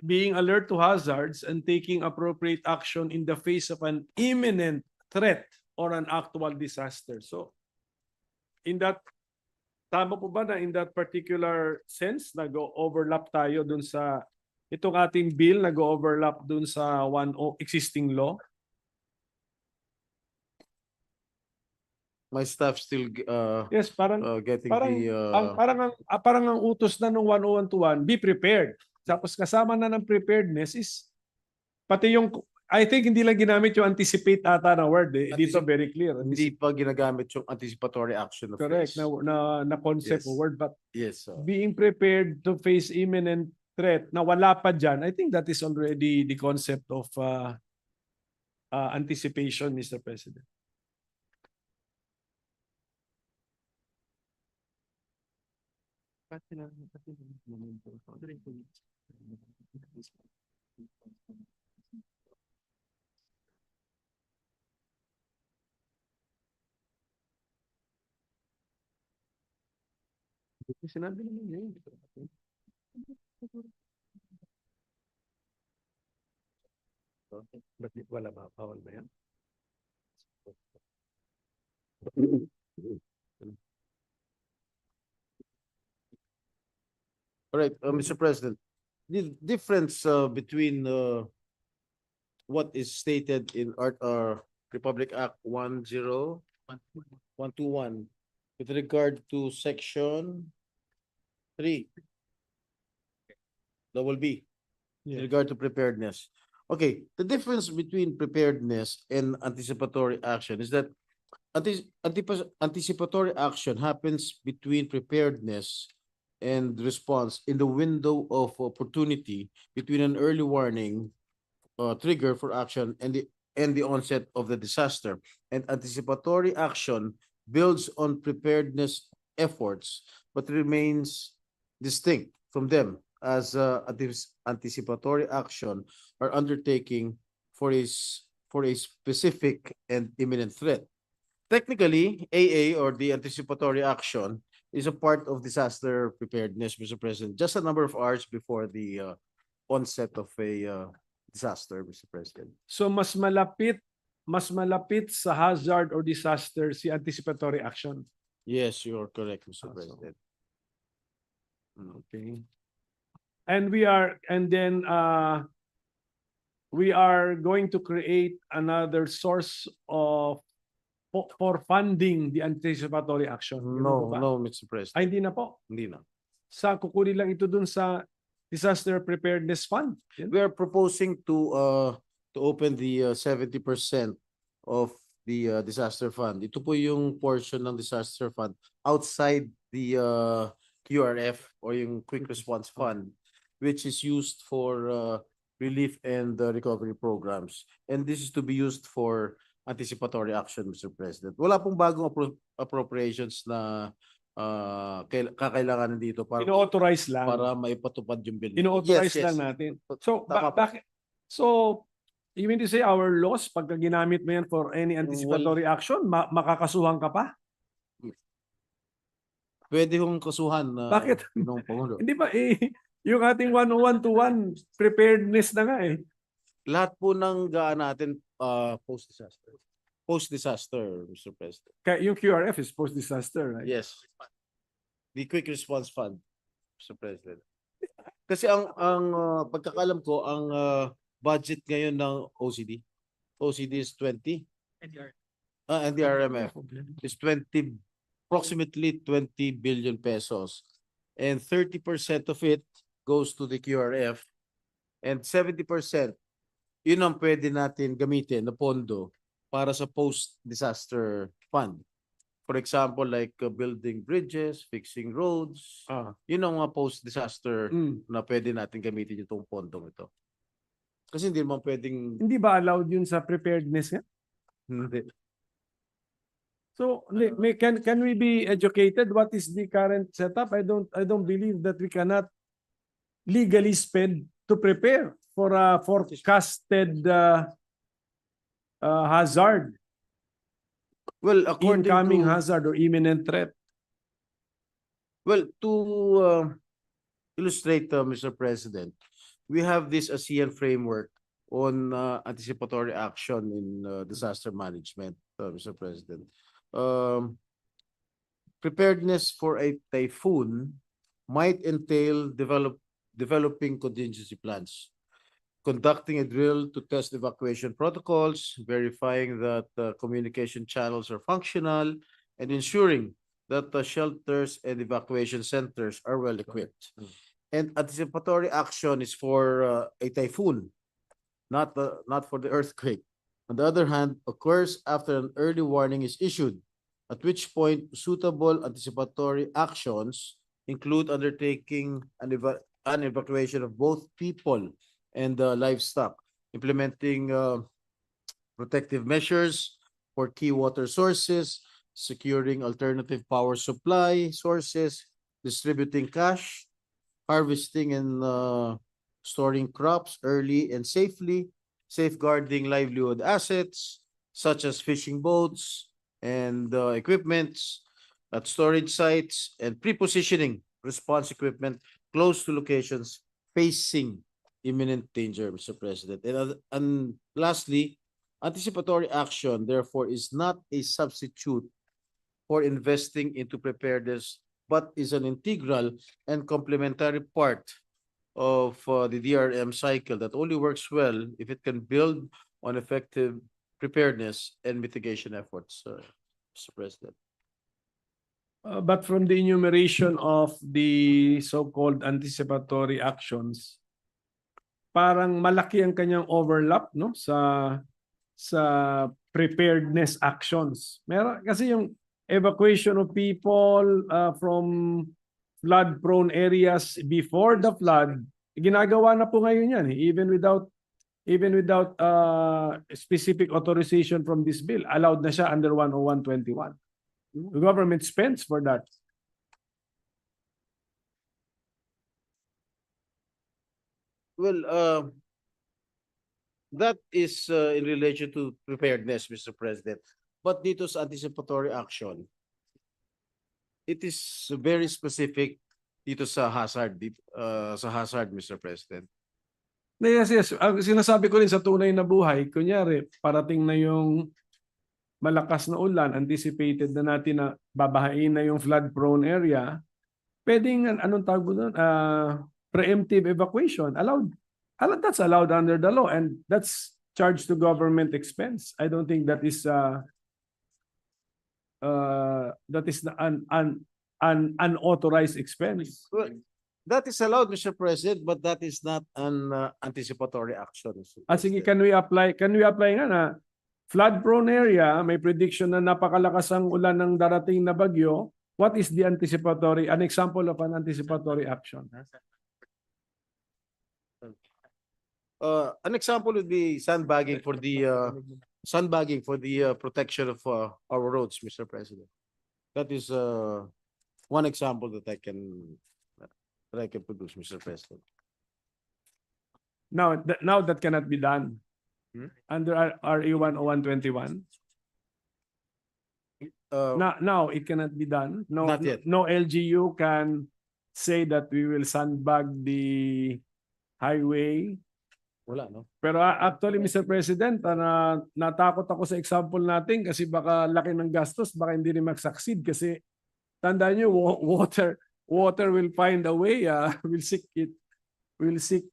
being alert to hazards and taking appropriate action in the face of an imminent threat or an actual disaster. So in that, tama po ba na in that particular sense nag-overlap tayo dun sa itong ating bill, nag-overlap dun sa existing law? My staff still Yes, parang getting parang the parang ang utos na nung 10121, be prepared. Tapos kasama na ng preparedness is pati yung I think hindi lang ginamit yung anticipate ata na word dito very clear. hindi pa ginagamit yung anticipatory action of Correct face. na concept Yes. o word, but Yes. being prepared to face imminent threat na wala pa dyan, I think that is already the concept of anticipation, Mr. President. Sinabi naman niya yun. Ba't wala ba? Bawal ba yan? All right, Mr. President, the difference between what is stated in Republic Act 10121 with regard to section 3, double B, with regard to preparedness. Okay, the difference between preparedness and anticipatory action is that anticipatory action happens between preparedness and response in the window of opportunity between an early warning trigger for action and the onset of the disaster. And anticipatory action builds on preparedness efforts but remains distinct from them, as anticipatory action are undertaking for a specific and imminent threat. Technically, AA, or the anticipatory action, is a part of disaster preparedness, Mr. President, just a number of hours before the onset of a disaster, Mr. President. So mas malapit sa hazard or disaster si anticipatory action. Yes, you are correct, Mr. President. Okay. And we are going to create another source of for funding the anticipatory action. No, Mr. President. Ay, hindi na po. Hindi na. Kukunin lang ito dun sa Disaster Preparedness Fund. We are proposing to open the 70% of the disaster fund. Ito po yung portion ng disaster fund outside the QRF or yung Quick Response Fund, which is used for relief and recovery programs. And this is to be used for anticipatory action, Mr. President. Wala pong bagong appropriations na kakailanganin dito para Ino-authorize lang. para maipatupad yung bill. Ino-authorize Yes, yes. lang natin. So, Tama po. bakit? So, you mean to say our laws, pagka ginamit mo yan for any anticipatory action, makakasuhan ka pa? Pwede hong kasuhan na Bakit? ng Pangulo. Hindi ba yung ating 10121 preparedness na nga Lahat po ng gaan natin post-disaster. Post-disaster, Mr. President. Kaya yung QRF is post-disaster, right? Yes. The Quick Response Fund, Mr. President. Kasi ang pagkakalam ko, ang budget ngayon ng OCD is 20. And the RMF is approximately 20 billion pesos. And 30% of it goes to the QRF. And 70%, yun ang pwede natin gamitin na pondo para sa post-disaster fund. For example, like building bridges, fixing roads. Yun ang mga post-disaster na pwede natin gamitin itong pondong ito. Kasi hindi naman pwedeng... Hindi ba allowed yun sa preparedness nga? Hindi. So, can we be educated? What is the current setup? I don't believe that we cannot legally spend to prepare for a forecasted hazard, Well, according incoming to, hazard or imminent threat. well, to illustrate, Mr. President, we have this ASEAN framework on anticipatory action in disaster management, Mr. President. Preparedness for a typhoon might entail developing contingency plans, conducting a drill to test evacuation protocols, verifying that communication channels are functional, and ensuring that the shelters and evacuation centers are well equipped. And anticipatory action is for a typhoon, not for the earthquake. On the other hand, occurs after an early warning is issued, at which point suitable anticipatory actions include undertaking an evacuation of both people and livestock, implementing protective measures for key water sources, securing alternative power supply sources, distributing cash, harvesting and storing crops early and safely, safeguarding livelihood assets such as fishing boats and equipments at storage sites, and pre-positioning response equipment close to locations facing imminent danger, Mr. President. And lastly, anticipatory action, therefore, is not a substitute for investing into preparedness, but is an integral and complementary part of the DRM cycle that only works well if it can build on effective preparedness and mitigation efforts, Mr. President. But from the enumeration of the so-called anticipatory actions, parang malaki ang kanyang overlap, no, sa preparedness actions. Meron kasi yung evacuation of people from flood-prone areas before the flood, ginagawa na po ngayon yan, even without specific authorization from this bill. Allowed na siya under 10121. The government spends for that. Well, that is in relation to preparedness, Mr. President. But dito sa anticipatory action, it is very specific dito sa hazard, Mr. President. Yes, yes. Ang sinasabi ko rin sa tunay na buhay, kunyari, parating na yung malakas na ulan, anticipated na natin na babahain na yung flood-prone area, pwedeng, anong tawag mo doon? Preemptive evacuation. Allowed. That's allowed under the law, and that's charged to government expense. I don't think that is an unauthorized expense. Well, that is allowed, Mr. President, but that is not an anticipatory action. Sige, can we apply nga na flood-prone area, may prediction na napakalakas ang ulan ng darating na bagyo. What is the an example of an anticipatory action? An example would be sandbagging for the protection of our roads, Mr. President. That is one example that I can produce, Mr. President. Now that cannot be done. Under RA 10121. Now it cannot be done. Not yet. No LGU can say that we will sandbag the highway. Wala, no? Pero actually, Mr. President, natakot ako sa example natin kasi baka laki ng gastos, baka hindi rin mag-succeed kasi tandaan nyo, water will find a way, will seek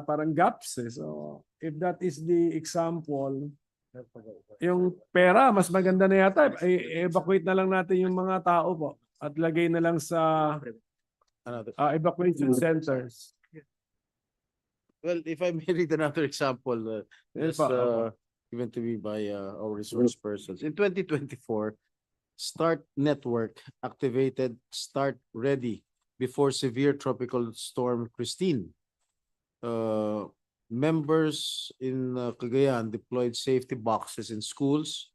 parang gaps. So if that is the example, yung pera, mas maganda na yata, evacuate na lang natin yung mga tao po at lagay na lang sa evacuation centers. Well, if I may read another example, given to me by our resource persons. In 2024, START Network activated START Ready before severe tropical storm Christine. Members in Cagayan deployed safety boxes in schools,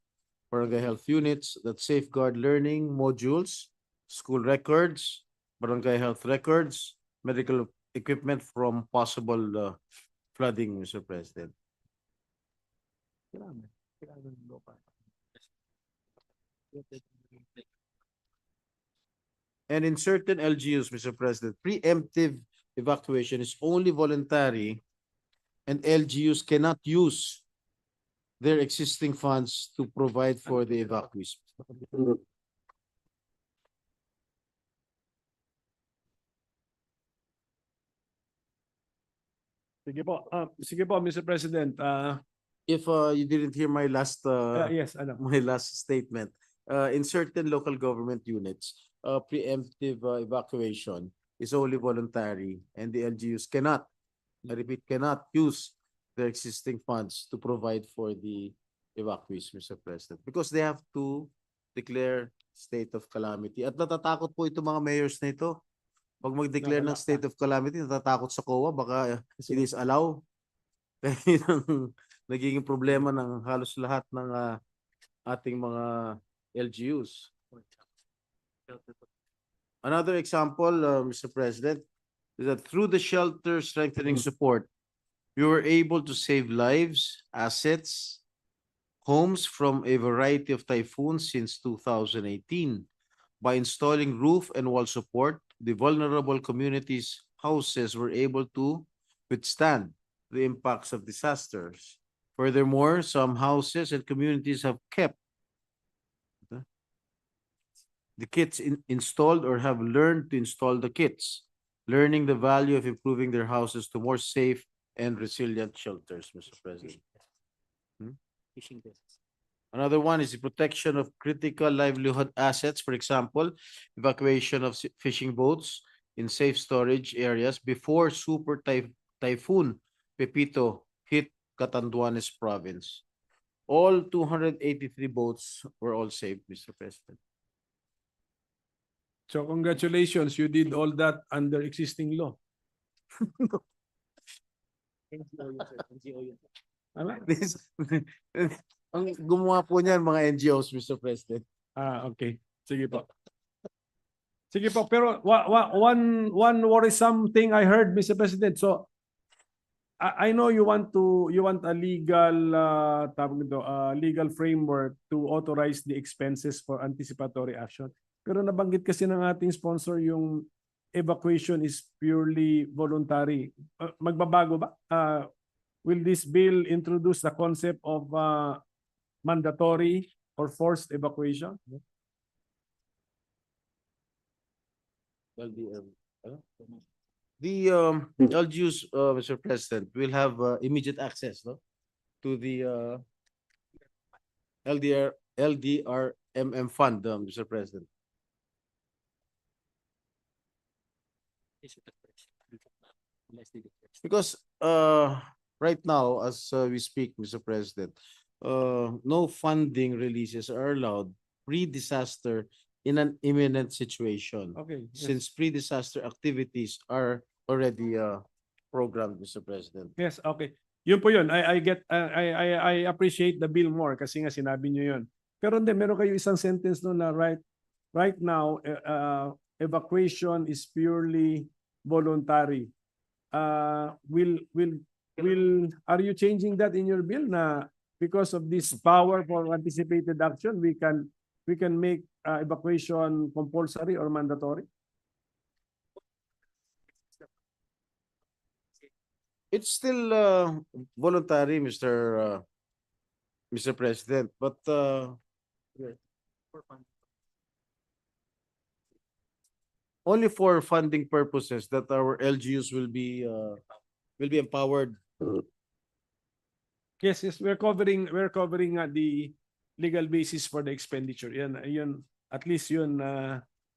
barangay health units that safeguard learning modules, school records, barangay health records, medical equipment from possible flooding, Mr. President. And in certain LGUs, Mr. President, preemptive evacuation is only voluntary and LGUs cannot use their existing funds to provide for the evacuees. Sige po, Mr. President. If you didn't hear my last Yes, ano. my last statement, in certain local government units, preemptive evacuation is only voluntary and the LGUs cannot, I repeat, cannot use their existing funds to provide for the evacuees, Mr. President, because they have to declare state of calamity. At natatakot po itong mga mayors na ito. Pag mag-declare ng state of calamity, natatakot sa COA, baka it is allow. Kaya yun ang nagiging problema ng halos lahat ng ating mga LGUs. Another example, Mr. President, is that through the shelter strengthening support, we were able to save lives, assets, homes from a variety of typhoons since 2018. By installing roof and wall support, the vulnerable communities' houses were able to withstand the impacts of disasters. Furthermore, some houses and communities have kept the kits installed or have learned to install the kits, learning the value of improving their houses to more safe and resilient shelters, Mr. President. Another one is the protection of critical livelihood assets, for example, evacuation of fishing boats in safe storage areas before super typhoon Pepito hit Catanduanes province. All 283 boats were all saved, Mr. President. So congratulations, you did all that under existing law. This, ang gumawa po niyan mga NGOs, Mr. President. Okay. Sige po. Sige po, pero one worrisome thing I heard, Mr. President. So I know you want a legal legal framework to authorize the expenses for anticipatory action. Pero nabanggit kasi ng ating sponsor yung evacuation is purely voluntary. Magbabago ba? Will this bill introduce the concept of mandatory or forced evacuation? The LGUs, Mr. President, will have immediate access, no, to the LDRMM fund, Mr. President. Because right now, as we speak, Mr. President, no funding releases are allowed pre-disaster in an imminent situation. Okay. Yes. Since pre-disaster activities are already programmed, Mr. President. Yes, okay. Yun po yun. I appreciate the bill more kasi nga sinabi niyo yun. Pero hindi, meron kayo isang sentence no na right now evacuation is purely voluntary. Are you changing that in your bill na because of this power for anticipated action we can make evacuation compulsory or mandatory? It's still voluntary, Mr. President, but only for funding purposes that our LGUs will be empowered. Yes, we're covering the legal basis for the expenditure. Yun at least yun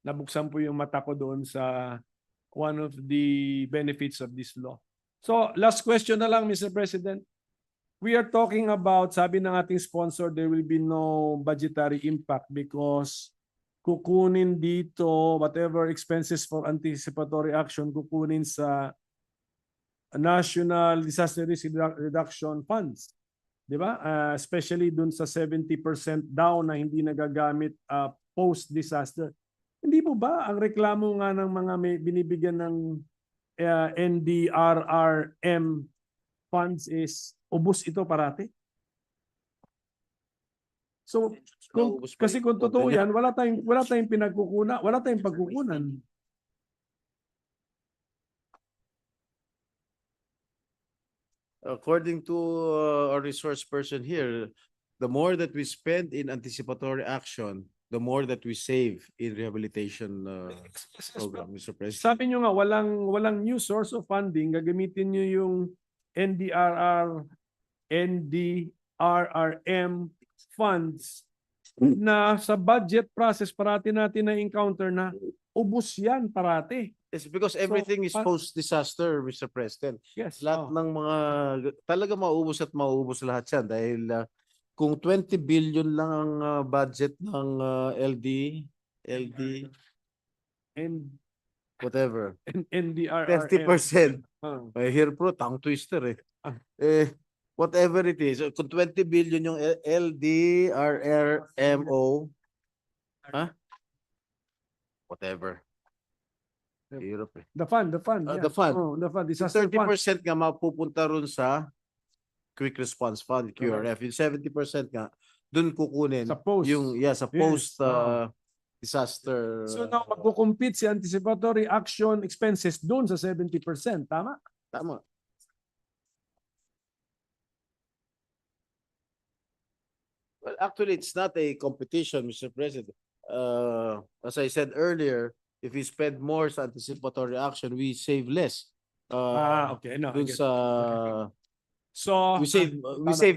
nabuksan po yung mata ko doon sa one of the benefits of this law. So, last question na lang, Mr. President. We are talking about, sabi ng ating sponsor, there will be no budgetary impact because kukunin dito, whatever expenses for anticipatory action, kukunin sa National Disaster Risk Reduction Funds. Di ba? Especially dun sa 70% down na hindi nagagamit post-disaster. Hindi po ba ang reklamo nga ng mga may binibigyan ng NDRRM funds is ubos ito parati? So, Naubos pa kasi yung kung totoo konti niya. yan, wala tayong pinagkukunan, wala tayong pagkukunan. According to our resource person here, the more that we spend in anticipatory action, the more that we save in rehabilitation program, Mr. President. Sabi nyo nga, walang new source of funding, gagamitin nyo yung NDRR, NDRRM funds na sa budget process parati natin na-encounter na ubos yan parati. It's because everything is post-disaster, Mr. President. Yes. Lahat ng mga, talaga maubos at maubos lahat yan dahil kung 20 billion lang ang budget ng LD, And whatever, NDRRM. 30%. Ah. Here pro, tongue twister eh. Ah. Whatever it is, kung 20 billion yung LDRRMO, whatever. Hirap eh. The fund. Yeah. The fund. Oh, the fund. Yung Disaster fund. 30% nga mapupunta ron sa Quick Response Fund, QRF. Yung 70% nga, dun kukunin. Sa post. Sa Yes. post disaster. So now magkukumpit si anticipatory action expenses doon sa 70%. Tama? Tama. Well, actually, it's not a competition, Mr. President. As I said earlier, if we spend more sa anticipatory action, we save less. Okay. No, I Dun get it. sa So, we save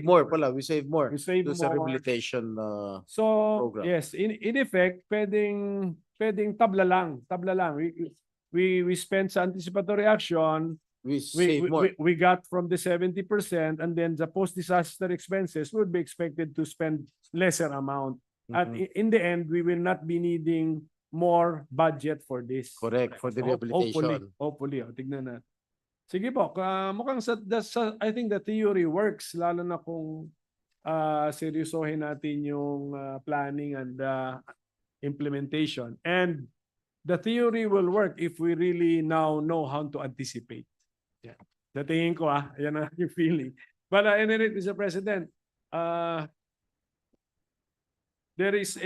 more pala. We save more We save dun sa more. rehabilitation So, program. yes, in effect, pwedeng tabla lang. We spend sa anticipatory action, we save more. we got from the 70%, and then the post-disaster expenses would be expected to spend lesser amount. At in the end, we will not be needing more budget for this. Correct, for the rehabilitation. Hopefully. Tignan natin. Sige po, mukhang I think the theory works, lalo na kung seryosohin natin yung planning and implementation. And the theory will work if we really now know how to anticipate. Yeah. Datingin ko yan ang yung feeling. But anyway, Mr. President, there is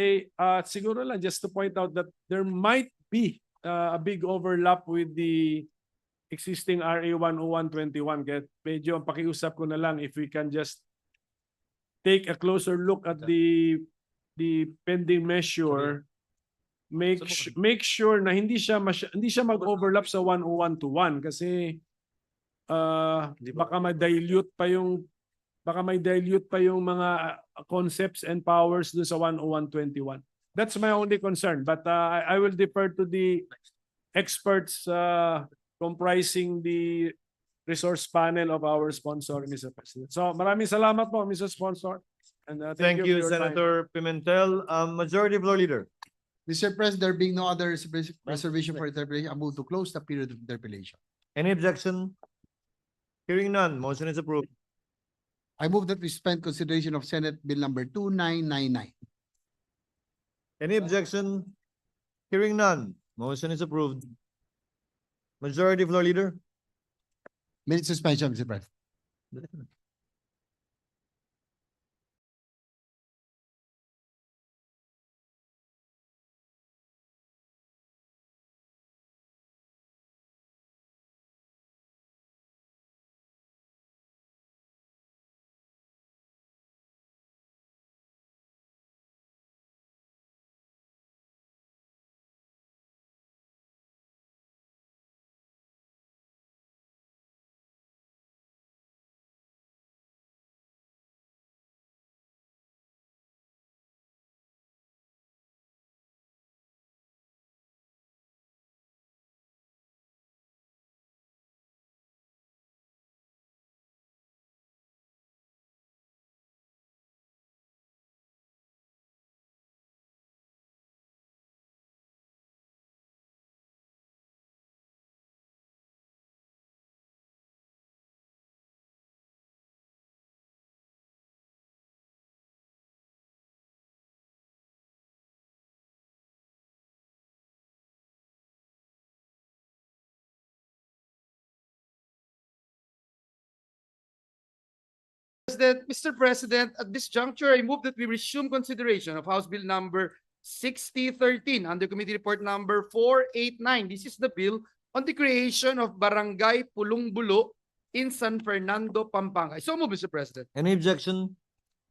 siguro lang just to point out that there might be a big overlap with the existing RA 10121. Kaya medyo ang pakiusap ko na lang if we can just take a closer look at the pending measure, make sure na hindi siya mag-overlap sa 10121 kasi baka ma-dilute pa yung mga concepts and powers do sa 10121. That's my only concern, but I will defer to the experts comprising the resource panel of our sponsor, Mr. President. So maraming salamat po, Mr. Sponsor. And Thank you, for your time. Senator Pimentel. Majority Floor Leader. Mr. President, there being no other reservation for interpellation, I move to close the period of interpellation. Any objection? Hearing none, motion is approved. I move that we suspend consideration of Senate Bill number 2999. Any objection? Hearing none, motion is approved. Majority Floor Leader. Minute suspension, Mr. President. Mr. President, at this juncture, I move that we resume consideration of House Bill number 6013 under Committee Report number 489. This is the bill on the creation of Barangay Pulungbulo in San Fernando, Pampanga. So move, Mr. President. Any objection?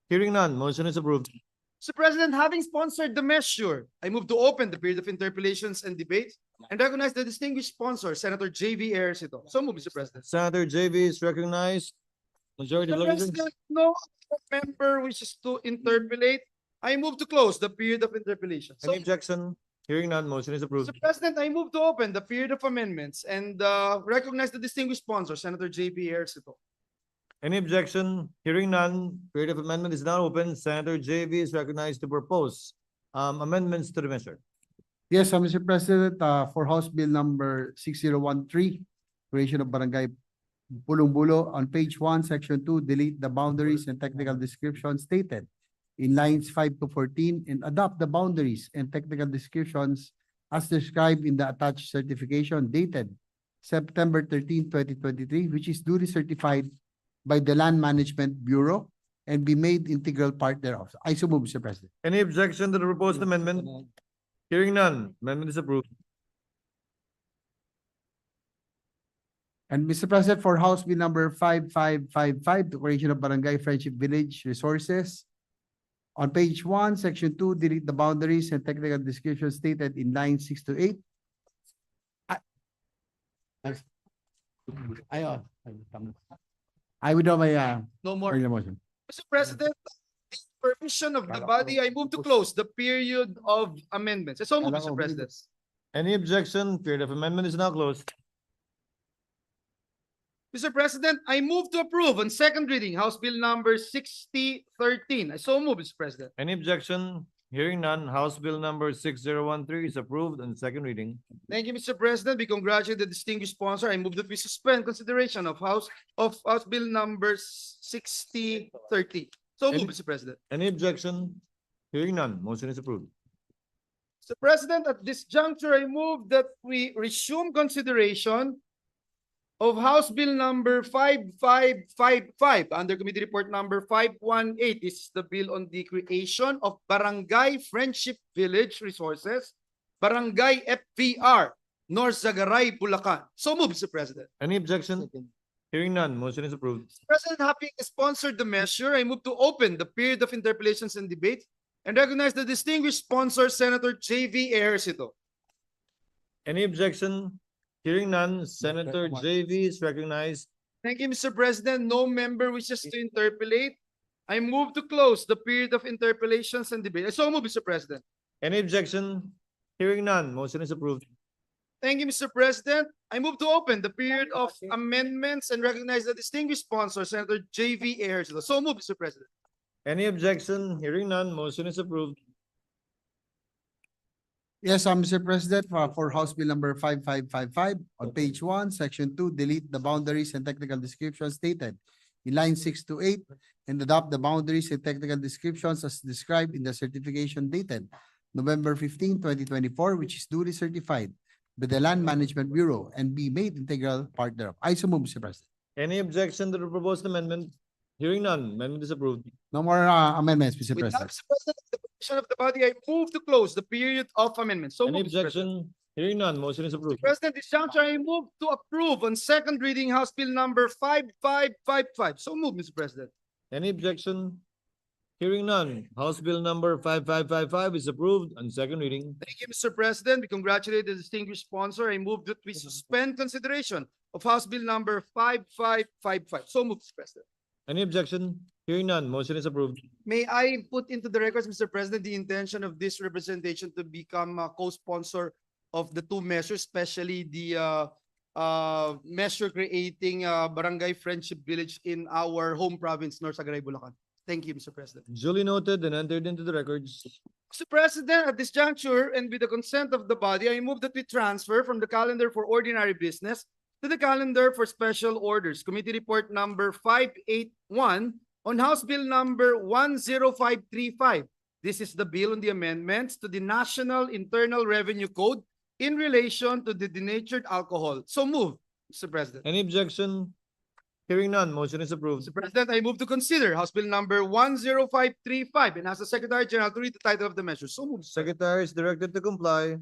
Hearing none, motion is approved. Mr. President, having sponsored the measure, I move to open the period of interpellations and debates and recognize the distinguished sponsor, Senator J.V. Ejercito. So move, Mr. President. Senator JV is recognized. Majority Mr. Leader. President, no other member wishes to interpellate. I move to close the period of interpellation. So, Any objection? Hearing none, motion is approved. Mr. President, I move to open the period of amendments and recognize the distinguished sponsor, Senator J.P. Ejercito. Any objection? Hearing none, period of amendment is now open. Senator JV is recognized to propose amendments to the measure. Yes, Mr. President, for House Bill number 6013, creation of Barangay Pulungbulo, on page 1, section 2, delete the boundaries and technical descriptions stated in lines 5 to 14 and adopt the boundaries and technical descriptions as described in the attached certification dated September 13, 2023, which is duly certified by the Land Management Bureau and be made integral part thereof. I so move, Mr. President. Any objection to the proposed amendment? Hearing none, amendment is approved. And Mr. President, for House Bill number 5555, the creation of Barangay Friendship Village Resources. On page 1, section 2, delete the boundaries and technical descriptions stated in lines 6 to 8. I withdraw my No more. earlier motion. Mr. President, the permission of the body, I move to close the period of amendments. So move, Mr. President. Any objection? Period of amendment is now closed. Mr. President, I move to approve on second reading House Bill number 6013. I so move, Mr. President. Any objection? Hearing none, House Bill number 6013 is approved on second reading. Thank you, Mr. President. We congratulate the distinguished sponsor. I move that we suspend consideration of House Bill number 6030. So move, Mr. President. Any objection? Hearing none, motion is approved. Mr. President, at this juncture, I move that we resume consideration of House Bill number 5555 under Committee Report number 518. This is the bill on the creation of Barangay Friendship Village Resources, Barangay FVR, North Zagaray, Bulacan. So move, Mr. President. Any objection? Hearing none, motion is approved. Mr. President, having sponsored the measure, I move to open the period of interpellations and debate and recognize the distinguished sponsor, Senator J.V. Ejercito. Any objection? Hearing none, Senator JV is recognized. Thank you, Mr. President. No member wishes to interpellate. I move to close the period of interpellations and debate. I so move, Mr. President. Any objection? Hearing none, motion is approved. Thank you, Mr. President. I move to open the period of amendments and recognize the distinguished sponsor, Senator J.V. Ejercito. So move, Mr. President. Any objection? Hearing none, motion is approved. Yes, Mr. President, for House Bill number 5555, on page 1, section 2, delete the boundaries and technical descriptions stated in line 6 to 8 and adopt the boundaries and technical descriptions as described in the certification dated November 15, 2024, which is duly certified by the Land Management Bureau and be made integral part thereof. I so move, Mr. President. Any objection to the proposed amendment? Hearing none, amendment is approved. No more amendments, Mr. With that, President. Mr. President, the permission of the body, I move to close the period of amendments. So Any move, Mr. President. objection? Hearing none, motion is approved. President, this juncture, I move to approve on second reading House Bill number 5555. So move, Mr. President. Any objection? Hearing none, House Bill number 5555 is approved on second reading. Thank you, Mr. President. We congratulate the distinguished sponsor. I move that we suspend consideration of House Bill number 5555. So move, Mr. President. Any objection? Hearing none, motion is approved. May I put into the records, Mr. President, the intention of this representation to become a co-sponsor of the two measures, especially the measure creating Barangay Friendship Village in our home province, North Zagaray, Bulacan. Thank you, Mr. President. Duly noted and entered into the records. Mr. President, at this juncture and with the consent of the body, I move that we transfer from the calendar for ordinary business to the calendar for special orders. Committee Report number 581 on House Bill number 10535. This is the bill on the amendments to the National Internal Revenue Code in relation to the denatured alcohol. So move, Mr. President. Any objection? Hearing none, motion is approved. Mr. President, I move to consider House Bill number 10535 and ask the Secretary General to read the title of the measure. So moved. Secretary is directed to comply.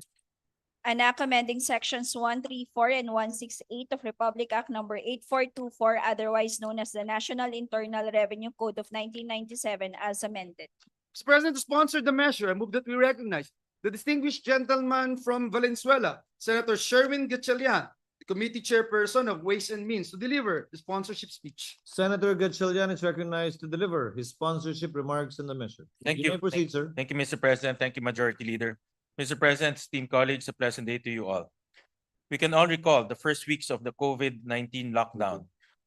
An act amending sections 134 and 168 of Republic Act number 8424, otherwise known as the National Internal Revenue Code of 1997 as amended. Mr. President, to sponsor the measure, I move that we recognize the distinguished gentleman from Valenzuela, Senator Sherwin Gatchalian, the committee chairperson of Ways and Means, to deliver the sponsorship speech. Senator Gatchalian is recognized to deliver his sponsorship remarks on the measure. Thank You you. may proceed, sir. Thank you, Mr. President. Thank you, Majority Leader. Mr. President, esteemed colleagues, a pleasant day to you all. We can all recall the first weeks of the COVID-19 lockdown.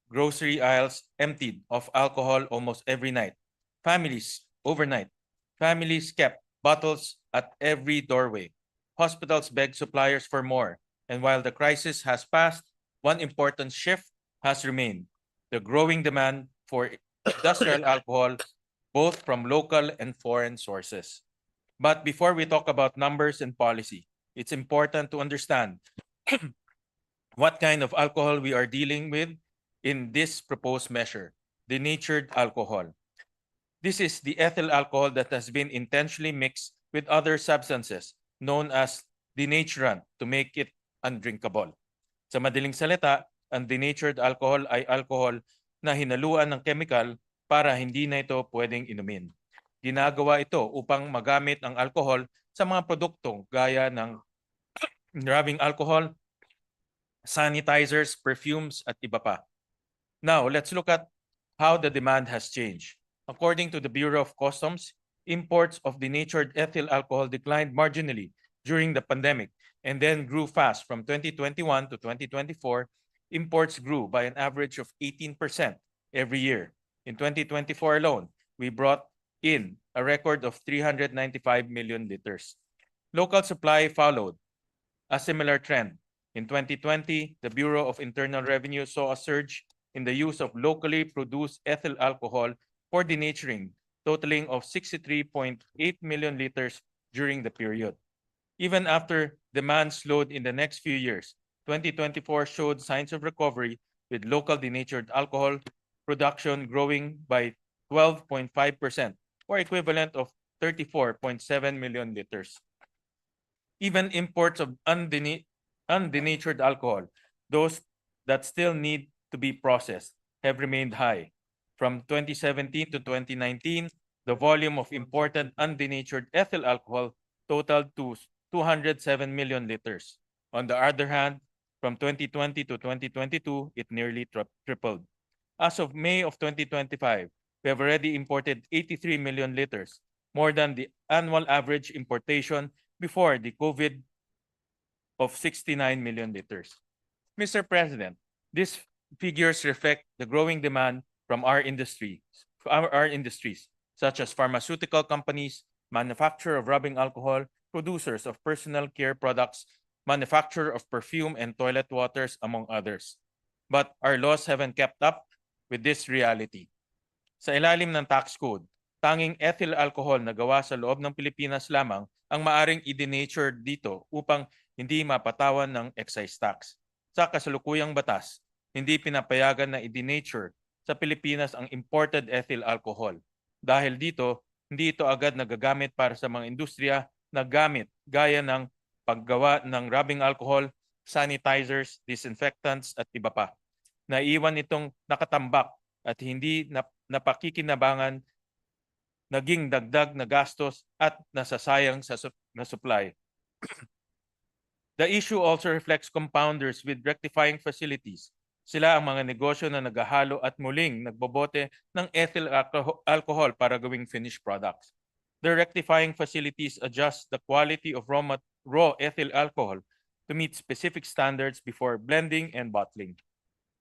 Grocery aisles emptied of alcohol almost every night. Families kept bottles at every doorway. Hospitals begged suppliers for more. And while the crisis has passed, one important shift has remained: the growing demand for industrial alcohol, both from local and foreign sources. But before we talk about numbers and policy, it's important to understand what kind of alcohol we are dealing with in this proposed measure: denatured alcohol. This is the ethyl alcohol that has been intentionally mixed with other substances known as denaturant to make it undrinkable. Sa madaling salita, ang denatured alcohol ay alcohol na hinaluan ng chemical para hindi na ito pwedeng inumin. Ginagawa ito upang magamit ang alcohol sa mga produktong gaya ng rubbing alcohol, sanitizers, perfumes, at iba pa. Now, let's look at how the demand has changed. According to the Bureau of Customs, imports of denatured ethyl alcohol declined marginally during the pandemic and then grew fast from 2021 to 2024. Imports grew by an average of 18% every year. In 2024 alone, we brought in a record of 395 million liters. Local supply followed a similar trend. In 2020, the Bureau of Internal Revenue saw a surge in the use of locally produced ethyl alcohol for denaturing, totaling of 63.8 million liters during the period. Even after demand slowed in the next few years, 2024 showed signs of recovery, with local denatured alcohol production growing by 12.5%, or equivalent of 34.7 million liters. Even imports of undenatured alcohol, those that still need to be processed, have remained high. From 2017 to 2019, the volume of imported undenatured ethyl alcohol totaled to 207 million liters. On the other hand, from 2020 to 2022, it nearly tripled. As of May of 2025, we have already imported 83 million liters, more than the annual average importation before the COVID of 69 million liters. Mr. President, these figures reflect the growing demand from our industries, such as pharmaceutical companies, manufacturer of rubbing alcohol, producers of personal care products, manufacturer of perfume and toilet waters, among others. But our laws haven't kept up with this reality. Sa ilalim ng tax code, tanging ethyl alcohol na gawa sa loob ng Pilipinas lamang ang maaring i-denature dito upang hindi mapatawan ng excise tax. Sa kasalukuyang batas, hindi pinapayagan na i-denature sa Pilipinas ang imported ethyl alcohol. Dahil dito, hindi ito agad nagagamit para sa mga industriya na gamit gaya ng paggawa ng rubbing alcohol, sanitizers, disinfectants at iba pa. Naiwan itong nakatambak at hindi napakikinabangan, naging dagdag na gastos at nasasayang na supply. The issue also reflects compounders with rectifying facilities. Sila ang mga negosyo na naghahalo at muling nagbobote ng ethyl alcohol para gawing finished products. The rectifying facilities adjust the quality of raw ethyl alcohol to meet specific standards before blending and bottling.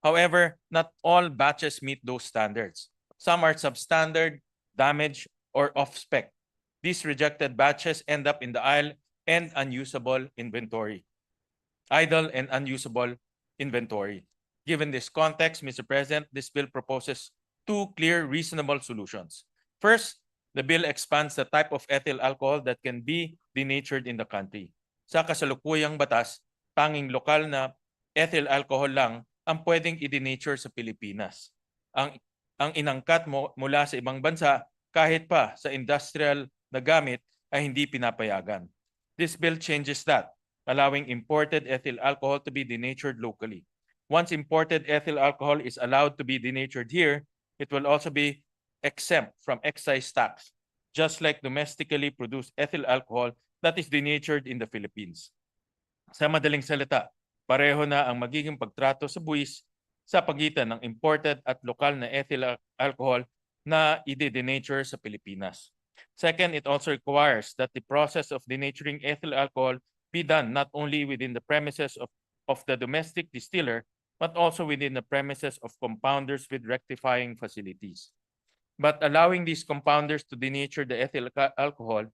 However, not all batches meet those standards. Some are substandard, damaged, or off-spec. These rejected batches end up in the aisle and unusable inventory. Idle and unusable inventory. Given this context, Mr. President, this bill proposes two clear, reasonable solutions. First, the bill expands the type of ethyl alcohol that can be denatured in the country. Sa kasalukuyang batas, tanging lokal na ethyl alcohol lang ang pwedeng i-denature sa Pilipinas. Ang inangkat mula sa ibang bansa kahit pa sa industrial na gamit ay hindi pinapayagan. This bill changes that, allowing imported ethyl alcohol to be denatured locally. Once imported ethyl alcohol is allowed to be denatured here, it will also be exempt from excise tax, just like domestically produced ethyl alcohol that is denatured in the Philippines. Sa madaling salita, pareho na ang magiging pagtrato sa buwis sa pagitan ng imported at lokal na ethyl alcohol na i-denature sa Pilipinas. Second, it also requires that the process of denaturing ethyl alcohol be done not only within the premises of the domestic distiller, but also within the premises of compounders with rectifying facilities. But allowing these compounders to denature the ethyl alcohol,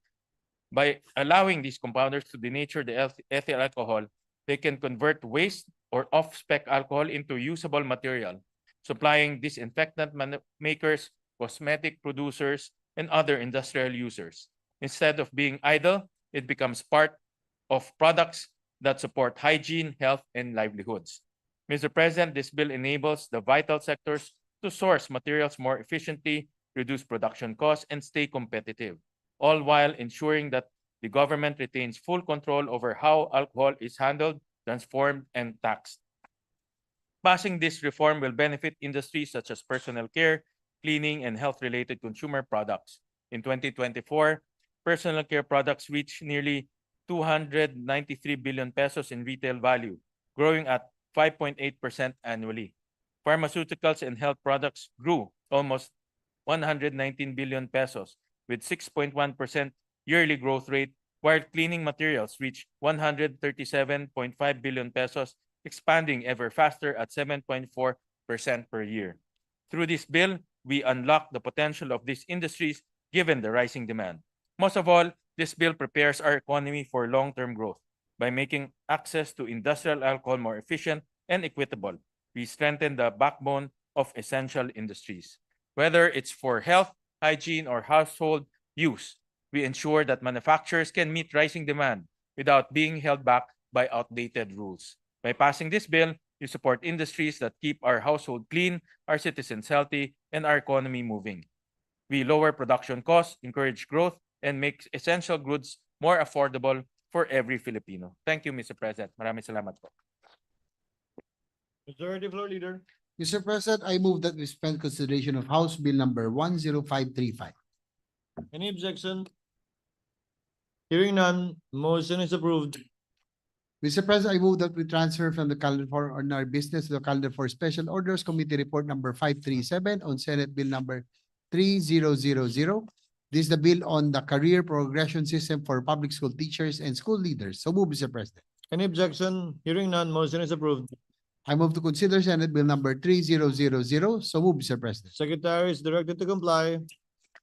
by allowing these compounders to denature the ethyl alcohol, they can convert waste or off-spec alcohol into usable material, supplying disinfectant makers, cosmetic producers, and other industrial users. Instead of being idle, it becomes part of products that support hygiene, health, and livelihoods. Mr. President, this bill enables the vital sectors to source materials more efficiently, reduce production costs, and stay competitive, all while ensuring that the government retains full control over how alcohol is handled, transformed, and taxed. Passing this reform will benefit industries such as personal care, cleaning, and health-related consumer products. In 2024, personal care products reached nearly 293 billion pesos in retail value, growing at 5.8% annually. Pharmaceuticals and health products grew almost 119 billion pesos with 6.1% yearly growth rate, while cleaning materials reached 137.5 billion pesos, expanding ever faster at 7.4% per year. Through this bill, we unlock the potential of these industries given the rising demand. Most of all, this bill prepares our economy for long-term growth. By making access to industrial alcohol more efficient and equitable, we strengthen the backbone of essential industries. Whether it's for health, hygiene, or household use, we ensure that manufacturers can meet rising demand without being held back by outdated rules. By passing this bill, you support industries that keep our household clean, our citizens healthy, and our economy moving. We lower production costs, encourage growth, and make essential goods more affordable for every Filipino. Thank you, Mr. President. Maraming salamat po. Majority Floor Leader. Mr. President, I move that we suspend consideration of House Bill number 10535. Any objection? Hearing none, motion is approved. Mr. President, I move that we transfer from the calendar for ordinary business to the calendar for special orders committee report number 537 on Senate Bill number 3000. This is the bill on the career progression system for public school teachers and school leaders. So move, Mr. President. Any objection? Hearing none, motion is approved. I move to consider Senate Bill number 3000. So move, Mr. President. Secretary is directed to comply.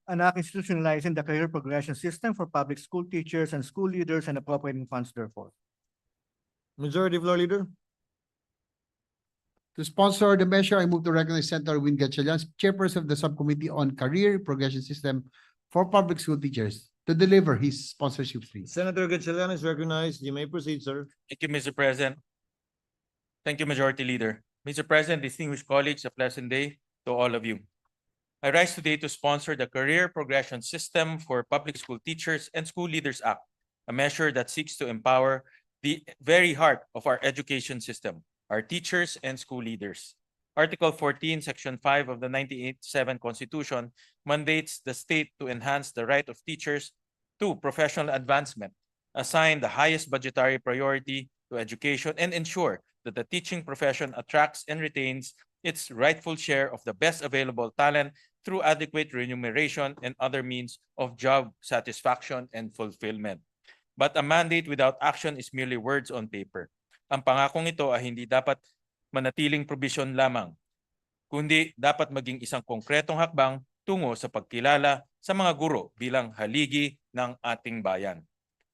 An act institutionalizing the career progression system for public school teachers and school leaders and appropriating funds therefore. Majority Floor Leader. To sponsor the measure, I move to recognize Senator Win Gatchalian, chairperson of the subcommittee on career progression system for public school teachers, to deliver his sponsorship speech. Senator Gatchalian is recognized. You may proceed, sir. Thank you, Mr. President. Thank you, Majority Leader. Mr. President, distinguished colleagues, a pleasant day to all of you. I rise today to sponsor the Career Progression System for Public School Teachers and School Leaders Act, a measure that seeks to empower the very heart of our education system, our teachers and school leaders. Article 14, Section 5 of the 1987 Constitution mandates the state to enhance the right of teachers to professional advancement, assign the highest budgetary priority to education, and ensure that the teaching profession attracts and retains its rightful share of the best available talent through adequate remuneration and other means of job satisfaction and fulfillment. But a mandate without action is merely words on paper. Ang pangakong ito ay hindi dapat manatiling probisyon lamang, kundi dapat maging isang konkretong hakbang tungo sa pagkilala sa mga guro bilang haligi ng ating bayan.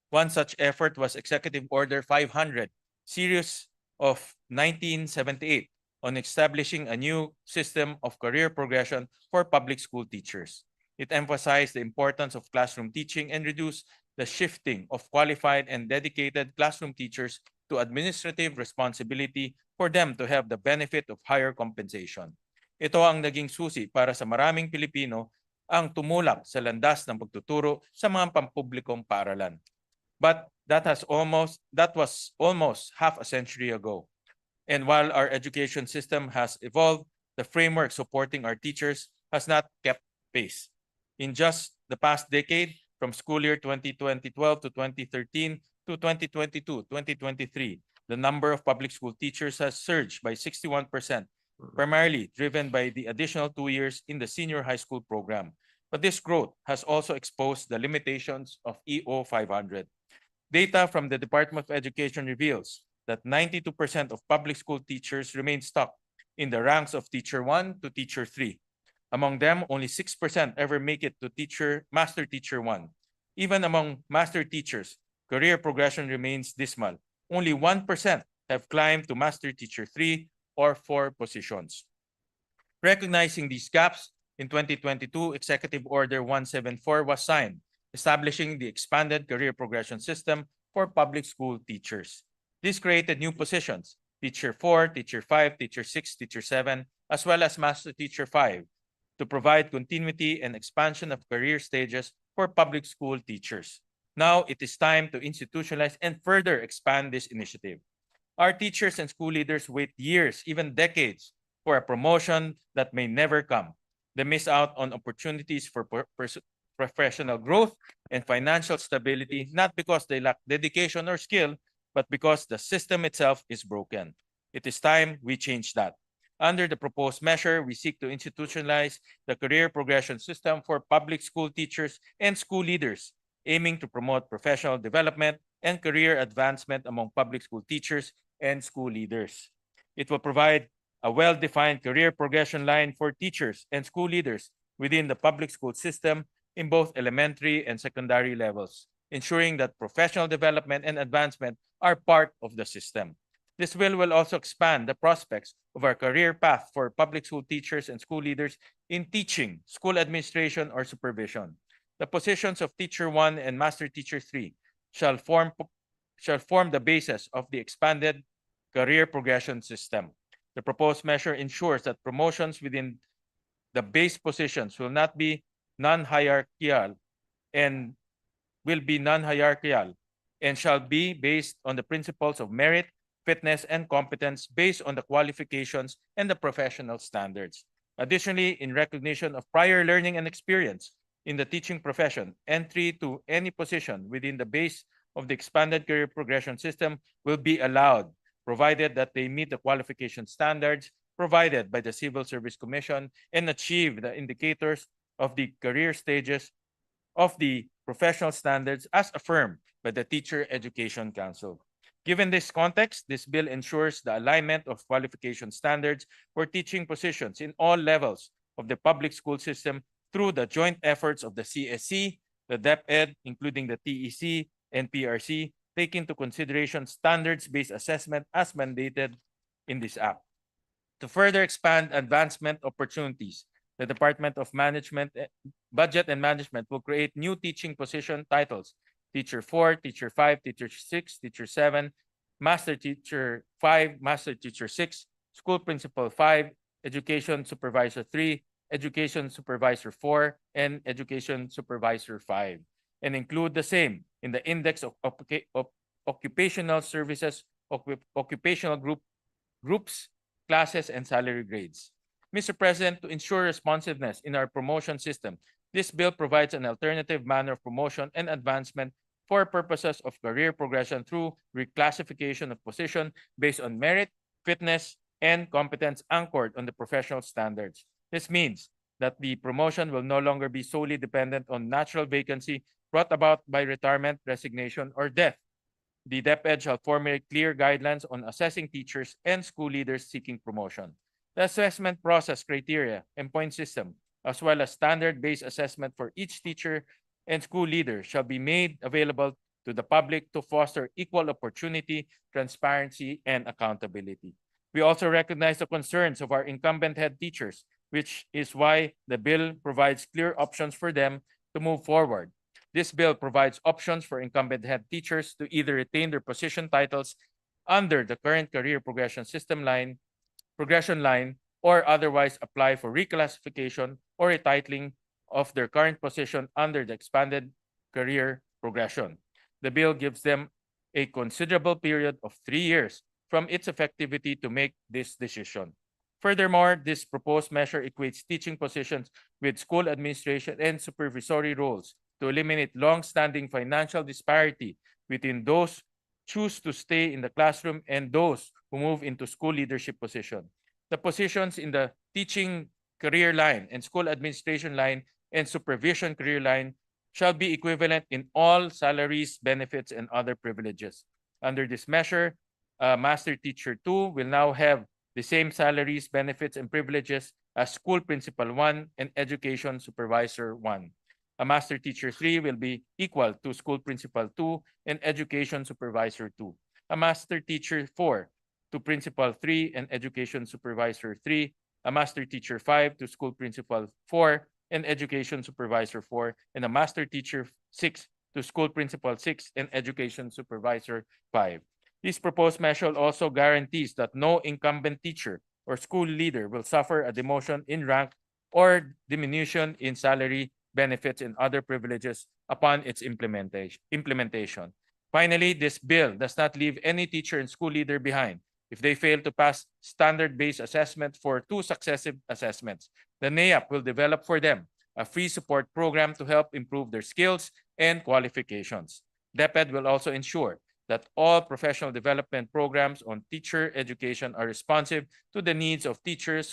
One such effort was Executive Order 500, Series of 1978, on establishing a new system of career progression for public school teachers. It emphasized the importance of classroom teaching and reduced the shifting of qualified and dedicated classroom teachers to administrative responsibility for them to have the benefit of higher compensation. Ito ang naging susi para sa maraming Pilipino ang tumulak sa landas ng pagtuturo sa mga pampublikong paaralan. But that was almost half a century ago. And while our education system has evolved, the framework supporting our teachers has not kept pace. In just the past decade, from school year 2012 to 2013 to 2022-2023, the number of public school teachers has surged by 61%, primarily driven by the additional 2 years in the senior high school program. But this growth has also exposed the limitations of EO 500. Data from the Department of Education reveals that 92% of public school teachers remain stuck in the ranks of Teacher 1 to Teacher 3. Among them, only 6% ever make it to Master Teacher 1. Even among Master Teachers, career progression remains dismal. Only 1% have climbed to Master Teacher 3 or 4 positions. Recognizing these gaps, in 2022, Executive Order 174 was signed, establishing the expanded career progression system for public school teachers. This created new positions, Teacher 4, Teacher 5, Teacher 6, Teacher 7, as well as Master Teacher 5, to provide continuity and expansion of career stages for public school teachers. Now it is time to institutionalize and further expand this initiative. Our teachers and school leaders wait years, even decades, for a promotion that may never come. They miss out on opportunities for professional growth and financial stability, not because they lack dedication or skill, but because the system itself is broken. It is time we change that. Under the proposed measure, we seek to institutionalize the career progression system for public school teachers and school leaders, aiming to promote professional development and career advancement among public school teachers and school leaders. It will provide a well-defined career progression line for teachers and school leaders within the public school system in both elementary and secondary levels, ensuring that professional development and advancement are part of the system. This bill will also expand the prospects of our career path for public school teachers and school leaders in teaching, school administration, or supervision. The positions of Teacher 1 and Master Teacher 3 shall form the basis of the expanded career progression system. The proposed measure ensures that promotions within the base positions will not be non-hierarchical and will be non-hierarchical and shall be based on the principles of merit, fitness, and competence based on the qualifications and the professional standards. Additionally, in recognition of prior learning and experience in the teaching profession, entry to any position within the base of the expanded career progression system will be allowed, provided that they meet the qualification standards provided by the Civil Service Commission and achieve the indicators of the career stages of the professional standards as affirmed by the Teacher Education Council. Given this context, this bill ensures the alignment of qualification standards for teaching positions in all levels of the public school system through the joint efforts of the CSC, the DepEd, including the TEC and PRC, take into consideration standards-based assessment as mandated in this act. To further expand advancement opportunities, the Department of Budget and Management will create new teaching position titles: Teacher 4, Teacher 5, Teacher 6, Teacher 7, Master Teacher 5, Master Teacher 6, School Principal 5, Education Supervisor 3, Education Supervisor 4, and Education Supervisor 5, and include the same in the Index of Occupational Services, Occupational Groups, Classes, and Salary Grades. Mr. President, to ensure responsiveness in our promotion system, this bill provides an alternative manner of promotion and advancement for purposes of career progression through reclassification of position based on merit, fitness, and competence anchored on the professional standards. This means that the promotion will no longer be solely dependent on natural vacancy brought about by retirement, resignation, or death. The DepEd shall formulate clear guidelines on assessing teachers and school leaders seeking promotion. The assessment process criteria and point system, as well as standard-based assessment for each teacher and school leader, shall be made available to the public to foster equal opportunity, transparency, and accountability. We also recognize the concerns of our incumbent head teachers, which is why the bill provides clear options for them to move forward. This bill provides options for incumbent head teachers to either retain their position titles under the current career progression line, or otherwise apply for reclassification or retitling of their current position under the expanded career progression. The bill gives them a considerable period of 3 years from its effectivity to make this decision. Furthermore, this proposed measure equates teaching positions with school administration and supervisory roles to eliminate long-standing financial disparity between those choose to stay in the classroom and those who move into school leadership position. The positions in the teaching career line and school administration line and supervision career line shall be equivalent in all salaries, benefits, and other privileges. Under this measure, Master Teacher 2 will now have the same salaries, benefits, and privileges as School Principal 1 and Education Supervisor 1. A Master Teacher 3 will be equal to School Principal 2 and Education Supervisor 2. A Master Teacher 4 to Principal 3 and Education Supervisor 3. A Master Teacher 5 to School Principal 4 and Education Supervisor 4. And a Master Teacher 6 to School Principal 6 and Education Supervisor 5. This proposed measure also guarantees that no incumbent teacher or school leader will suffer a demotion in rank or diminution in salary, benefits, and other privileges upon its implementation. Finally, this bill does not leave any teacher and school leader behind if they fail to pass standard-based assessment for 2 successive assessments. The NAIAP will develop for them a free support program to help improve their skills and qualifications. DepEd will also ensure that all professional development programs on teacher education are responsive to the needs of teachers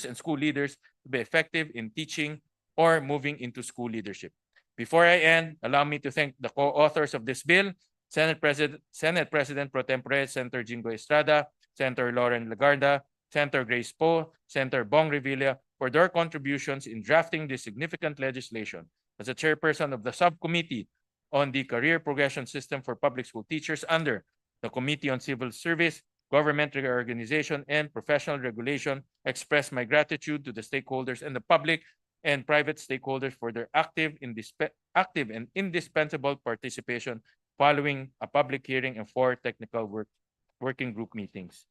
and school leaders to be effective in teaching or moving into school leadership. Before I end, allow me to thank the co-authors of this bill, Senate President Pro Tempore Senator Jingo Estrada, Senator Lauren Legarda, Senator Grace Poe, Senator Bong Revilla for their contributions in drafting this significant legislation. As a chairperson of the subcommittee on the Career Progression System for Public School Teachers under the Committee on Civil Service, Government Reorganization, and Professional Regulation, express my gratitude to the stakeholders and the public and private stakeholders for their active and indispensable participation following a public hearing and 4 technical working group meetings.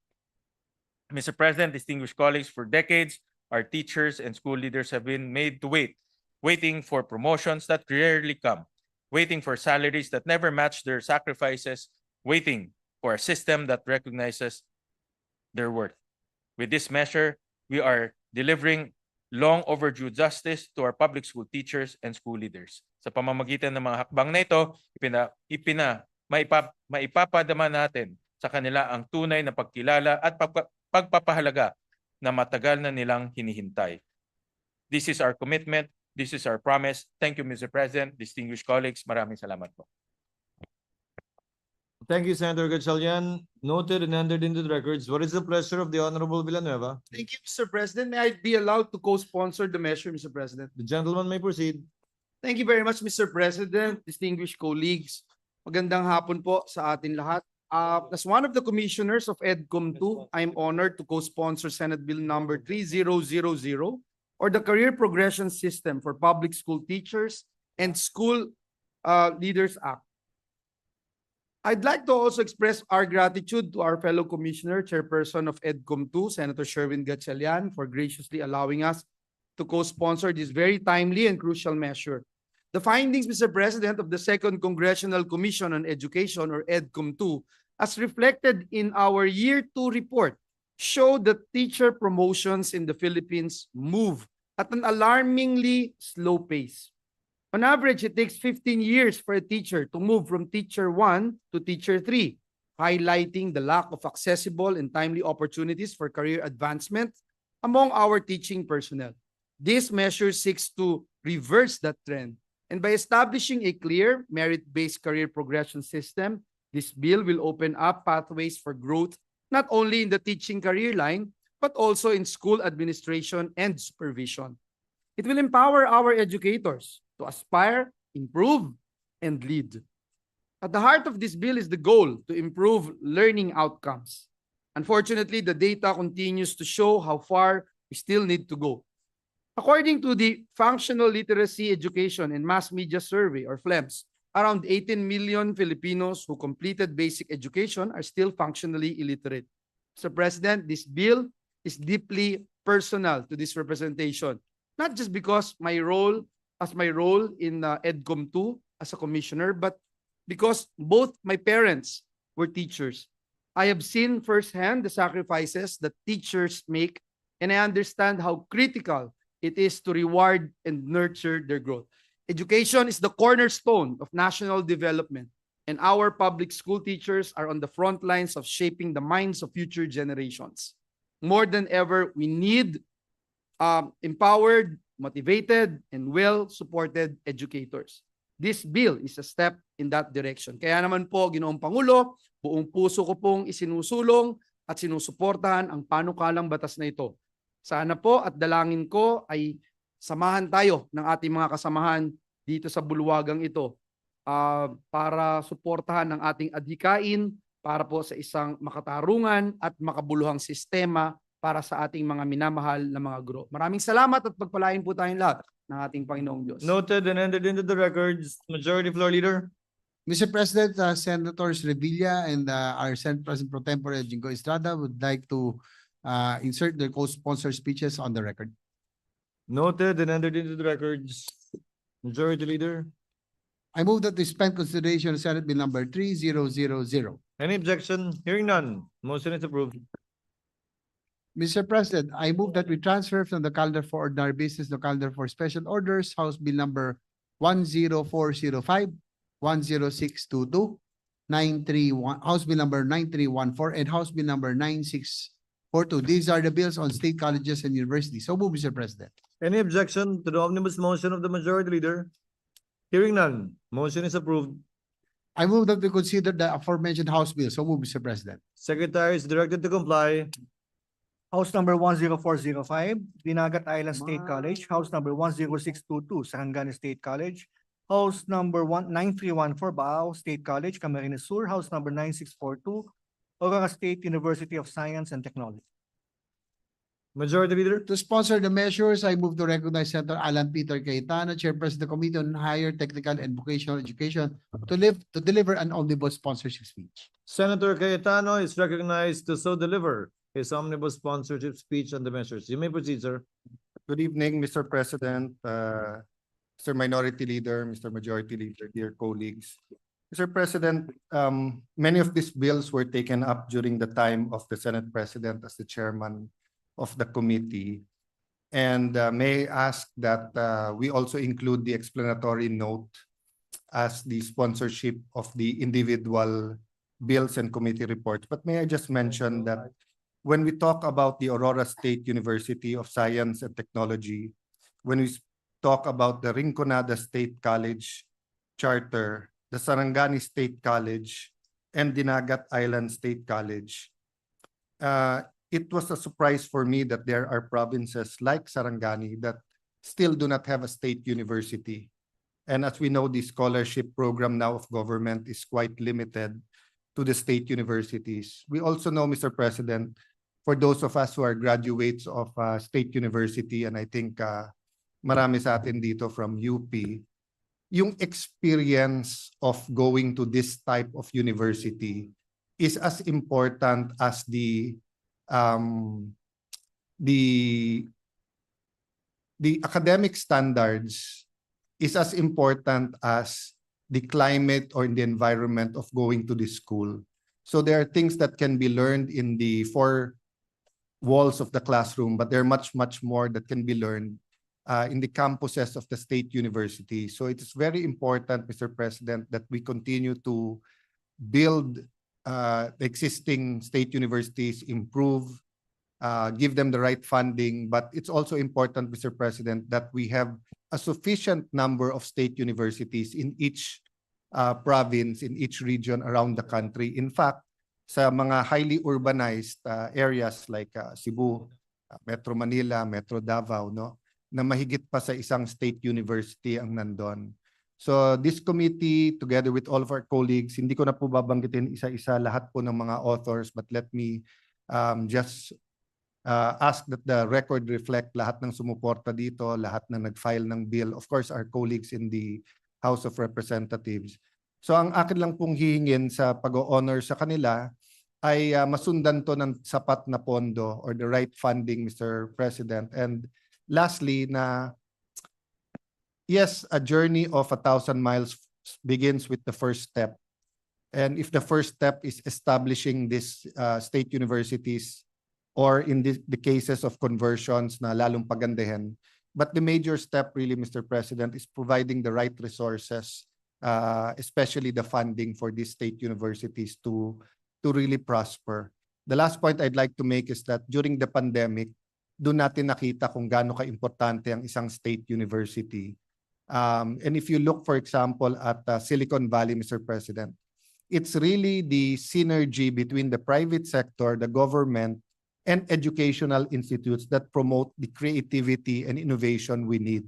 Mr. President, distinguished colleagues, for decades, our teachers and school leaders have been made to waiting for promotions that rarely come, waiting for salaries that never match their sacrifices, waiting for a system that recognizes their worth. With this measure, we are delivering long overdue justice to our public school teachers and school leaders. Sa pamamagitan ng mga hakbang na ito, maipapadama natin sa kanila ang tunay na pagkilala at pagpapahalaga na matagal na nilang hinihintay. This is our commitment. This is our promise. Thank you, Mr. President, distinguished colleagues. Maraming salamat po. Thank you, Senator Gatchalian. Noted and entered into the records. What is the pleasure of the Honorable Villanueva? Thank you, Mr. President. May I be allowed to co-sponsor the measure, Mr. President? The gentleman may proceed. Thank you very much, Mr. President, distinguished colleagues. Magandang hapon po sa atin lahat. As one of the commissioners of EDCOM 2, I'm honored to co-sponsor Senate Bill number 3000, or the Career Progression System for Public School Teachers and School Leaders Act. I'd like to also express our gratitude to our fellow commissioner, chairperson of EDCOM 2, Senator Sherwin Gatchalian, for graciously allowing us to co-sponsor this very timely and crucial measure. The findings, Mr. President, of the Second Congressional Commission on Education, or EDCOM 2, as reflected in our Year 2 report, show that teacher promotions in the Philippines move at an alarmingly slow pace. On average, it takes 15 years for a teacher to move from teacher 1 to teacher 3, highlighting the lack of accessible and timely opportunities for career advancement among our teaching personnel. This measure seeks to reverse that trend, and by establishing a clear, merit-based career progression system, this bill will open up pathways for growth not only in the teaching career line, but also in school administration and supervision. It will empower our educators to aspire, improve, and lead. At the heart of this bill is the goal to improve learning outcomes. Unfortunately, the data continues to show how far we still need to go. According to the Functional Literacy Education and Mass Media Survey, or FLEMS, around 18 million Filipinos who completed basic education are still functionally illiterate. Mr. President, this bill is deeply personal to this representation, not just because my role in EDCOM 2 as a commissioner, but because both my parents were teachers. I have seen firsthand the sacrifices that teachers make, and I understand how critical it is to reward and nurture their growth. Education is the cornerstone of national development, and our public school teachers are on the front lines of shaping the minds of future generations. More than ever, we need empowered, motivated, and well-supported educators. This bill is a step in that direction. Kaya naman po, Ginoong Pangulo, buong puso ko pong isinusulong at sinusuportahan ang panukalang batas na ito. Sana po at dalangin ko ay samahan tayo ng ating mga kasamahan dito sa bulwagang ito para suportahan ang ating adhikain para po sa isang makatarungan at makabuluhang sistema para sa ating mga minamahal na mga guro. Maraming salamat at pagpalain po tayong lahat ng ating Panginoong Diyos. Noted and entered into the records. Majority Floor Leader. Mr. President, Senators Revilla and our Senate President Pro Tempore Jingo Estrada would like to insert their co-sponsor speeches on the record. Noted and entered into the records. Majority Leader. I move that we suspend consideration of Senate Bill number 3000. Any objection? Hearing none. Motion is approved. Mr. President, I move that we transfer from the calendar for ordinary business to calendar for special orders, House Bill number 10405, 10622, 931, House Bill number 9314, and House Bill number 9642. These are the bills on state colleges and universities. So move, Mr. President. Any objection to the omnibus motion of the Majority Leader? Hearing none. Motion is approved. I move that we consider the aforementioned House bill. So move, Mr. President. Secretary is directed to comply. House number 10405, Dinagat Island State College. House number 10622, Sarangani State College. House number 9314, Baao State College, Camarines Sur. House number 9642, Aurora State University of Science and Technology. Majority Leader. To sponsor the measures, I move to recognize Senator Alan Peter Cayetano, Chairperson of the Committee on Higher Technical and Vocational Education, to deliver an omnibus sponsorship speech. Senator Cayetano is recognized to so deliver his omnibus sponsorship speech on the measures. You may proceed, sir. Good evening, Mr. President, Mr. Minority Leader, Mr. Majority Leader, dear colleagues. Mr. President, many of these bills were taken up during the time of the Senate President as the chairman of the committee. And may I ask that we also include the explanatory note as the sponsorship of the individual bills and committee reports. But may I just mention that when we talk about the Aurora State University of Science and Technology, when we talk about the Rinconada State College Charter, the Sarangani State College, and Dinagat Island State College, it was a surprise for me that there are provinces like Sarangani that still do not have a state university. And as we know, the scholarship program now of government is quite limited to the state universities. We also know, Mr. President, for those of us who are graduates of state university, and I think marami sa atin dito from UP, yung experience of going to this type of university is as important as the academic standards is as important as the climate or the environment of going to the school. So there are things that can be learned in the four walls of the classroom, but there are much, much more that can be learned in the campuses of the state university. So it is very important, Mr. President, that we continue to build the existing state universities, improve, give them the right funding. But it's also important, Mr. President, that we have a sufficient number of state universities in each province, in each region around the country. In fact, sa mga highly urbanized areas like Cebu, Metro Manila, Metro Davao, no, na mahigit pa sa isang state university ang nandun. So this committee, together with all of our colleagues, hindi ko na po babanggitin isa-isa lahat po ng mga authors, but let me just ask that the record reflect lahat ng sumuporta dito, lahat na nag-file ng bill. Of course, our colleagues in the House of Representatives. So ang akin lang pong hihingin sa pag-honor sa kanila ay masundan to ng sapat na pondo or the right funding, Mr. President. And lastly, na yes, a journey of 1,000 miles begins with the first step. And if the first step is establishing these state universities or in the cases of conversions na lalong pagandahin, but the major step really, Mr. President, is providing the right resources, especially the funding for these state universities to really prosper. The last point I'd like to make is that during the pandemic, doon natin nakita kung gaano ka-importante ang isang state university. And if you look, for example, at Silicon Valley, Mr. President, it's really the synergy between the private sector, the government, and educational institutes that promote the creativity and innovation we need.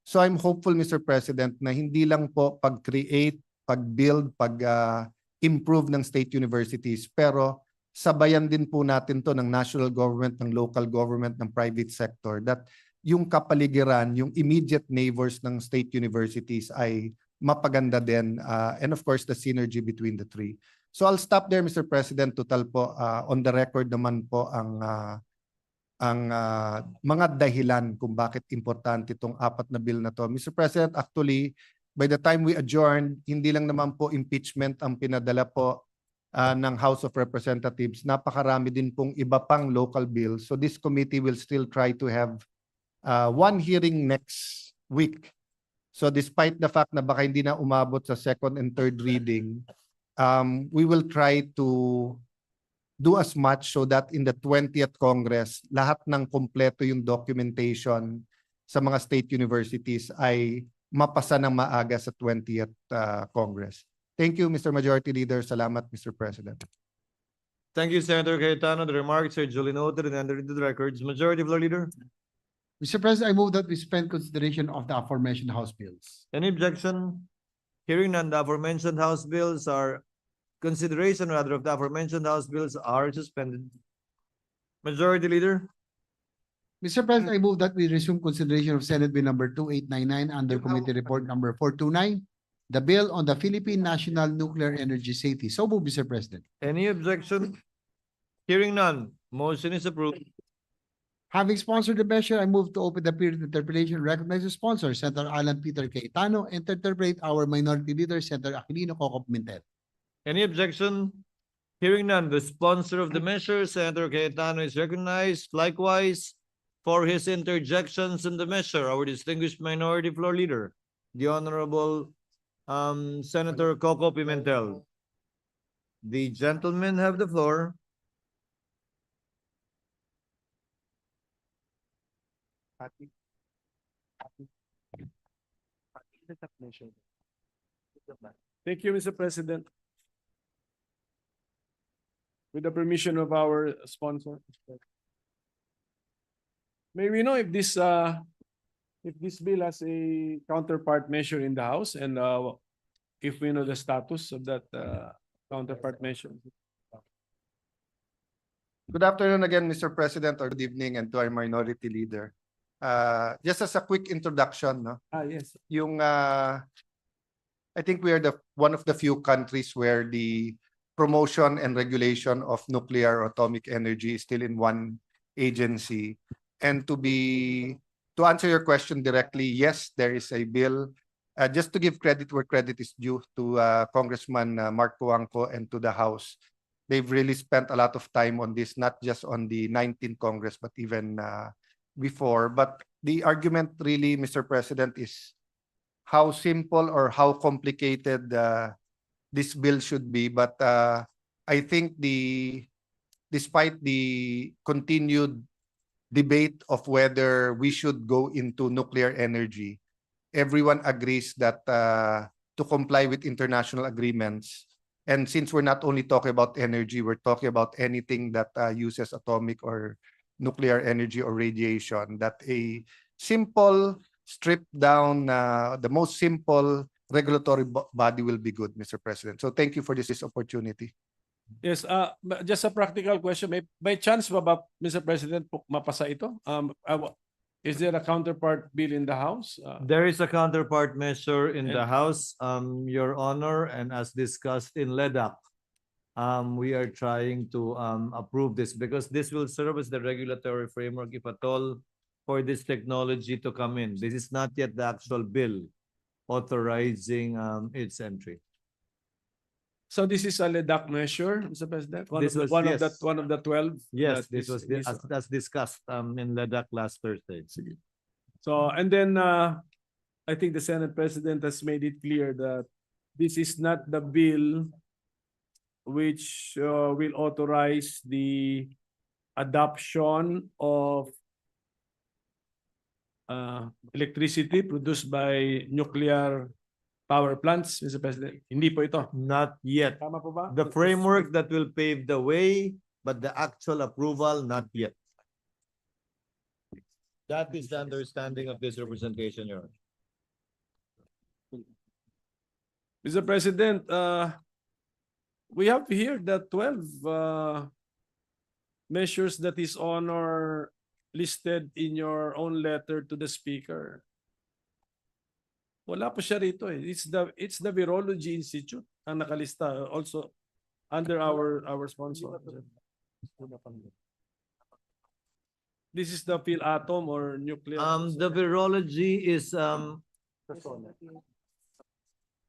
So I'm hopeful, Mr. President, na hindi lang po pag-create, pag-build, pag-improve ng state universities, pero sabayan din po natin to ng national government, ng local government, ng private sector, that yung kapaligiran, yung immediate neighbors ng state universities ay mapaganda din, and of course the synergy between the three. So I'll stop there, Mr. President. Total po, on the record naman po ang mga dahilan kung bakit importante itong apat na bill na to. Mr. President, actually, by the time we adjourned, hindi lang naman po impeachment ang pinadala po ng House of Representatives. Napakarami din pong iba pang local bills. So this committee will still try to have one hearing next week. So despite the fact na baka hindi na umabot sa second and third reading, we will try to do as much so that in the 20th Congress, lahat ng kompleto yung documentation sa mga state universities ay mapasa ng maaga sa 20th Congress. Thank you, Mr. Majority Leader. Salamat, Mr. President. Thank you, Senator Cayetano. The remarks are duly noted and entered into the records. Majority Floor Leader. Mr. President, I move that we suspend consideration of the aforementioned House bills. Any objection? Hearing none, the aforementioned House bills are consideration rather of the aforementioned House bills are suspended. Majority Leader. Mr. President, I move that we resume consideration of Senate Bill number 2899 under Committee Report number 429, the bill on the Philippine National Nuclear Energy Safety. So move, Mr. President. Any objection? Hearing none, motion is approved. Having sponsored the measure, I move to open the period of interpellation, recognize the sponsor, Senator Alan Peter Cayetano, and to interpret our Minority Leader, Senator Aquilino Coco Pimentel. Any objection? Hearing none, the sponsor of the measure, Senator Cayetano, is recognized. Likewise, for his interjections in the measure, our distinguished Minority Floor Leader, the Honorable Senator Coco Pimentel. The gentlemen have the floor. Thank you, Mr. President. With the permission of our sponsor. May we know if this bill has a counterpart measure in the House and if we know the status of that counterpart measure? Good afternoon again, Mr. President, or good evening, and to our Minority Leader. Just as a quick introduction, no? Yes. I think we are one of the few countries where the promotion and regulation of nuclear or atomic energy is still in one agency. And to answer your question directly, yes, there is a bill. Just to give credit where credit is due to Congressman Mark Puangco and to the House. They've really spent a lot of time on this, not just on the 19th Congress, but even before. But the argument really, Mr. President, is how simple or how complicated this bill should be. But I think despite the continued debate of whether we should go into nuclear energy, everyone agrees that to comply with international agreements, and since we're not only talking about energy, we're talking about anything that uses atomic or nuclear energy or radiation, that a simple, stripped down, the most simple regulatory body will be good, Mr. President. So thank you for this opportunity. Yes, just a practical question. By chance ba, Mr. President, mapasa ito? Is there a counterpart bill in the House? There is a counterpart measure in the And- House, Your Honor, and as discussed in LEDAC, we are trying to approve this because this will serve as the regulatory framework, if at all, for this technology to come in. This is not yet the actual bill authorizing its entry. So this is a LEDAC measure, Mr. President? This was- yes. One of the 12? Yes, that this was is- as discussed in LEDAC last Thursday. So, and then I think the Senate President has made it clear that this is not the bill which will authorize the adoption of electricity produced by nuclear power plants, Mr. President. Hindi po ito. Not yet. Tama po ba? The framework that will pave the way, but the actual approval, not yet. That is the understanding of this representation, Your Honor. Mr. President, we have here the 12 measures that His Honor listed in your own letter to the Speaker. Wala po siya rito eh. It's the Virology Institute ang nakalista also under our sponsor. This is the atom or nuclear. The virology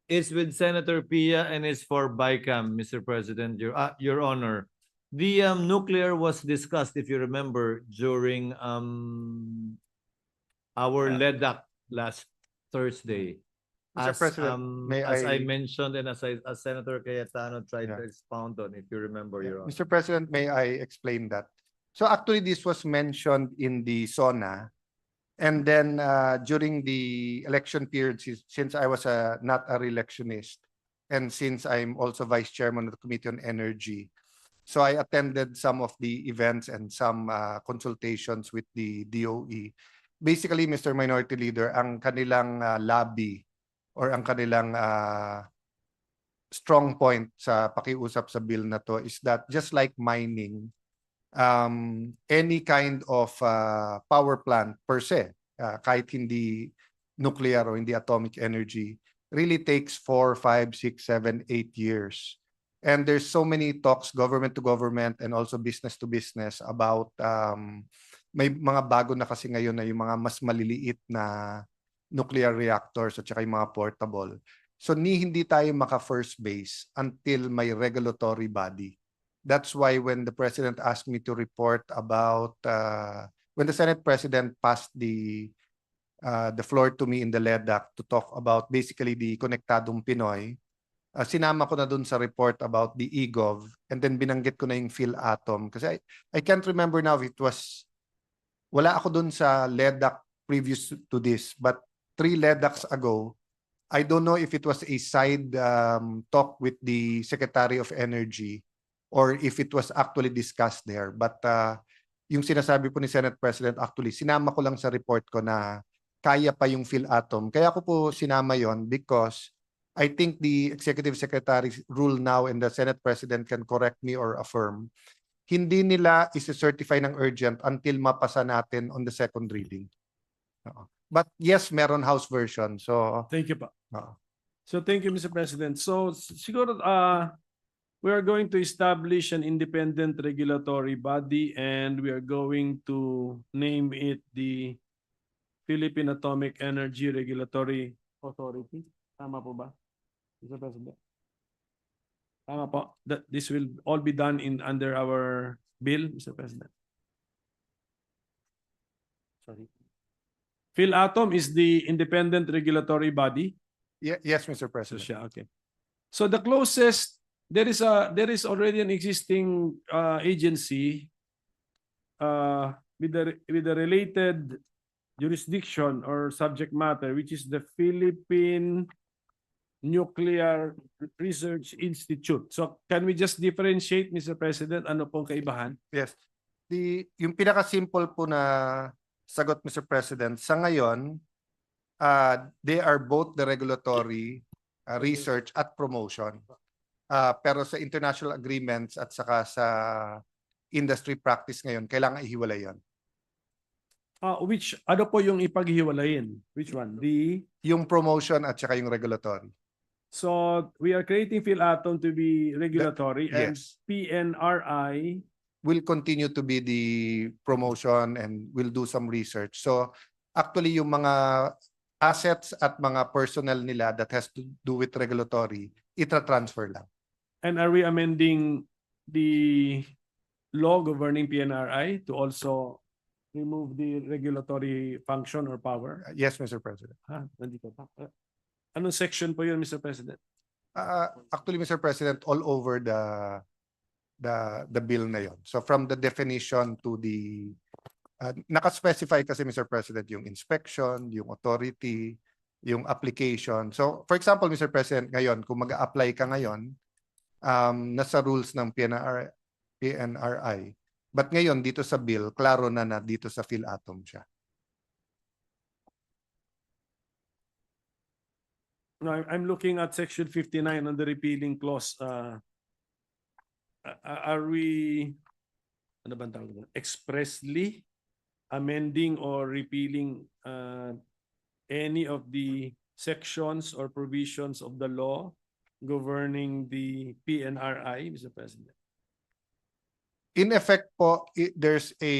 is with Senator Pia and is for BICAM, Mr. President, Your Honor. The nuclear was discussed, if you remember, during our LEDAC last Thursday. Mr. President, may as I I- mentioned and as Senator Cayetano tried to expound on, if you remember, Your Honor. Mr. President, may I explain that? So actually, this was mentioned in the SONA. And then during the election period, since I was not a re-electionist, and since I'm also Vice Chairman of the Committee on Energy, so I attended some of the events and some consultations with the DOE. Basically, Mr. Minority Leader, ang kanilang lobby or ang kanilang strong point sa pakiusap sa bill na to is that just like mining, any kind of power plant per se, kahit hindi nuclear o hindi atomic energy, really takes 4, 5, 6, 7, 8 years. And there's so many talks government to government and also business to business about may mga bago na kasi ngayon na yung mga mas maliliit na nuclear reactors at saka yung mga portable. So hindi tayo maka first base until may regulatory body. That's why when the President asked me to report about when the Senate President passed the floor to me in the LEDAC to talk about basically the Konektadong Pinoy, sinama ko na dun sa report about the eGov and then binanggit ko na yung PhilAtom kasi I can't remember now if it was, wala ako dun sa LEDAC previous to this, but 3 LEDACs ago, I don't know if it was a side talk with the Secretary of Energy or if it was actually discussed there. But yung sinasabi po ni Senate President, actually, sinama ko lang sa report ko na kaya pa yung PhilAtom. Kaya ko po sinama yon because I think the Executive Secretary's rule now and the Senate President can correct me or affirm, hindi nila isi-certify ng urgent until mapasa natin on the second reading. But yes, meron House version. So, thank you pa. So thank you, Mr. President. So siguro we are going to establish an independent regulatory body and we are going to name it the Philippine Atomic Energy Regulatory Authority. Tama po ba, Mr. President? Tama po. That this will all be done under our bill, Mr. President. Sorry. PhilAtom is the independent regulatory body. yes, Mr. President. Okay. So the closest there is already an existing agency with the related jurisdiction or subject matter, which is the Philippine Nuclear Research Institute. So can we just differentiate, Mr. President, ano pong kaibahan? Yes. Yung pinaka-simple po na sagot, Mr. President, sa ngayon, they are both the regulatory, research at promotion. Pero sa international agreements at saka sa industry practice ngayon, kailangan ihiwalay yan. Which, ano po yung ipaghiwalayin? Which one? Yung promotion at saka yung regulatory. So we are creating PhilAtom to be regulatory and yes. PNRI Will continue to be the promotion and will do some research. So actually yung mga assets at mga personnel nila that has to do with regulatory, itra-transfer lang. And are we amending the law governing PNRI to also remove the regulatory function or power? Yes, Mr. President. Nandito pa. Anong section po yun, Mr. President? Actually, Mr. President, all over the bill na yon. So from the definition to the naka-specify kasi, Mr. President, yung inspection, yung authority, yung application. So for example, Mr. President, ngayon kung mag-a-apply ka ngayon, nasa rules ng PNRI. But ngayon dito sa bill, klaro na dito sa PhilAtom siya. No, I'm looking at section 59 on the repealing clause. Are we ano ba ang tawag doon? Expressly amending or repealing any of the sections or provisions of the law governing the PNRI, Mr. President? In effect po, there's a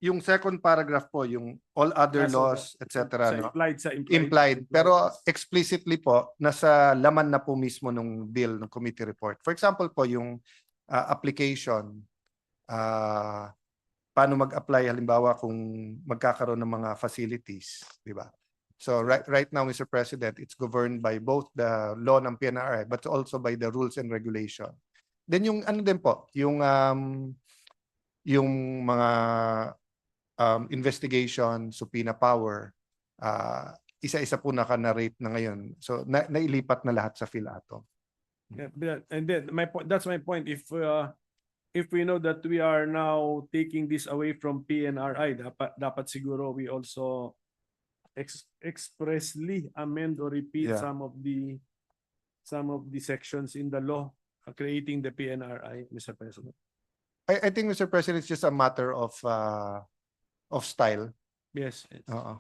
yung second paragraph po, yung all other laws, etc. No? Implied. Pero explicitly po, nasa laman na po mismo nung bill, ng committee report. For example po, yung application, paano mag-apply halimbawa kung magkakaroon ng mga facilities, di ba? So right now, Mr. President, it's governed by both the law ng PNRI but also by the rules and regulation. Then yung ano din po, yung mga investigation, subpoena power, isa-isa po naka-narrate na ngayon. So nailipat na lahat sa PhilAtom. Yeah, and then that's my point. If we know that we are now taking this away from PNRI, dapat siguro we also expressly amend or repeat some of the sections in the law creating the PNRI, Mr. President. I think, Mr. President, it's just a matter of style. Yes. Oo.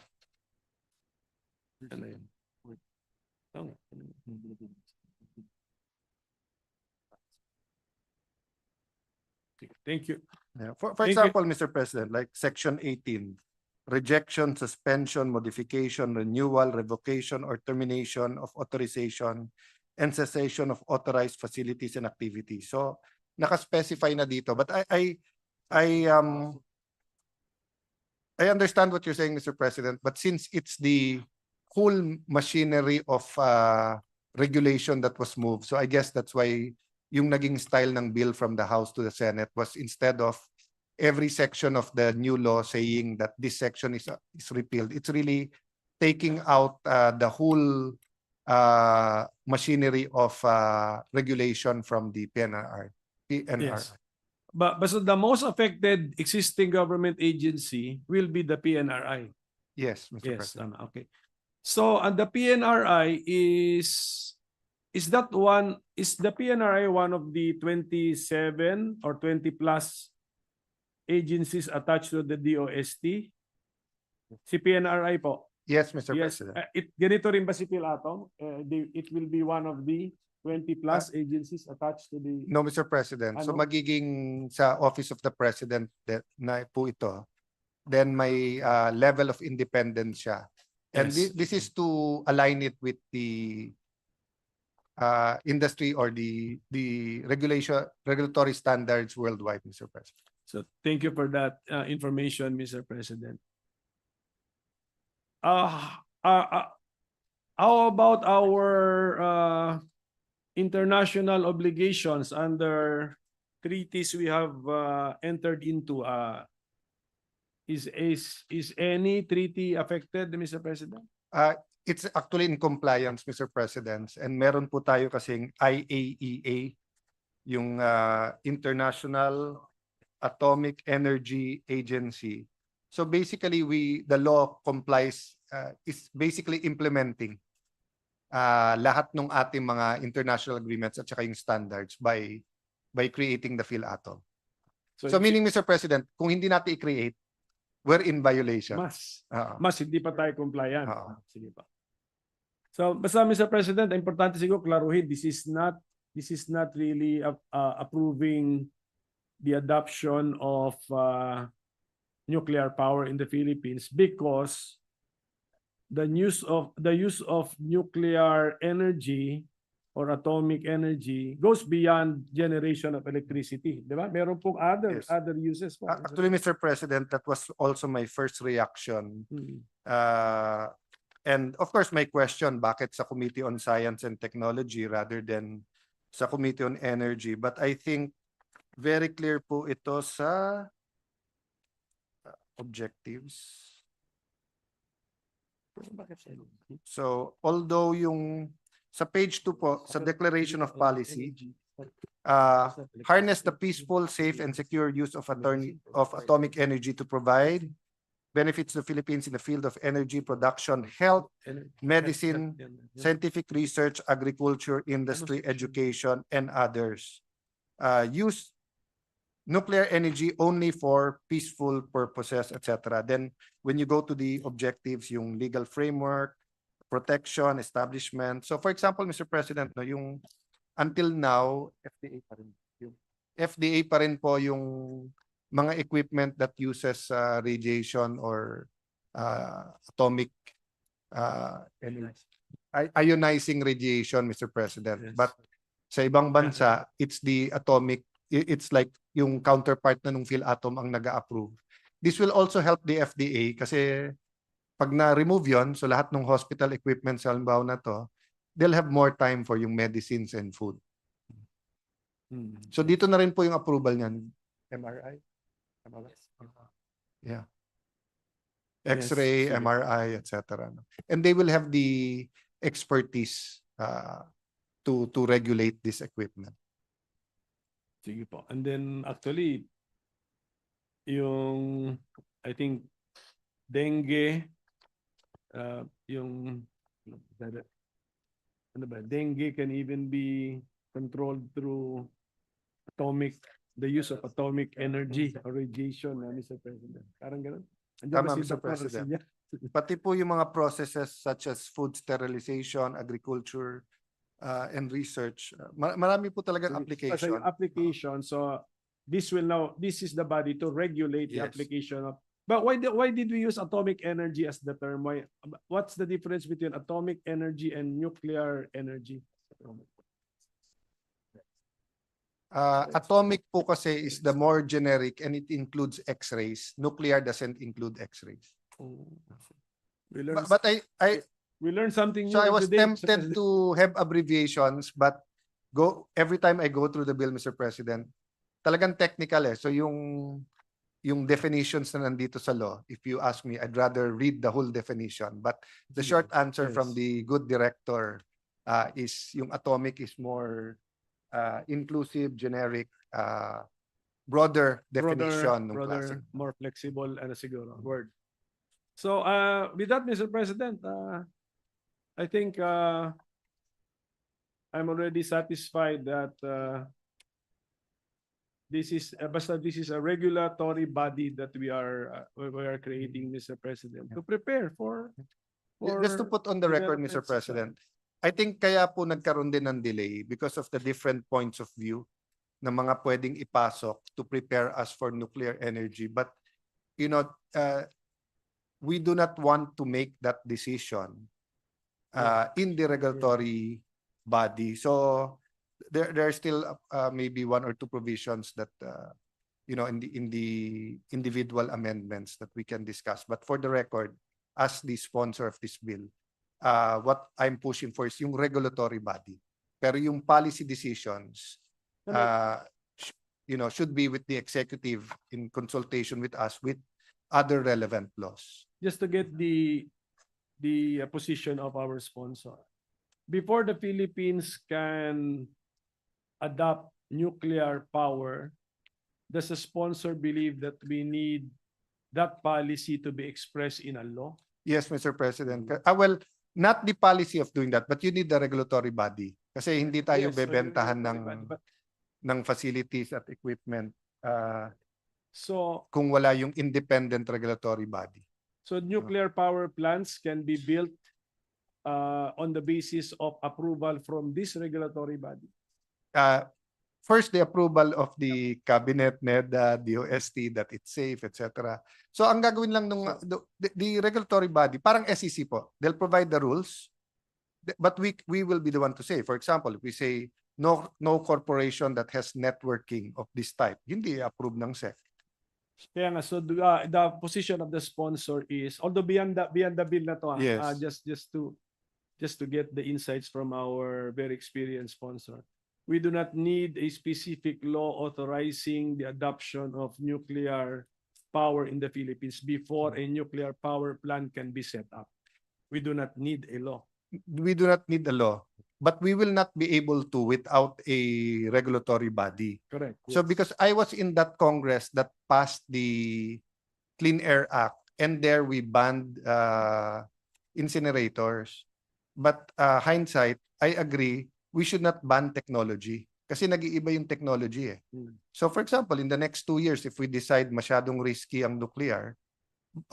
Thank you. Yeah. For example, Mr. President, like section 18, rejection, suspension, modification, renewal, revocation, or termination of authorization and cessation of authorized facilities and activities. So naka-specify na dito. But I understand what you're saying, Mr. President, but since it's the whole machinery of regulation that was moved, so I guess that's why yung naging style ng bill from the House to the Senate was instead of every section of the new law saying that this section is repealed, it's really taking out the whole machinery of regulation from the PNR. Yes. But so the most affected existing government agency will be the PNRI. Yes, Mr. President. Okay. So the PNRI is the PNRI one of the 27 or 20 plus agencies attached to the DOST? Si PNRI po. Yes, Mr. President. Ganito rin ba si PhilAtom? It will be one of the 20 plus agencies attached to the... No, Mr. President. So magiging sa Office of the President na po ito, then may level of independence siya. And this is to align it with the industry or the regulatory standards worldwide, Mr. President. So thank you for that information, Mr. President. How about our international obligations under treaties we have entered into? Is any treaty affected, Mr. President? It's actually in compliance, Mr. President. And meron po tayo kasing IAEA, yung International Atomic Energy Agency. So basically, the law complies, is basically implementing lahat ng ating mga international agreements at saka yung standards by creating the PhilAtom. So meaning, Mr. President, kung hindi natin i-create, we're in violation. mas hindi pa tayo compliant. Oo. Sige pa. So basta Mr. President, importante siguro klaruhin, this is not really approving the adoption of nuclear power in the Philippines, because the use of nuclear energy or atomic energy goes beyond generation of electricity, di ba? Meron pong Yes. other uses po. Actually, Mr. President, that was also my first reaction. And of course, my question, bakit sa Committee on Science and Technology rather than sa Committee on Energy? But I think very clear po ito sa objectives. So, although yung sa page 2 po, sa Declaration of Policy, harness the peaceful, safe, and secure use of atomic energy to provide benefits to the Philippines in the field of energy production, health, medicine, scientific research, agriculture, industry, education, and others. Use nuclear energy only for peaceful purposes, etc. Then, when you go to the objectives, yung legal framework, protection, establishment. So, for example, Mr. President, no, yung until now, FDA pa rin po yung mga equipment that uses radiation or atomic ionizing radiation, Mr. President. Yes. But sa ibang bansa, it's the atomic, it's like yung counterpart na nung PhilAtom ang nag-a-approve. This will also help the FDA kasi pag na-remove yon, so lahat ng hospital equipment sa halimbawa na to, they'll have more time for yung medicines and food. So dito na rin po yung approval niyan. MRI? Yeah. X-ray, Yes, sige. MRI, etc. And they will have the expertise to regulate this equipment. Sige po. And then actually, yung I think dengue, yung ano ba, dengue can even be controlled through the use of atomic energy or radiation, Mr. President. Parang ganun. Andiyan Tama, ba si Mr. Dr. President. Rosilla? Pati po yung mga processes such as food sterilization, agriculture, and research. Marami po talagang Sa application. yung application, so this is the body to regulate the Yes. application of. But why did we use atomic energy as the term? What's the difference between atomic energy and nuclear energy? Atomic po kasi is the more generic and it includes X-rays. Nuclear doesn't include X-rays. We learned, But we learned something new so I was today, Mr. tempted President. to have abbreviations, but every time I go through the bill, Mr. President, talagang technical eh. So yung definitions na nandito sa law, if you ask me, I'd rather read the whole definition. But the short answer from the good director is yung atomic is more inclusive, generic, broader definition. ng classic. More flexible, siguro, word. So, with that, Mr. President, I think I'm already satisfied that this is a regulatory body that we are creating, Mr. President, to prepare for Just to put on the record, Mr. developments. President, I think kaya po nagkaroon din ng delay because of the different points of view na mga pwedeng ipasok to prepare us for nuclear energy. But, we do not want to make that decision in the regulatory body. So, there are still maybe one or two provisions that, in the individual amendments that we can discuss. But for the record, as the sponsor of this bill, what I'm pushing for is yung regulatory body. Pero yung policy decisions, should be with the executive in consultation with us with other relevant laws. Just to get the position of our sponsor. Before the Philippines can adopt nuclear power, does the sponsor believe that we need that policy to be expressed in a law? Yes, Mr. President. Well, not the policy of doing that, but you need the regulatory body. Kasi hindi tayo Yes, bebentahan regulatory body, but ng facilities at equipment So, kung wala yung independent regulatory body. so nuclear power plants can be built on the basis of approval from this regulatory body. First, the approval of the cabinet, NEDA, DOST, that it's safe, etc. So ang gagawin lang nung the regulatory body, parang SEC po, they'll provide the rules, but we will be the one to say. For example, if we say no corporation that has networking of this type, hindi approve ng SEC. Kaya nga, so the position of the sponsor is, although beyond the bill na to, Yes. just to get the insights from our very experienced sponsor, we do not need a specific law authorizing the adoption of nuclear power in the Philippines before a nuclear power plant can be set up. We do not need a law. We do not need a law, but we will not be able to without a regulatory body. Correct. So yes. because I was in that Congress that passed the Clean Air Act, and there we banned incinerators. But hindsight, I agree, we should not ban technology kasi nag-iiba yung technology eh. So for example, in the next 2 years, if we decide masyadong risky ang nuclear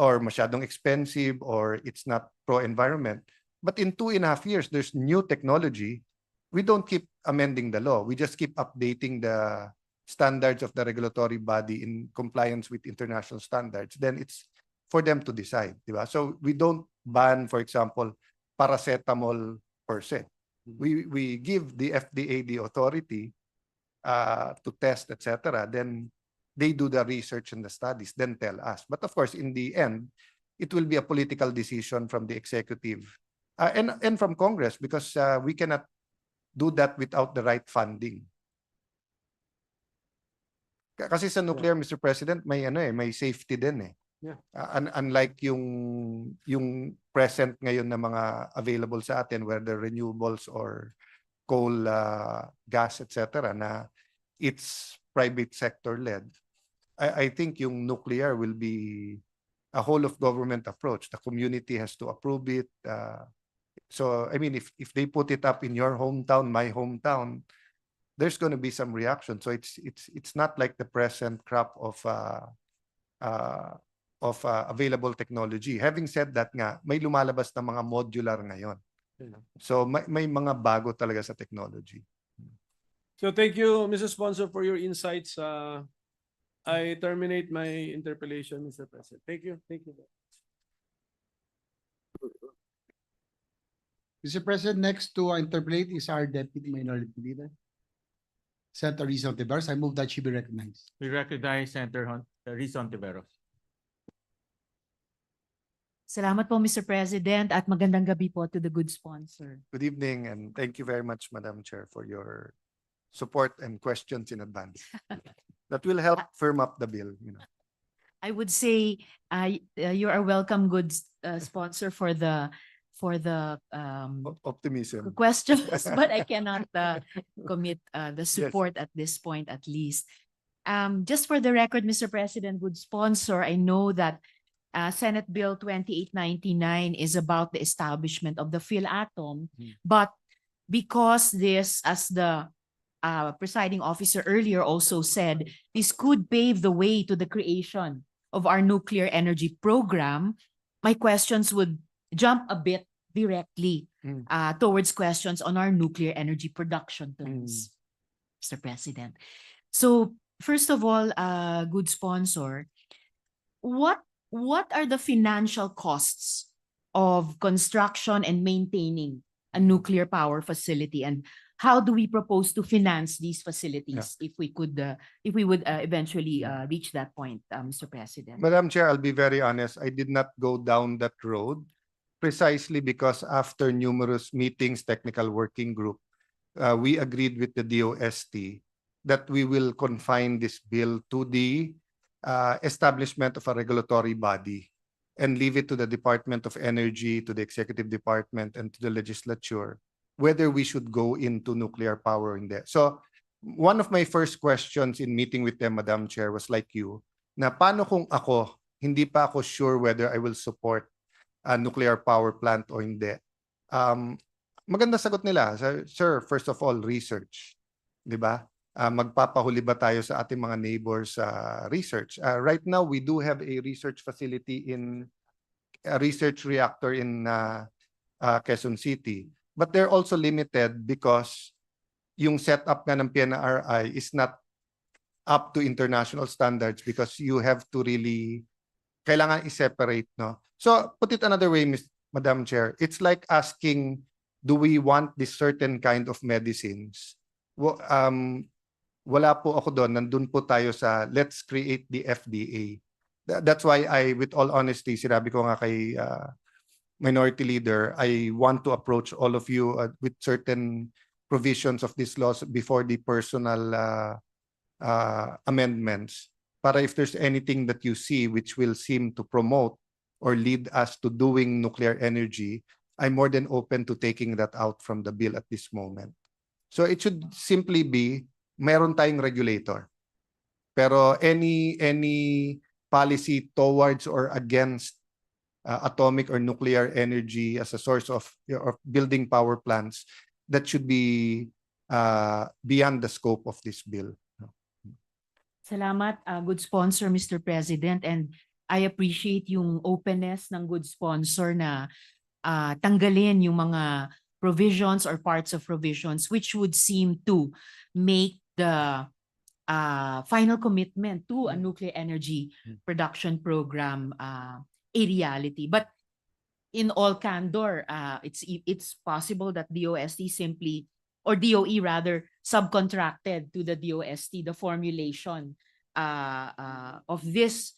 or masyadong expensive or it's not pro-environment, but in 2.5 years, there's new technology, we don't keep amending the law. We just keep updating the standards of the regulatory body in compliance with international standards. Then it's for them to decide. Diba? So we don't ban, for example, paracetamol per se. We give the FDA the authority to test, etc. Then they do the research and the studies, then tell us. But of course, in the end, it will be a political decision from the executive and from Congress because we cannot do that without the right funding. Kasi sa nuclear, Mr. President, may may safety din eh. Yeah. Unlike yung present ngayon na mga available sa atin, whether renewables or coal, gas, etc., na it's private sector led. I think yung nuclear will be a whole of government approach. The community has to approve it. So I mean, if they put it up in your hometown, my hometown, there's going to be some reaction. So it's not like the present crop of available technology. Having said that nga, may lumalabas na mga modular ngayon. So may mga bago talaga sa technology. So thank you, Mr. Sponsor, for your insights. I terminate my interpellation, Mr. President. Thank you. Thank you. Mr. President, next to interpolate is our Deputy Minority Leader, Senator Rizal Tiveros. I move that she be recognized. We recognize Senator Rizal Tiveros. Salamat po, Mr. President, at magandang gabi po to the good sponsor. Good evening, and thank you very much, Madam Chair, for your support and questions in advance. That will help firm up the bill. I would say you are welcome, good sponsor, for the Optimism. questions, but I cannot commit the support at this point, at least. Just for the record, Mr. President, good sponsor, I know that Senate Bill 2899 is about the establishment of the PhilAtom, but because this, as the presiding officer earlier also said, this could pave the way to the creation of our nuclear energy program, my questions would jump a bit directly towards questions on our nuclear energy production plans, Mr. President. So first of all, good sponsor, what are the financial costs of construction and maintaining a nuclear power facility, and how do we propose to finance these facilities if we would eventually reach that point, Mr. President? Madam Chair, I'll be very honest. I did not go down that road precisely because after numerous meetings, technical working group, we agreed with the DOST that we will confine this bill to the establishment of a regulatory body and leave it to the Department of Energy, to the Executive Department, and to the legislature, whether we should go into nuclear power in there. So one of my first questions in meeting with them, Madam Chair, was like you, na paano kung ako, hindi pa ako sure whether I will support a nuclear power plant o hindi. Maganda sagot nila, sir, first of all, research. Di ba? magpapahuli ba tayo sa ating mga neighbors sa research. Right now, we do have a research facility a research reactor in Quezon City. But they're also limited because yung setup nga ng PNRI is not up to international standards because you have to really, kailangan i-separate, no? So, put it another way, Madam Chair, it's like asking, do we want this certain kind of medicines? Wala po ako doon. Nandun po tayo sa let's create the FDA. That's why with all honesty, sinabi ko nga kay Minority Leader, I want to approach all of you with certain provisions of these laws before the personal amendments. Para if there's anything that you see which will seem to promote or lead us to doing nuclear energy, I'm more than open to taking that out from the bill at this moment. So it should simply be, meron tayong regulator. Pero any policy towards or against atomic or nuclear energy as a source of building power plants, that should be beyond the scope of this bill. Salamat, good sponsor, Mr. President, and I appreciate yung openness ng good sponsor na tanggalin yung mga provisions or parts of provisions which would seem to make the final commitment to a nuclear energy production program a reality. But in all candor, it's possible that DOST simply, or DOE rather, subcontracted to the DOST the formulation of this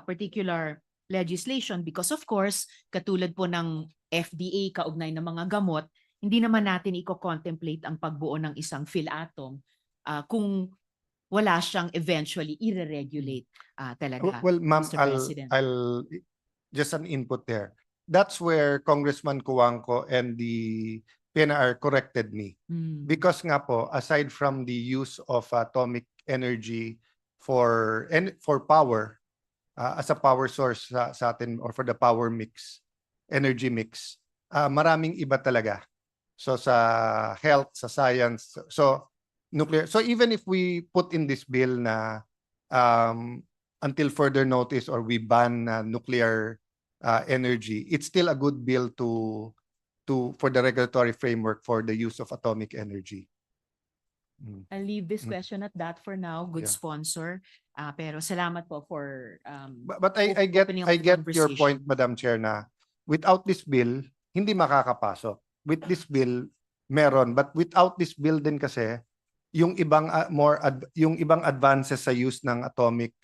particular legislation because of course, katulad po ng FDA kaugnay ng mga gamot, hindi naman natin i-contemplate ang pagbuo ng isang PhilAtom kung wala siyang eventually i-regulate talaga. Well, ma'am, Mr. President. I'll just an input there. That's where Congressman Cuangco and the PNR corrected me. Because nga po, aside from the use of atomic energy for power, as a power source sa atin or for the power mix, energy mix, maraming iba talaga. So sa health, sa science, so nuclear. So even if we put in this bill na until further notice or we ban nuclear energy, it's still a good bill for the regulatory framework for the use of atomic energy. I'll leave this question at that for now, good Yeah. sponsor. Pero salamat po for But I get opening up the your conversation. point, Madam Chair, na without this bill, hindi makakapasok. With this bill, meron. But without this bill din kasi, yung ibang yung ibang advances sa use ng atomic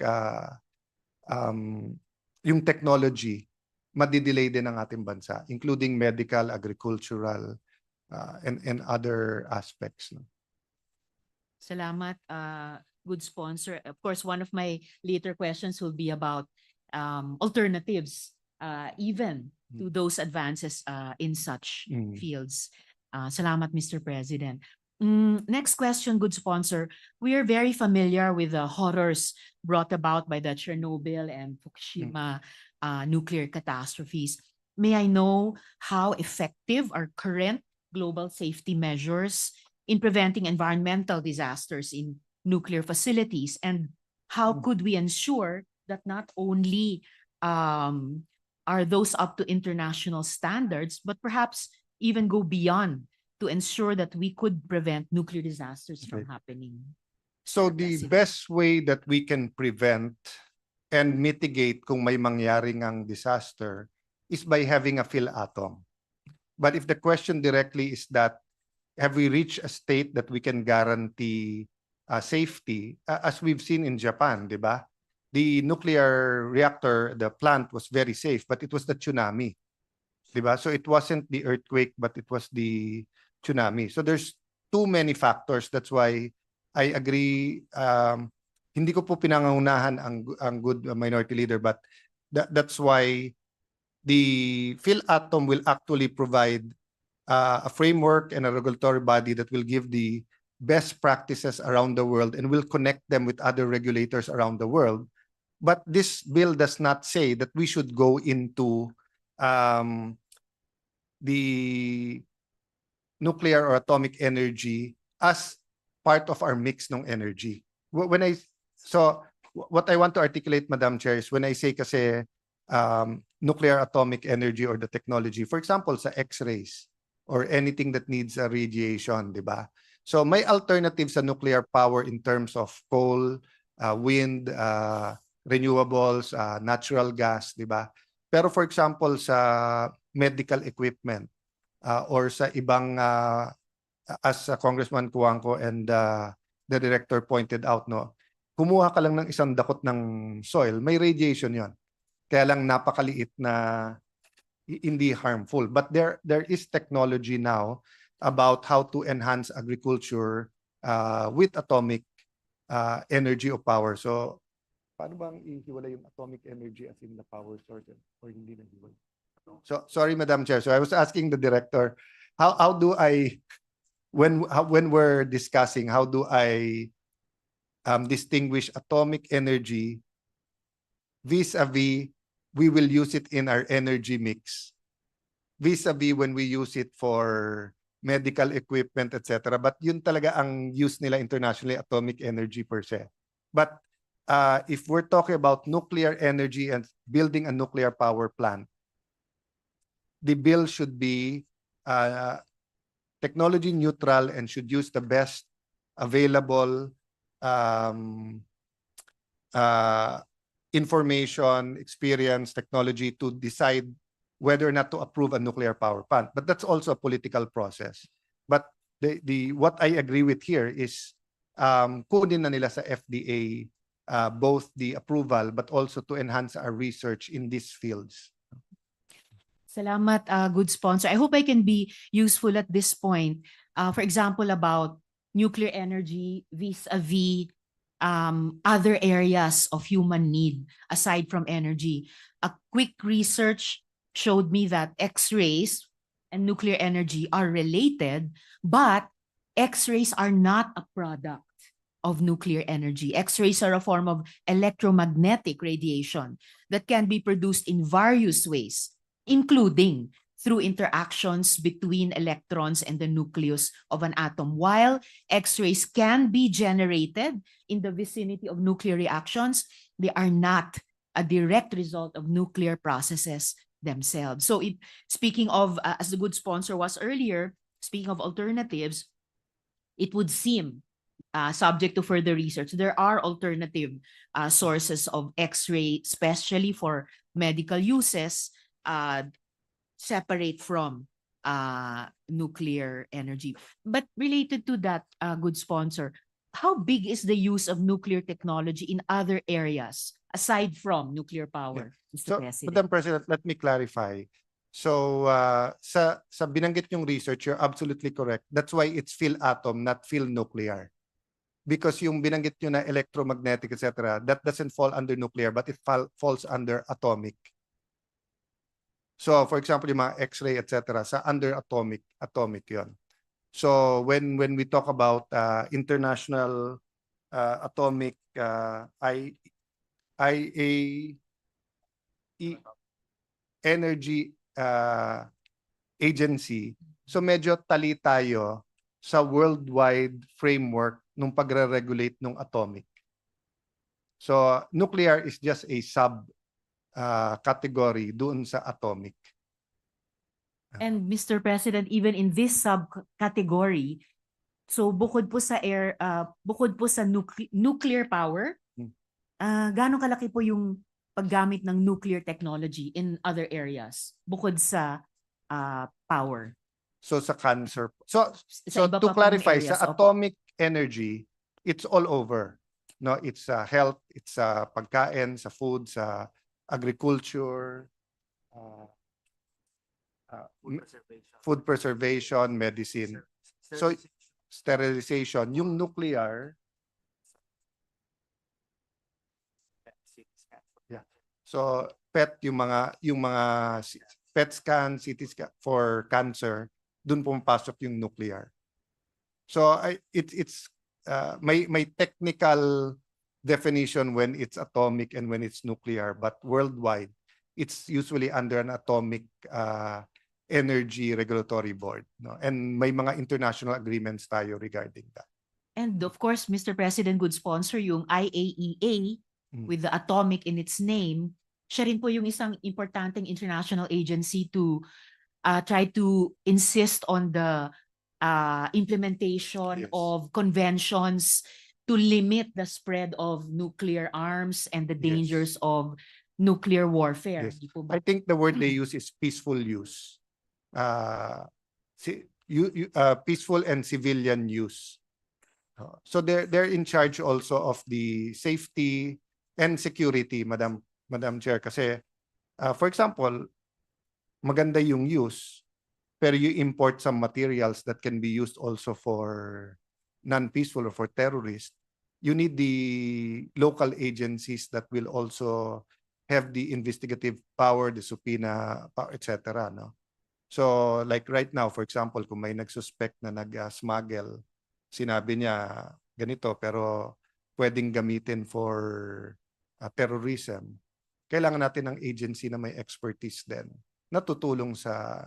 yung technology, madidelay din ng ating bansa, including medical, agricultural, and other aspects. No? Salamat, good sponsor. Of course, one of my later questions will be about alternatives, even to those advances in such fields. Salamat, Mr. President. Next question, good sponsor. We are very familiar with the horrors brought about by the Chernobyl and Fukushima nuclear catastrophes. May I know how effective are current global safety measures in preventing environmental disasters in nuclear facilities, and how could we ensure that not only are those up to international standards, but perhaps even go beyond to ensure that we could prevent nuclear disasters from happening? So the best way that we can prevent and mitigate kung may mangyari ngang disaster is by having a PhilAtom. But if the question directly is that, have we reached a state that we can guarantee safety, as we've seen in Japan, di ba? The nuclear reactor, the plant was very safe, but it was the tsunami. Di ba? So it wasn't the earthquake, but it was the tsunami. So there's too many factors. That's why I agree. Hindi ko po pinangunahan ang good minority leader, but that's why the PhilAtom will actually provide a framework and a regulatory body that will give the best practices around the world and will connect them with other regulators around the world. But this bill does not say that we should go into the nuclear or atomic energy as part of our mix ng energy. When I so what I want to articulate, Madam Chair, is when I say kasi nuclear atomic energy or the technology, for example, sa X-rays or anything that needs a radiation, di ba? So may alternatives sa nuclear power in terms of coal, wind, renewables, natural gas, di ba? Pero for example, sa medical equipment or sa ibang, as Congressman Cuangco and the director pointed out, no, kumuha ka lang ng isang dakot ng soil, may radiation yon. Kaya lang napakaliit na hindi harmful. But there is technology now about how to enhance agriculture with atomic energy of power. So, paano bang ihiwalay yung atomic energy as in the power source or hindi na hiwalay? So, sorry, Madam Chair. So I was asking the director, how do I, when we're discussing, how do I distinguish atomic energy vis-a-vis we will use it in our energy mix, vis-a-vis when we use it for medical equipment, etc. But yun talaga ang use nila internationally, atomic energy per se. But if we're talking about nuclear energy and building a nuclear power plant, the bill should be technology neutral and should use the best available information, experience, technology to decide whether or not to approve a nuclear power plant. But that's also a political process. But what I agree with here is kunin na nila sa FDA both the approval but also to enhance our research in these fields. Salamat, good sponsor. I hope I can be useful at this point. For example, about nuclear energy vis-a-vis other areas of human need aside from energy. A quick research showed me that X-rays and nuclear energy are related, but X-rays are not a product of nuclear energy. X-rays are a form of electromagnetic radiation that can be produced in various ways, including through interactions between electrons and the nucleus of an atom. While X-rays can be generated in the vicinity of nuclear reactions, they are not a direct result of nuclear processes themselves. So speaking of, as the good sponsor was earlier, speaking of alternatives, it would seem, subject to further research, there are alternative sources of X-ray, especially for medical uses, separate from nuclear energy. But related to that, good sponsor, how big is the use of nuclear technology in other areas aside from nuclear power, Mr. President? Madam President, let me clarify. So sa binanggit yung research, you're absolutely correct. That's why it's field atom, not field nuclear. Because yung binanggit nyo na electromagnetic, etc., that doesn't fall under nuclear, but it falls under atomic. So, for example, yung mga X-ray, etc., sa under atomic yon. So, when we talk about international atomic energy agency, so medyo tali tayo sa worldwide framework nung pagre-regulate ng atomic. So, nuclear is just a category doon sa atomic. And Mr. President, even in this subcategory, so bukod po sa nuclear power, gaano kalaki po yung paggamit ng nuclear technology in other areas bukod sa power? So sa cancer. So to clarify, sa atomic energy, it's all over. No, it's health, it's pagkain, sa food, sa agriculture, food preservation, medicine. So sterilization, yung nuclear. Yeah. So PET, yung mga PET scan, CT scan for cancer, dun pumapasok yung nuclear. So it's may technical definition when it's atomic and when it's nuclear, but worldwide it's usually under an atomic energy regulatory board, no? And may mga international agreements tayo regarding that. And of course, Mr. President, good sponsor yung IAEA with the atomic in its name. Siya rin po yung isang importanteng international agency to try to insist on the implementation Yes. of conventions to limit the spread of nuclear arms and the Yes. dangers of nuclear warfare. Yes. Di po ba? I think the word they use is peaceful use. Peaceful and civilian use. So they're in charge also of the safety and security, Madam Chair. Kasi, for example, maganda yung use, pero you import some materials that can be used also for non-peaceful or for terrorists. You need the local agencies that will also have the investigative power, the subpoena power, etc. No? So like right now, for example, kung may nagsuspect na nag-smuggle, sinabi niya ganito pero pwedeng gamitin for terrorism, kailangan natin ng agency na may expertise din na tutulong sa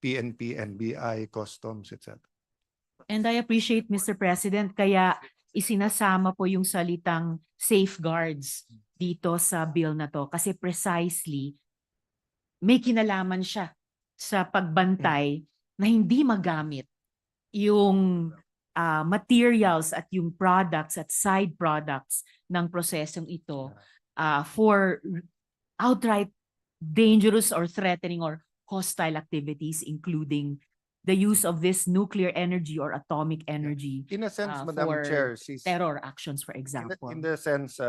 PNP, NBI, Customs, etc. And I appreciate, Mr. President, kaya isinasama po yung salitang safeguards dito sa bill na to kasi precisely may kinalaman siya sa pagbantay na hindi magamit yung materials at yung products at side products ng prosesong ito for outright dangerous or threatening or hostile activities, including the use of this nuclear energy or atomic energy In a sense, Madam for Chair, she's terror actions, for example. in the sense,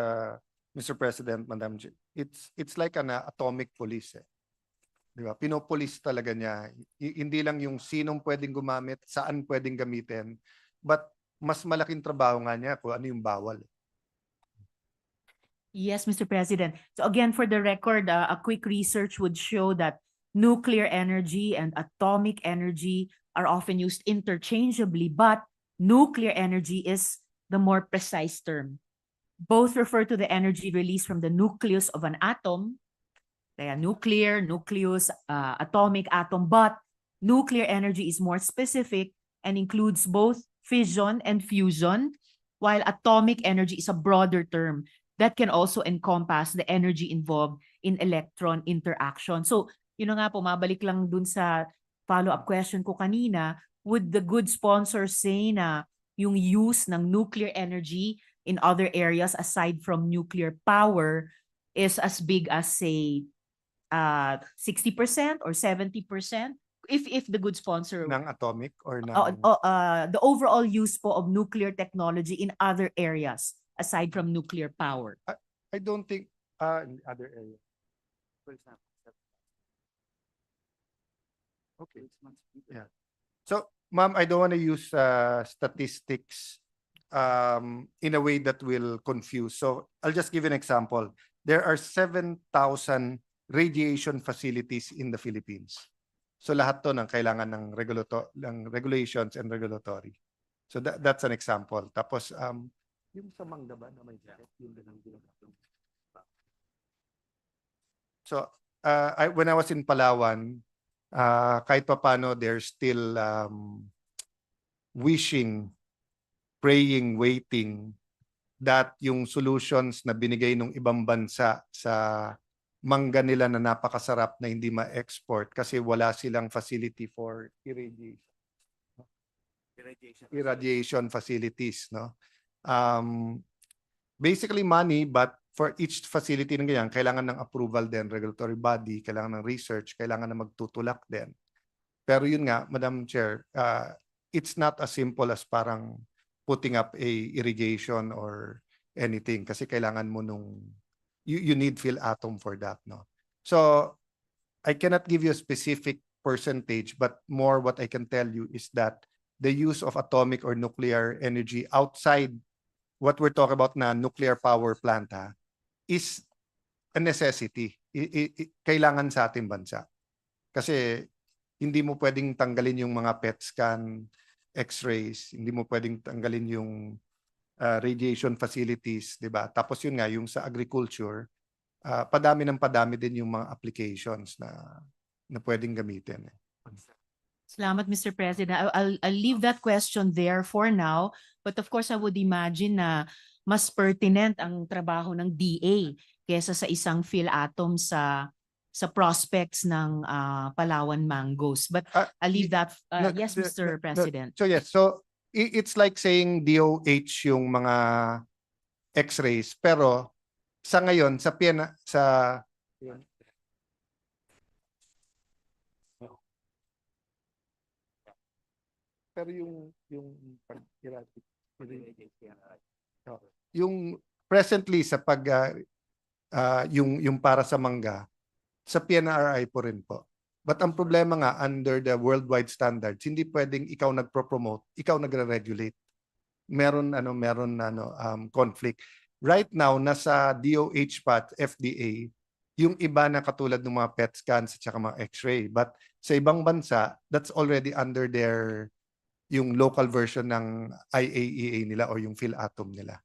Mr. President, Madam Chair, it's like an atomic police. Di ba? Pinopolice talaga niya. Hindi lang yung sinong pwedeng gumamit, saan pwedeng gamitin, but mas malaking trabaho nga niya kung ano yung bawal. Yes, Mr. President. So again, for the record, a quick research would show that nuclear energy and atomic energy are often used interchangeably, but nuclear energy is the more precise term. Both refer to the energy released from the nucleus of an atom, kaya nuclear, nucleus, atomic atom, but nuclear energy is more specific and includes both fission and fusion, while atomic energy is a broader term that can also encompass the energy involved in electron interaction. So, yun na nga po, mabalik lang dun sa follow-up question ko kanina, would the good sponsor say na yung use ng nuclear energy in other areas aside from nuclear power is as big as, say, 60% or 70%? If the good sponsor... Ng atomic or ng... the overall use po of nuclear technology in other areas aside from nuclear power. I don't think in other areas. For example. Okay. Yeah. So, ma'am, I don't want to use statistics in a way that will confuse. So, I'll just give an example. There are 7,000 radiation facilities in the Philippines. So, lahat to ng kailangan ng regulations and regulatory. So, that's an example. Tapos, yung sa Mangga ba na may jacket? So, when I was in Palawan, kahit pa paano, they're still wishing, praying, waiting that yung solutions na binigay ng ibang bansa sa mangga nila na napakasarap na hindi ma-export kasi wala silang facility for irradiation facilities, no? Basically money, but for each facility ng ganyan, kailangan ng approval din, regulatory body, kailangan ng research, kailangan na magtutulak din. Pero yun nga, Madam Chair, it's not as simple as parang putting up a irrigation or anything kasi kailangan mo nung you need fill atom for that, no? So I cannot give you a specific percentage, but more what I can tell you is that the use of atomic or nuclear energy outside what we're talking about na nuclear power plant is a necessity. Kailangan sa ating bansa. Kasi hindi mo pwedeng tanggalin yung mga PET scan, X-rays, hindi mo pwedeng tanggalin yung radiation facilities, di ba? Tapos yun nga, yung sa agriculture, padami din yung mga applications na pwedeng gamitin. Salamat, Mr. President. I'll leave that question there for now. But of course, I would imagine na mas pertinent ang trabaho ng DA kesa sa isang PhilAtom sa prospects ng Palawan mangoes. But I'll leave that. Yes, Mr. President. So yes, so it's like saying DOH yung mga X-rays, pero sa ngayon sa pero yung presently sa yung para sa mangga sa PNRI po rin po. But ang problema nga under the worldwide standards, hindi pwedeng ikaw nagpro-promote, ikaw nagre-regulate. Meron conflict. Right now nasa DOH pa at FDA yung iba na katulad ng mga PET scans at saka mga X-ray. But sa ibang bansa, that's already under their yung local version ng IAEA nila or yung PhilAtom nila.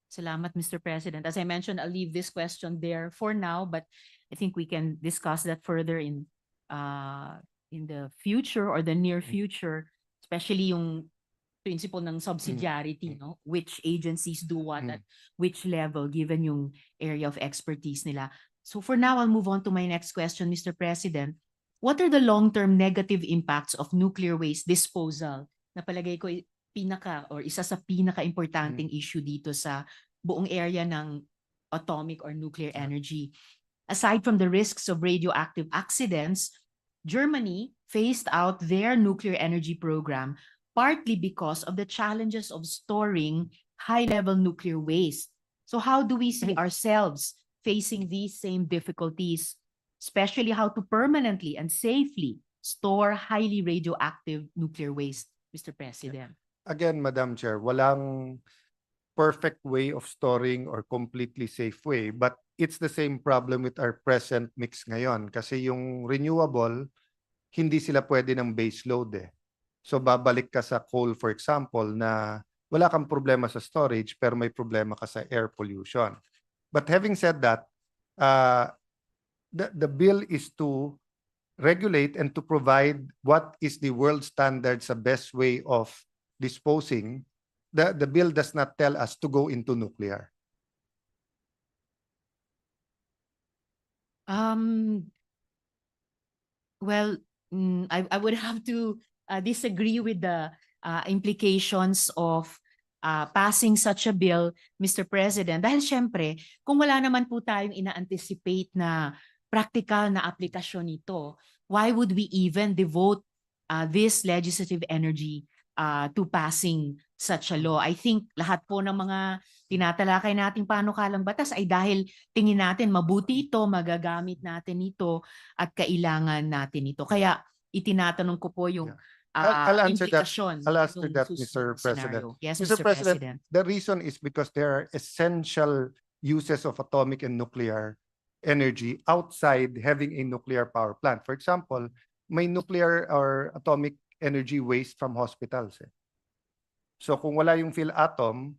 Salamat, Mr. President. As I mentioned, I'll leave this question there for now, but I think we can discuss that further in the future or the near future, especially yung principle ng subsidiarity, no? Which agencies do what at which level given yung area of expertise nila. So for now, I'll move on to my next question, Mr. President. What are the long-term negative impacts of nuclear waste disposal? Napalagay ko isa sa pinaka-importanting issue dito sa buong area ng atomic or nuclear energy. Aside from the risks of radioactive accidents, Germany phased out their nuclear energy program partly because of the challenges of storing high-level nuclear waste. So how do we see ourselves facing these same difficulties, especially how to permanently and safely store highly radioactive nuclear waste, Mr. President? Again, Madam Chair, walang perfect way of storing or completely safe way, but it's the same problem with our present mix ngayon kasi yung renewable, hindi sila pwede ng base load eh. So babalik ka sa coal for example na wala kang problema sa storage pero may problema ka sa air pollution. But having said that, the bill is to regulate and to provide what is the world standards, the best way of disposing. The bill does not tell us to go into nuclear. Well, I would have to disagree with the implications of passing such a bill, Mr. President. Dahil syempre, kung wala naman po tayong ina-anticipate na practical na aplikasyon nito, why would we even devote this legislative energy to passing such a law? I think lahat po ng mga tinatalakay nating panukalang batas ay dahil tingin natin mabuti ito, magagamit natin ito at kailangan natin ito. Kaya itinatanong ko po yung I'll answer that, implikasyon. Mr. President. Yes, Mr. Mr. President, the reason is because there are essential uses of atomic and nuclear energy outside having a nuclear power plant. For example, may nuclear or atomic energy waste from hospitals. So kung wala yung PhilAtom,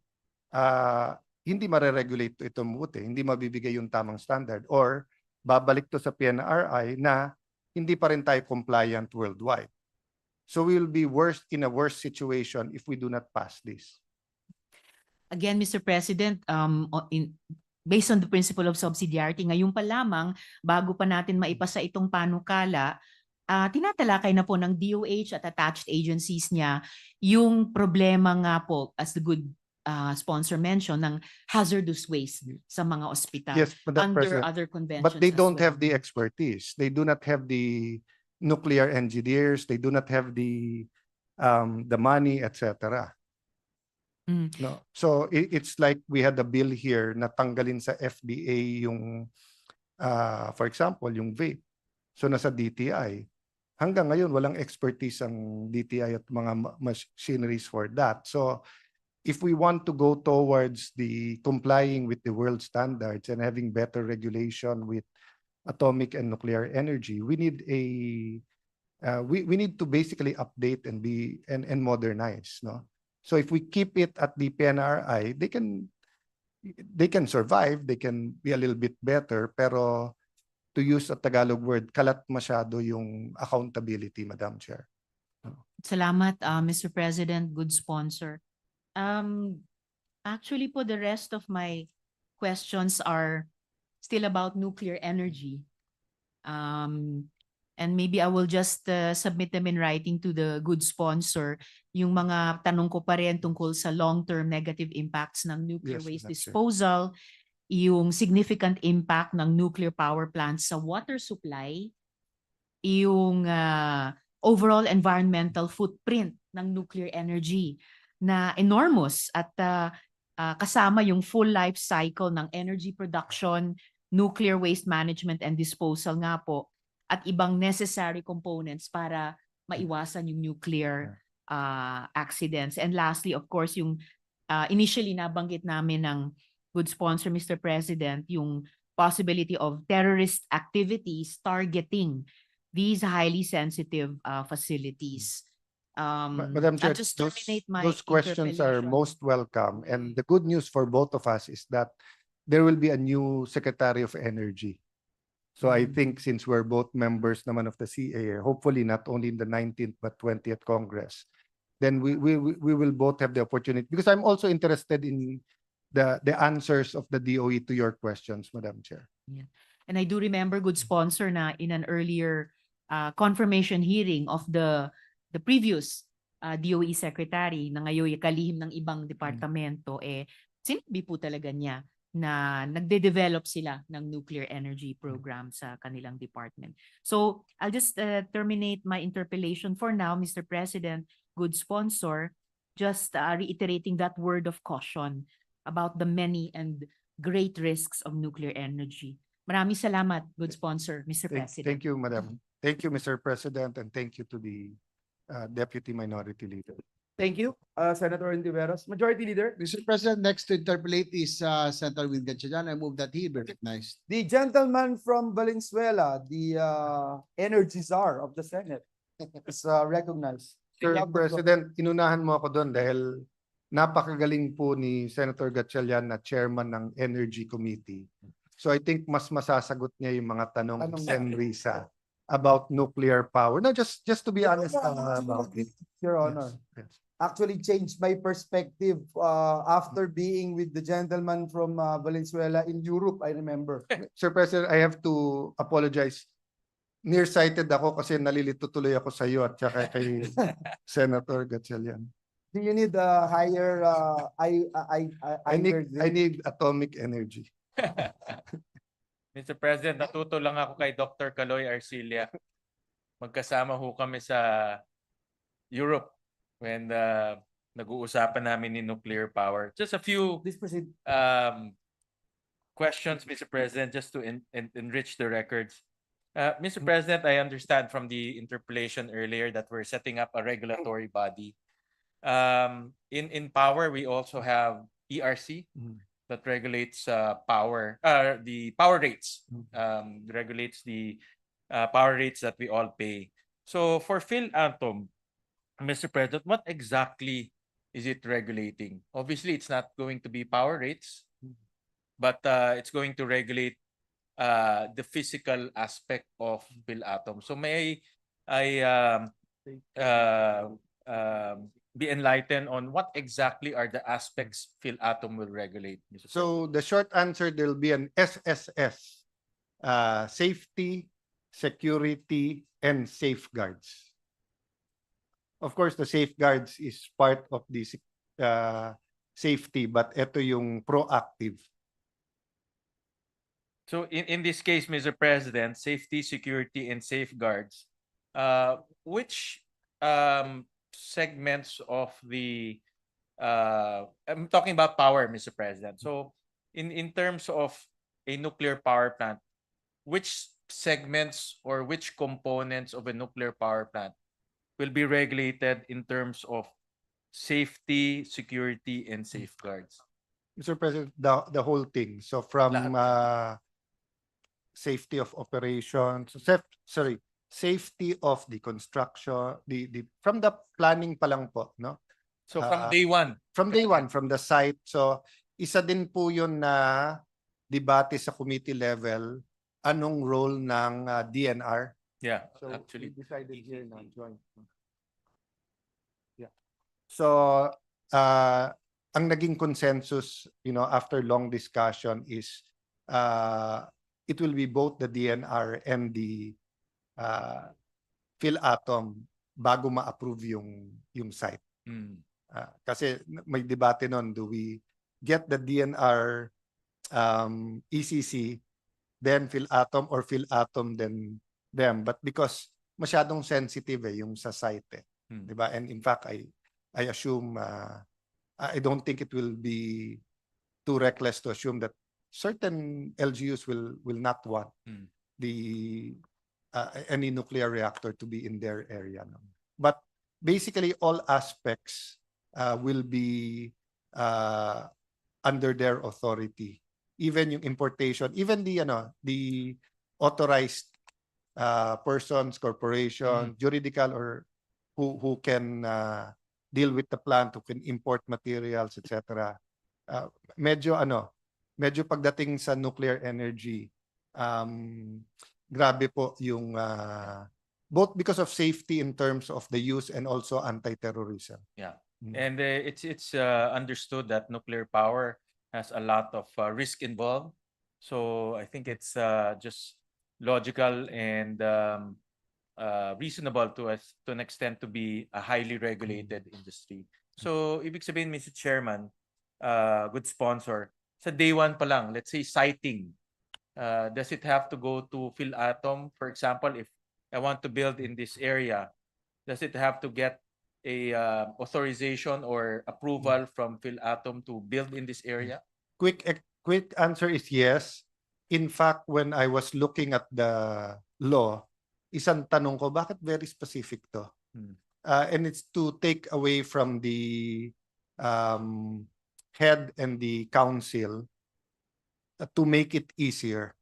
hindi mare-regulate ito mabuti, hindi mabibigay yung tamang standard or babalik to sa PNRI na hindi pa rin tayo compliant worldwide. So we will be in a worse situation if we do not pass this. Again, Mr. President, based on the principle of subsidiarity, ngayon pa lamang, bago pa natin maipasa itong panukala, tinatalakay na po ng DOH at attached agencies niya yung problema nga po, as the good sponsor mentioned, ng hazardous waste sa mga ospital. Yes, under other conventions. But they as don't well. have the expertise. They do not have the nuclear engineers. They do not have the money, etc. No. So it's like we had a bill here na tanggalin sa FDA yung, for example, yung vape. So nasa DTI. Hanggang ngayon, walang expertise ang DTI at mga machineries for that. So if we want to go towards the complying with the world standards and having better regulation with atomic and nuclear energy, we need we need to basically update and modernize. No? So if we keep it at the PNRI, they can survive, they can be a little bit better, pero to use a Tagalog word, kalat masyado yung accountability, Madam Chair. Salamat, Mr. President, good sponsor. Actually po, the rest of my questions are still about nuclear energy. And maybe I will just submit them in writing to the good sponsor. Yung mga tanong ko pa rin tungkol sa long-term negative impacts ng nuclear Yes, waste Madam Chair. disposal, yung significant impact ng nuclear power plants sa water supply, yung overall environmental footprint ng nuclear energy na enormous at kasama yung full life cycle ng energy production, nuclear waste management and disposal nga po, at ibang necessary components para maiwasan yung nuclear accidents. And lastly, of course, yung initially nabanggit namin ng good sponsor, Mr. President, yung possibility of terrorist activities targeting these highly sensitive facilities. Madam Chair, I'll just terminate my those questions are interpellation. most welcome. And the good news for both of us is that there will be a new Secretary of Energy. So I think since we're both members naman of the CA, hopefully not only in the 19th but 20th Congress, then we will both have the opportunity. Because I'm also interested in the answers of the DOE to your questions, Madam Chair. Yeah. And I do remember, good sponsor, na in an earlier confirmation hearing of the previous DOE secretary na ngayon kalihim ng ibang departamento, sinabi po talaga niya na nagde-develop sila ng nuclear energy program sa kanilang department. So I'll just terminate my interpellation for now, Mr. President, good sponsor, just reiterating that word of caution about the many and great risks of nuclear energy. Maraming salamat, good sponsor, Mr. President. Thank you, Madam. Thank you, Mr. President, and thank you to the Deputy Minority Leader. Thank you, Senator Ontiveros. Majority Leader. Mr. President, next to interpolate is Senator Benguet. I move that he be recognized. The gentleman from Valenzuela, the energy czar of the Senate, is recognized. Sir President, inunahan mo ako doon dahil napakagaling po ni Senator Gatchalian na chairman ng Energy Committee. So I think mas masasagot niya yung mga tanong ni Sen. Risa about nuclear power. No, just to be honest about it. Your Honor. Yes. Actually changed my perspective after being with the gentleman from Valenzuela in Europe, I remember. Sir President, I have to apologize. Nearsighted ako kasi nalilito tuloy ako sa iyo at saka kay Senator Gatchalian. Do you need a higher I need atomic energy. Mr. President, natuto lang ako kay Dr. Caloy Arcilia. Magkasama ho kami sa Europe when nag-uusapan namin ni nuclear power. Just a few questions, Mr. President, just to enrich the records. Mr. President, I understand from the interpellation earlier that we're setting up a regulatory body. In power, we also have ERC that regulates power, the power rates, regulates the power rates that we all pay. So for PhilAtom, Mr. President, what exactly is it regulating? Obviously, it's not going to be power rates, but it's going to regulate the physical aspect of PhilAtom. So may I be enlightened on what exactly are the aspects PhilAtom will regulate? Mr. So the short answer, there'll be an SSS, safety, security, and safeguards. Of course, the safeguards is part of the safety, but ito yung proactive. So in this case, Mr. President, safety, security, and safeguards, which segments of the I'm talking about power, Mr. President. So in terms of a nuclear power plant, which segments or which components of a nuclear power plant will be regulated in terms of safety, security, and safeguards? Mr. President, the whole thing. So from safety of operations, safety of the construction, from the planning pa lang po, no? So from day one? From day one, from the site. So isa din po yun na debate sa committee level anong role ng DNR. Yeah, So actually. we decided here na joint. Yeah. So ang naging consensus, after long discussion is it will be both the DNR and the PhilAtom bago ma-approve yung site. Kasi may debate nun, do we get the DNR ECC, then PhilAtom, or PhilAtom then them? But because masyadong sensitive yung sa site, diba? And in fact, I assume I don't think it will be too reckless to assume that certain LGUs will not want the any nuclear reactor to be in their area. No? But basically, all aspects will be under their authority. Even yung importation, even the authorized persons, corporation, juridical, or who can deal with the plant, who can import materials, etc. Medyo pagdating sa nuclear energy, grabe po yung both because of safety in terms of the use and also anti-terrorism. Yeah. And it's understood that nuclear power has a lot of risk involved. So I think it's just logical and reasonable to an extent to be a highly regulated industry. So ibig sabihin, Mr. Chairman, good sponsor, sa day one pa lang, let's say siting, does it have to go to PhilAtom? For example, if I want to build in this area, does it have to get a authorization or approval from PhilAtom to build in this area? Quick answer is yes. In fact, when I was looking at the law, isang tanong ko, bakit very specific to? And it's to take away from the head and the council to make it easier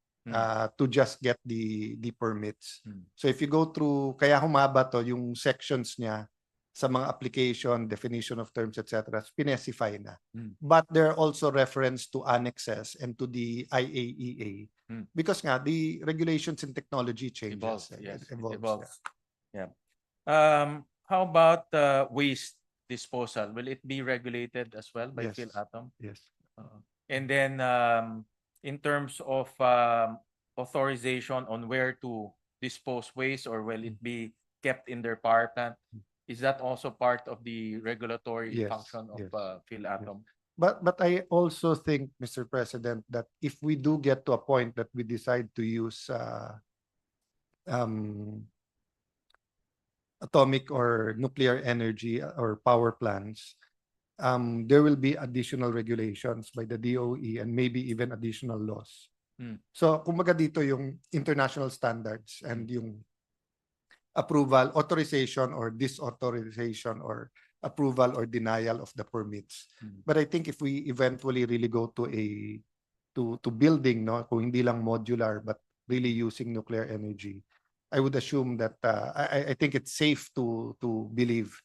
to just get the permits. So if you go through, kaya humaba to, yung sections niya sa mga application, definition of terms, etc., specify na. But there are also reference to annexes and to the IAEA because nga the regulations and technology changes. Yes, it evolves. evolves. Yeah. How about waste disposal? Will it be regulated as well by Yes. PhilAtom? Yes. And then in terms of authorization on where to dispose waste, or will it be kept in their power plant? Is that also part of the regulatory Yes, function of yes, PhilAtom? But I also think, Mr. President, that if we do get to a point that we decide to use atomic or nuclear energy or power plants, there will be additional regulations by the DOE and maybe even additional laws. So, kumbaga dito yung international standards and yung approval, authorization or disauthorization, or approval or denial of the permits. But I think if we eventually really go to to building, no, kung hindi lang modular but really using nuclear energy, I would assume that I think it's safe to believe.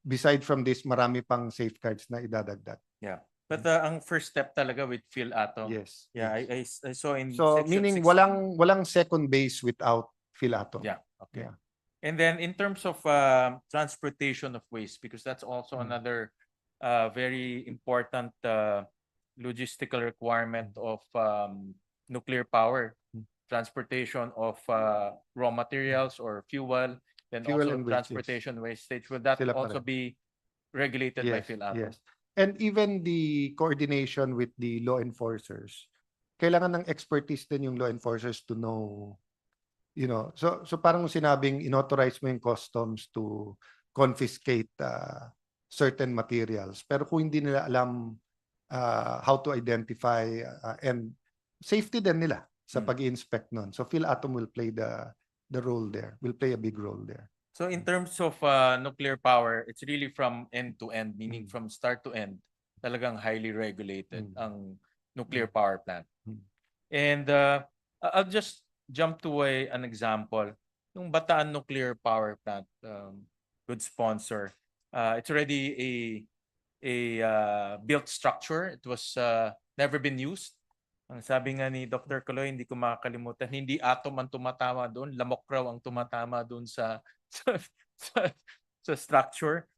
Beside from this, marami pang safeguards na idadagdag. Yeah. But ang first step talaga with PhilAtom. Yes. Yeah, yes. I saw in So section meaning 16. walang second base without PhilAtom. Yeah. Okay. Yeah. And then in terms of transportation of waste, because that's also another very important logistical requirement of nuclear power, transportation of raw materials or fuel, then Fuel also and waste, yes. transportation wastage. Will that Sila pa also rin. be regulated by Yes, PhilAtom? yes. And even the coordination with the law enforcers, kailangan ng expertise din yung law enforcers to know, so parang sinabing inauthorize mo yung customs to confiscate certain materials. Pero kung hindi nila alam how to identify and safety din nila sa pag-i-inspect nun. So PhilAtom will play the role there, will play a big role there. So in terms of nuclear power, it's really from end to end, meaning from start to end, talagang highly regulated ang nuclear power plant. And I'll just jump to an example. Yung Bataan nuclear power plant, good sponsor. It's already a built structure. It was never been used. Ang sabi nga ni Dr. Caloy, hindi ko makakalimutan, hindi atom ang tumatama doon, lamok raw ang tumatama doon sa sa, sa structure.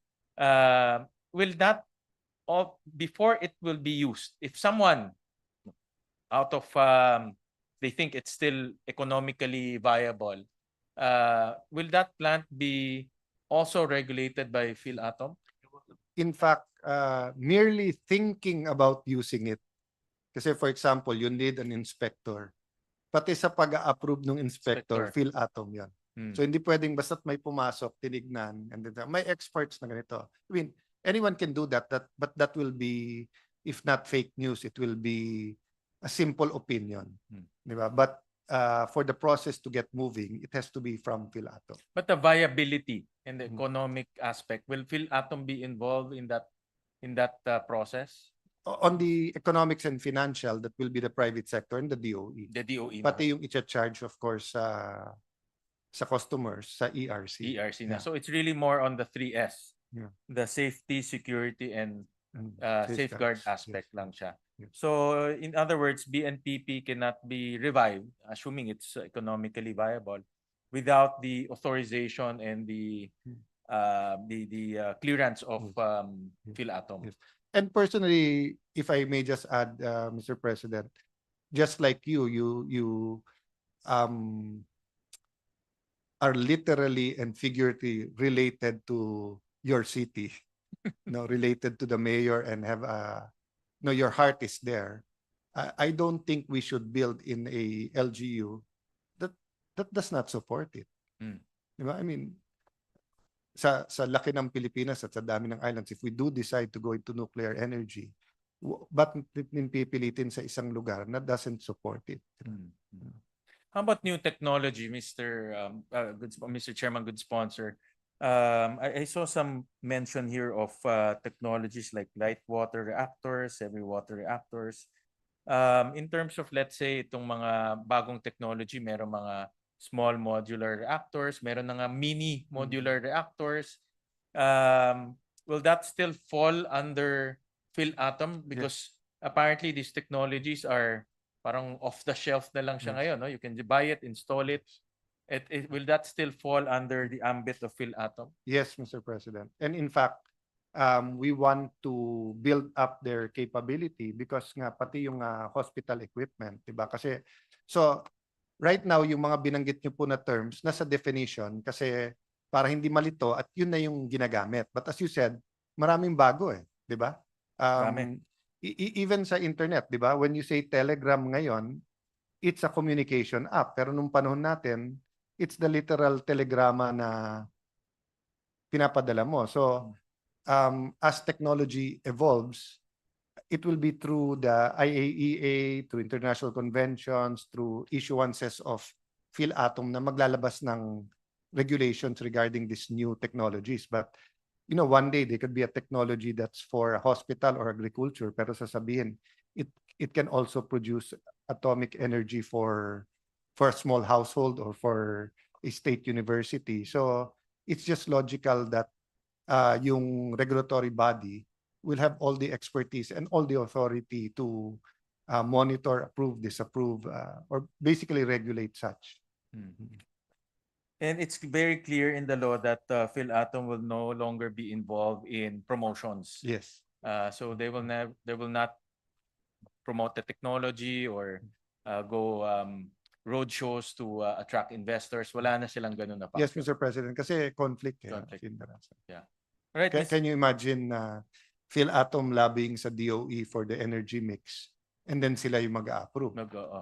Will that before it will be used, if someone out of they think it's still economically viable, will that plant be also regulated by PhilAtom? In fact, merely thinking about using it, kasi for example, you need an inspector. Pati sa pag-approve ng inspector, Inspector. PhilAtom yan. So hindi pwedeng basta't may pumasok, tinignan, and then may experts na ganito. I mean, anyone can do that, but that will be, if not fake news, it will be a simple opinion. Di ba? But for the process to get moving, it has to be from PhilAtom. But the viability and the economic aspect, will PhilAtom be involved in that process? On the economics and financial, that will be the private sector and the DOE. The DOE. Pati yung i-charge, of course, sa customers, sa ERC. ERC na. Yeah. So it's really more on the 3S. Yeah. The safety, security, and safeguard Safeguards, aspect yes. lang siya. Yes. So in other words, BNPP cannot be revived, assuming it's economically viable, without the authorization and the clearance of PhilAtom. Yes. And personally, if I may just add, Mr. President, just like you are literally and figuratively related to your city, related to the mayor, and have your heart is there. I don't think we should build in a LGU that does not support it. Diba? I mean, sa laki ng Pilipinas at sa dami ng islands, if we do decide to go into nuclear energy, ba't pipilitin sa isang lugar na doesn't support it? How about new technology, Mr. Chairman, good sponsor? I saw some mention here of technologies like light water reactors, heavy water reactors. In terms of, let's say, itong mga bagong technology, meron mga small modular reactors, meron na nga mini modular reactors. Will that still fall under PhilAtom? Because apparently these technologies are parang off the shelf na lang siya ngayon. No? You can buy it, install it. Will that still fall under the ambit of PhilAtom? Yes, Mr. President. And in fact, we want to build up their capability because nga pati yung hospital equipment, diba? Kasi so right now yung mga binanggit niyo po na terms nasa definition kasi para hindi malito at yun na yung ginagamit. But as you said, maraming bago diba? Even sa internet, diba? When you say Telegram ngayon, it's a communication app. Pero nung panahon natin, it's the literal telegrama na pinapadala mo. So, as technology evolves, it will be through the IAEA, through international conventions, through issuances of PhilAtom na maglalabas ng regulations regarding these new technologies. But, one day there could be a technology that's for hospital or agriculture, pero sasabihin, it can also produce atomic energy for a small household or for a state university. So, it's just logical that yung regulatory body will have all the expertise and all the authority to monitor, approve, disapprove, or basically regulate such. And it's very clear in the law that PhilAtom will no longer be involved in promotions. Yes. So they will not promote the technology or go road shows to attract investors. Wala na silang ganun na Yes, Mr. President, kasi conflict. Yeah. Right. Can you imagine PhilAtom lobbying sa DOE for the energy mix and then sila yung mag-a-approve?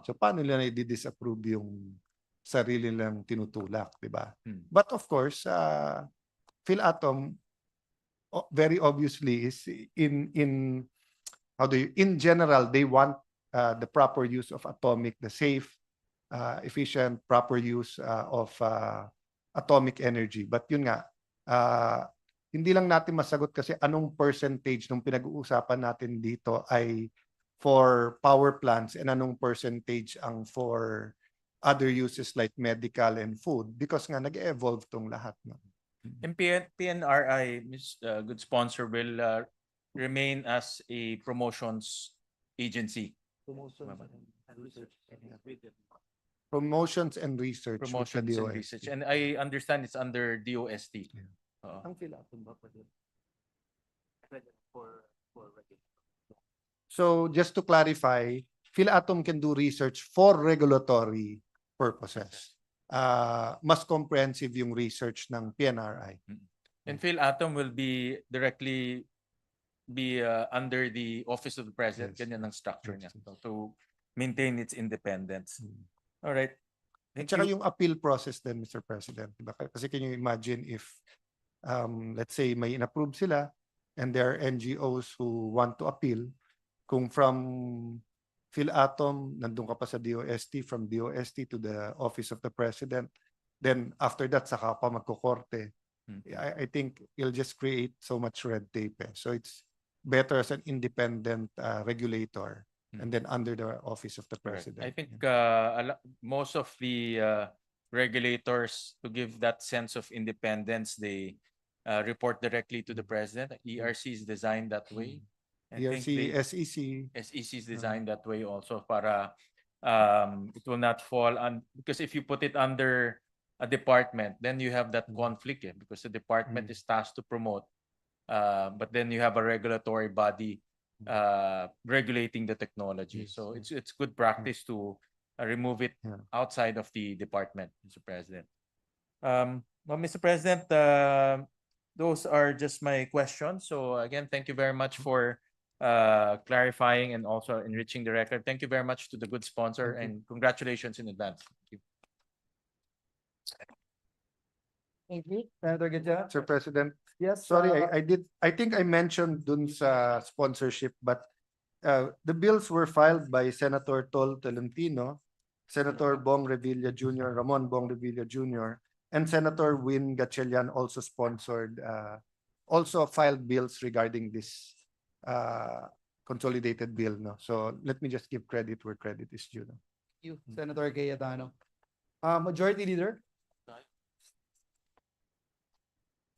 So paano nila i-disapprove yung sarili lang tinutulak, di ba? But of course, PhilAtom very obviously is in general they want the proper use of atomic, the safe, efficient, proper use of atomic energy. But yun nga, hindi lang natin masagot kasi anong percentage nung pinag-uusapan natin dito ay for power plants and anong percentage ang for other uses like medical and food because nga nag-evolve tong lahat. And PNRI, good sponsor, will remain as a promotions agency. Promotions and research. with the Promotions and DOST. research. And I understand it's under DOST. Oo. So just to clarify, PhilAtom can do research for regulatory purposes. Mas comprehensive yung research ng PNRI. And PhilAtom will be directly under the Office of the President. Yes. Ganyan ang structure Yes. niya. To maintain its independence. All right. At Thank saka you. yung appeal process din, Mr. President. Diba? Kasi can you imagine if, let's say, may in-approve sila and there are NGOs who want to appeal, kung from PhilAtom, nandun ka pa sa DOST, from DOST to the Office of the President, then after that, saka pa magkukorte. I think it'll just create so much red tape. So it's better as an independent regulator and then under the Office of the Correct. President. I think most of the regulators, to give that sense of independence, they report directly to the president. ERC is designed that way. I think ERC, they- SEC. SEC is designed that way also para it will not fall on, because if you put it under a department, then you have that conflict because the department is tasked to promote, but then you have a regulatory body regulating the technology. So it's good practice to remove it outside of the department, Mr. President. Well, Mr. President, those are just my questions. So again, thank you very much for clarifying and also enriching the record. Thank you very much to the good sponsor and congratulations in advance. Thank you. Thank you. Senator Gadja. Sir President, Yes. sorry, I think I mentioned dun sa sponsorship, but the bills were filed by Senator Tol Tolentino, Senator Bong Revilla Jr., Ramon Bong Revilla Jr., and Senator Win Gatchalian also sponsored, also filed bills regarding this consolidated bill. No? So let me just give credit where credit is due. No? You, Senator Cayetano. Majority Leader.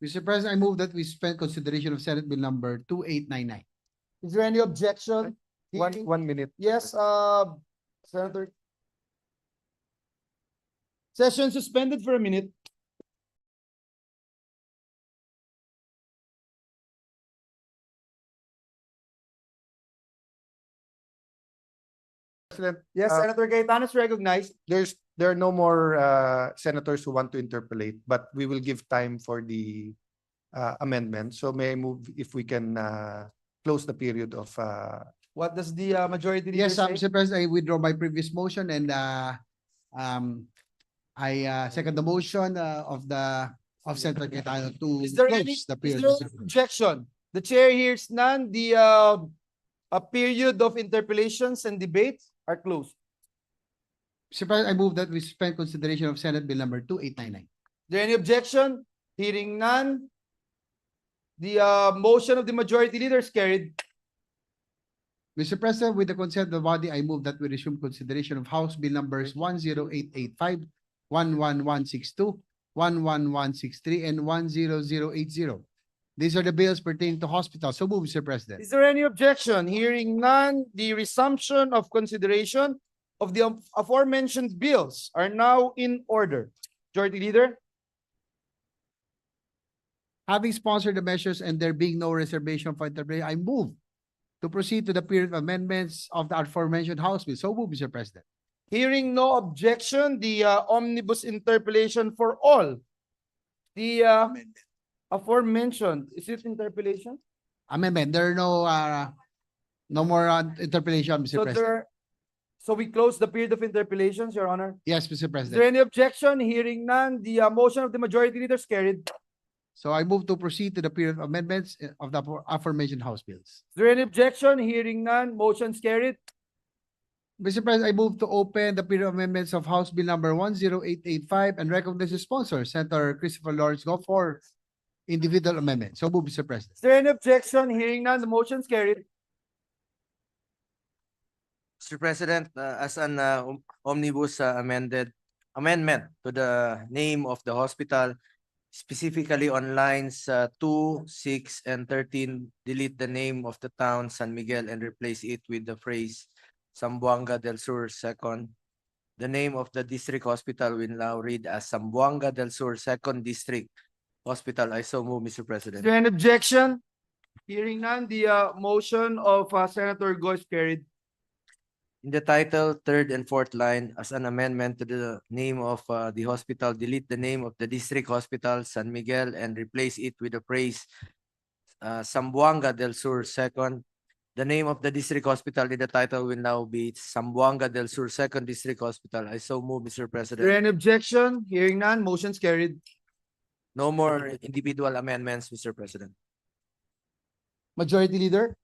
Mr. President, I move that we suspend consideration of Senate Bill number 2899. Is there any objection? One minute. Yes, Senator. Session suspended for a minute. President, Yes, Senator Cayetano is recognized. there are no more senators who want to interpolate, but we will give time for the amendment. So may I move if we can close the period of What does the Majority Leader Yes, say? Mr. President, I withdraw my previous motion and I second the motion of Senator Cayetano to Is there any close the period. objection? The chair hears none. The a period of interpellations and debates are closed. Mr. President, I move that we suspend consideration of Senate Bill number 2899. Is there any objection? Hearing none. The motion of the Majority Leader is carried. Mr. President, with the consent of the body, I move that we resume consideration of House Bill numbers 10885, 11162, 11163, and 10080. These are the bills pertaining to hospitals. So move, Mr. President. Is there any objection? Hearing none, the resumption of consideration of the aforementioned bills are now in order. Majority Leader. Having sponsored the measures and there being no reservation for interpretation, I move to proceed to the period of amendments of the aforementioned House Bill. So move, Mr. President. Hearing no objection, the omnibus interpellation for all. The aforementioned, is it interpellation? Amendment. There are no more interpellation, Mr. President. So we close the period of interpellations, Your Honor. Yes, Mr. Is there President. any objection? Hearing none, the motion of the Majority Leader is carried. So I move to proceed to the period of amendments of the aforementioned House bills. Is there any objection? Hearing none, motion's carried. Mr. President, I move to open the period of amendments of House Bill number 10885 and recognize the sponsor, Senator Christopher Lawrence Go for individual amendment. So move, Mr. President. Is there any objection? Hearing none, the motion's carried. Mr. President, as an omnibus amendment to the name of the hospital, specifically on lines 2, 6, and 13, delete the name of the town San Miguel and replace it with the phrase Zamboanga del Sur Second. The name of the district hospital will now read as Zamboanga del Sur Second District Hospital. I so move, Mr. Is President. there an objection? Hearing none, the motion of Senator Go is carried. In the title, third and fourth line, as an amendment to the name of the hospital, delete the name of the district hospital, San Miguel, and replace it with the phrase Zamboanga del Sur Second. The name of the district hospital in the title will now be Zamboanga del Sur Second District Hospital. I so move, Mr. Is there President. an objection? Hearing none, motion's carried. No more individual amendments, Mr. President. Majority Leader,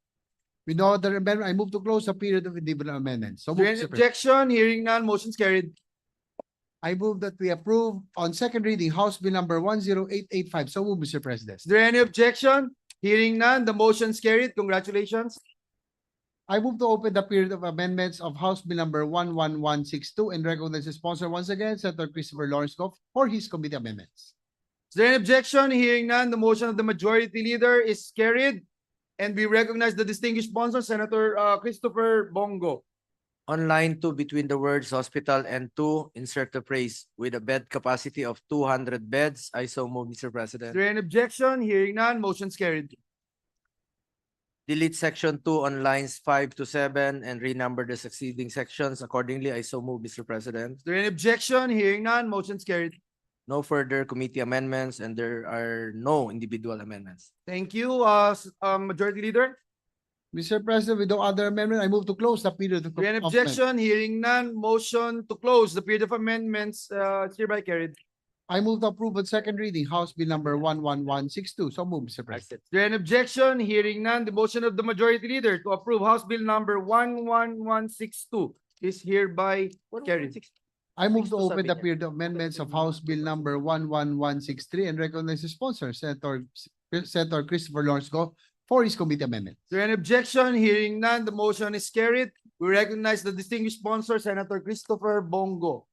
with no other amendment, I move to close the period of individual amendments. So Is there move, an Mr. President. objection? Hearing none, motion's carried. I move that we approve on second reading House Bill number 10885. So move, Mr. President. Is there any objection? Hearing none, the motion's carried. Congratulations. I move to open the period of amendments of House Bill number 11162 and recognize the sponsor once again, Senator Christopher Lawrence Goff, for his committee amendments. Is there any objection? Hearing none, the motion of the majority leader is carried. And we recognize the distinguished sponsor, Senator Christopher Bongo. On line 2, between the words hospital and 2, insert the phrase with a bed capacity of 200 beds. I so move, Mr. Is President. there any objection? Hearing none, motion's carried. Delete section 2 on lines 5 to 7 and renumber the succeeding sections. Accordingly, I so move, Mr. President. Is there any objection? Hearing none, motion's carried. No further committee amendments and there are no individual amendments. Thank you, Majority Leader. Mr. President, with no other amendment, I move to close the period of Is there any amendment. objection? Hearing none, motion to close the period of amendments is hereby carried. I move to approve on second reading House Bill number 11162. So move, Mr. President. Is there any objection? Hearing none, the motion of the Majority Leader to approve House Bill number 11162 is hereby carried. I move to open the period of amendments of House Bill number 11163 and recognize the sponsor, Senator Christopher Lawrence Goff, for his committee amendment. Is there any objection? Hearing none, the motion is carried. We recognize the distinguished sponsor, Senator Christopher Bongo.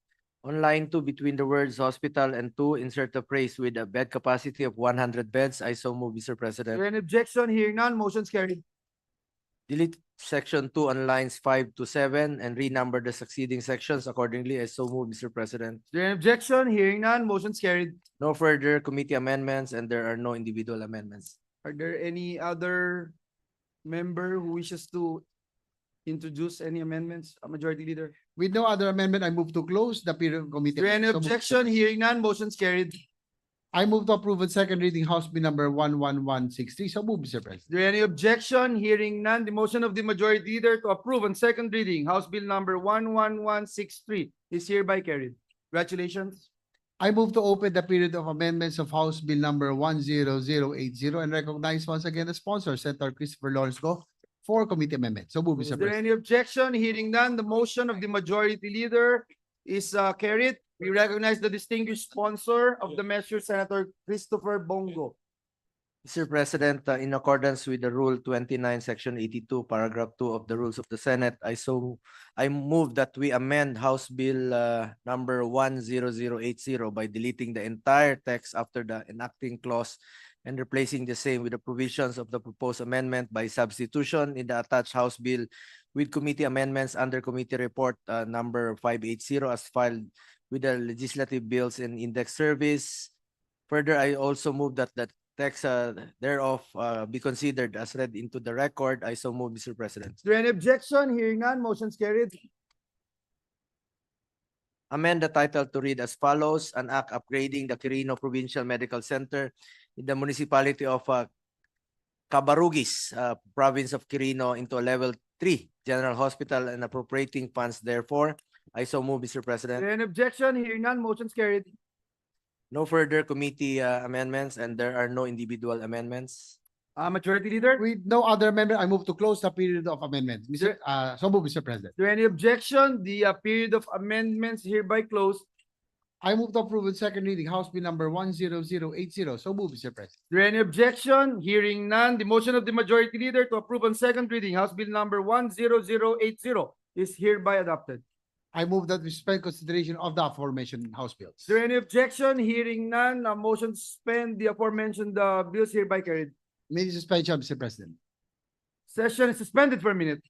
On line 2, between the words hospital and 2, insert the phrase with a bed capacity of 100 beds. I so move, Mr. Is President. there any objection? Hearing none, motion's carried. Delete section 2 on lines 5 to 7 and renumber the succeeding sections. Accordingly, I so move, Mr. President. Is there any objection? Hearing none, motion's carried. No further committee amendments and there are no individual amendments. Are there any other member who wishes to introduce any amendments? Majority Leader. With no other amendment, I move to close the period of committee. Is there any So move, Mr. objection? Hearing none, motion's carried. I move to approve on second reading House Bill number 11163. So move, Mr. President. Is there any objection? Hearing none, the motion of the Majority Leader to approve on second reading House Bill number 11163 is hereby carried. Congratulations. I move to open the period of amendments of House Bill number 10080 and recognize once again the sponsor, Senator Christopher Lawrence Goff, for committee amendment. So move, Is Mr. there President. any objection? Hearing none, the motion of the Majority Leader is carried. We recognize the distinguished sponsor of the measure, Senator Christopher Bongo. Mr. President, in accordance with the Rule 29, Section 82, Paragraph 2 of the Rules of the Senate, I move that we amend House Bill number 10080 by deleting the entire text after the enacting clause and replacing the same with the provisions of the proposed amendment by substitution in the attached House Bill with committee amendments under Committee Report number 580 as filed with the Legislative Bills and Index Service. Further, I also move that the text thereof be considered as read into the record. I so move, Mr. President. Is there any objection? Hearing none, motion's carried. Amend the title to read as follows: An act upgrading the Quirino Provincial Medical Center in the municipality of Cabarugis, province of Quirino, into a level 3 general hospital and appropriating funds therefore. I so move, Mr. Is President. there any objection? Hearing none, motion's carried. No further committee amendments and there are no individual amendments. Majority Leader. With no other amendment, I move to close the period of amendments. So move, Mr. President. Is there any objection? The period of amendments hereby closed. I move to approve on second reading House Bill number 10080. So move, Mr. President. Is there any objection? Hearing none, the motion of the Majority Leader to approve on second reading House Bill number 10080 is hereby adopted. I move that we suspend consideration of the aforementioned House bills. Is there any objection? Hearing none, a motion to suspend the aforementioned bills hereby carried. Meeting suspension, Mr. President. Session is suspended for a minute.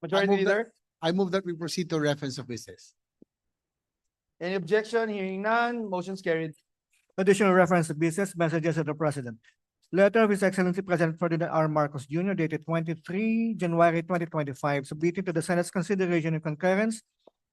Majority move that- Leader? I move that we proceed to reference of business. Any objection? Hearing none, motion's carried. Additional reference to business messages of the President. Letter of His Excellency President Ferdinand R. Marcos Jr. dated 23 January 2025, submitting to the Senate's consideration and concurrence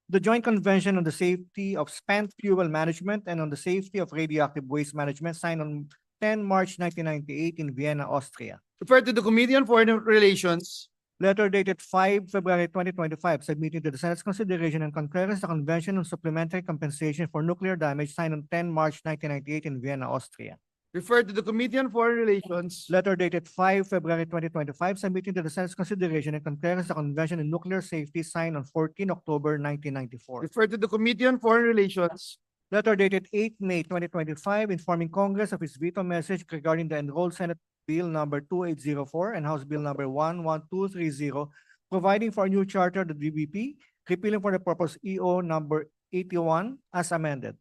the Joint Convention on the Safety of Spent Fuel Management and on the Safety of Radioactive Waste Management, signed on 10 March 1998 in Vienna, Austria. Referred to the Committee on Foreign Relations. Letter dated 5 February 2025, submitting to the Senate's consideration and concurrence the Convention on Supplementary Compensation for Nuclear Damage, signed on 10 March 1998 in Vienna, Austria. Referred to the Committee on Foreign Relations. Letter dated 5 February 2025, submitting to the Senate's consideration and concurrence the Convention on Nuclear Safety, signed on 14 October 1994. Referred to the Committee on Foreign Relations. Letter dated 8 May 2025, informing Congress of its veto message regarding the enrolled Senate Bill number 2804 and House Bill number 11230, providing for a new charter of the DBP, repealing for the purpose EO number 81 as amended.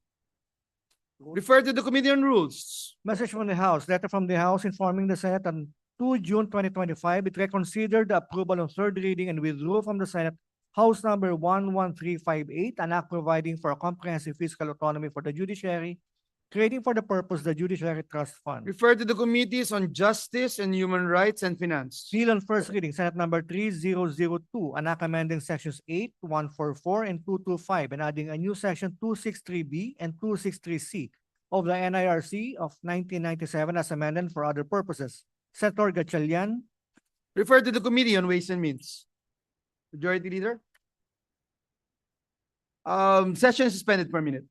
Referred to the Committee on Rules. Message from the House. Letter from the House informing the Senate on 2 June 2025, it reconsidered the approval on third reading and withdrew from the Senate House number 11358, an act providing for a comprehensive fiscal autonomy for the judiciary, creating for the purpose the Judiciary Trust Fund. Referred to the Committees on Justice and Human Rights and Finance. Bill on first reading, Senate number 3002, an act amending sections 8, 144, and 225, and adding a new section 263B and 263C of the NIRC of 1997 as amended for other purposes. Senator Gatchalian. Referred to the Committee on Ways and Means. Majority Leader. Session suspended for a minute.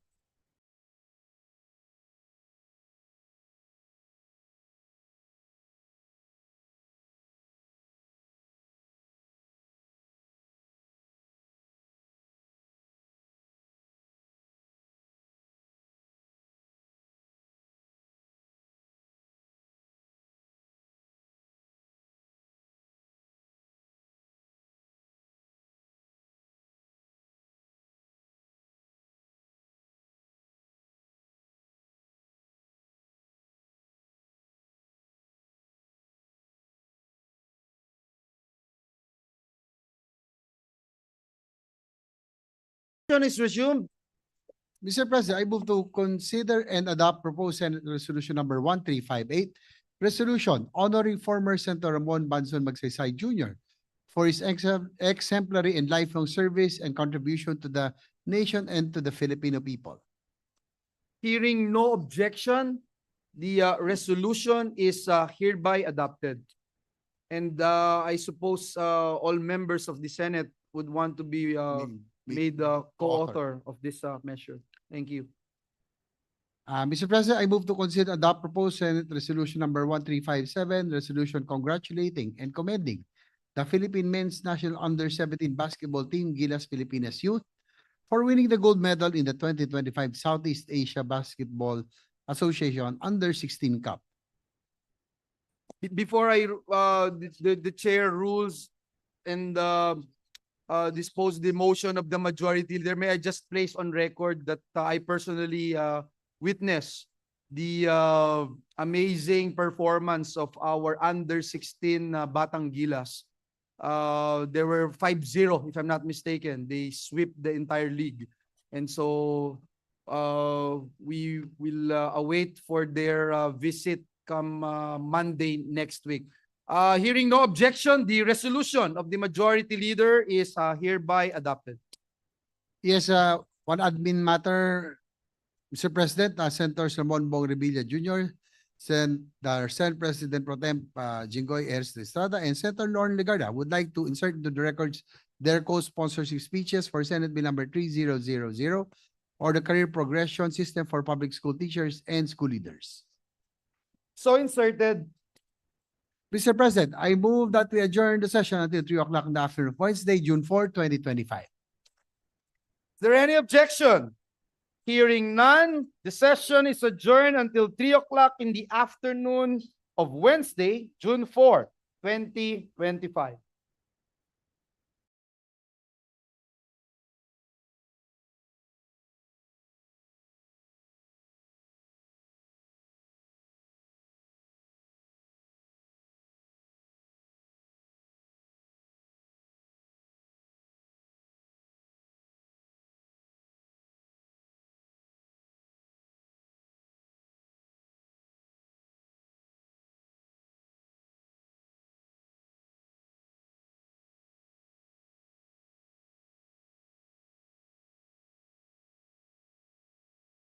Session is resumed. Mr. President, I move to consider and adopt proposed Senate Resolution number 1358, resolution honoring former Senator Ramon Banson Magsaysay Jr. for his exemplary and lifelong service and contribution to the nation and to the Filipino people. Hearing no objection, the resolution is hereby adopted. And I suppose all members of the Senate would want to be made co-author of this measure. Thank you. Mr. President, I move to consider adopt proposed Senate Resolution number 1357, resolution congratulating and commending the Philippine Men's National Under-17 Basketball Team, Gilas Filipinas Youth, for winning the gold medal in the 2025 Southeast Asia Basketball Association Under-16 Cup. Before the chair rules and dispose the motion of the majority leader, may I just place on record that I personally witnessed the amazing performance of our under-16 Batang Gilas. They were 5-0, if I'm not mistaken. They swept the entire league. And so we will await for their visit come Monday next week. Hearing no objection, the resolution of the majority leader is hereby adopted. Yes, one admin matter, Mr. President, Senator Ramon Bong Revilla Jr., the Senate President Pro Tem Jinggoy Erz de Estrada, and Senator Lauren Legarda would like to insert into the records their co-sponsorship speeches for Senate Bill number 3000, or the Career Progression System for Public School Teachers and School Leaders. So inserted. Mr. President, I move that we adjourn the session until 3 o'clock in the afternoon of Wednesday, June 4, 2025. Is there any objection? Hearing none, the session is adjourned until 3 o'clock in the afternoon of Wednesday, June 4, 2025.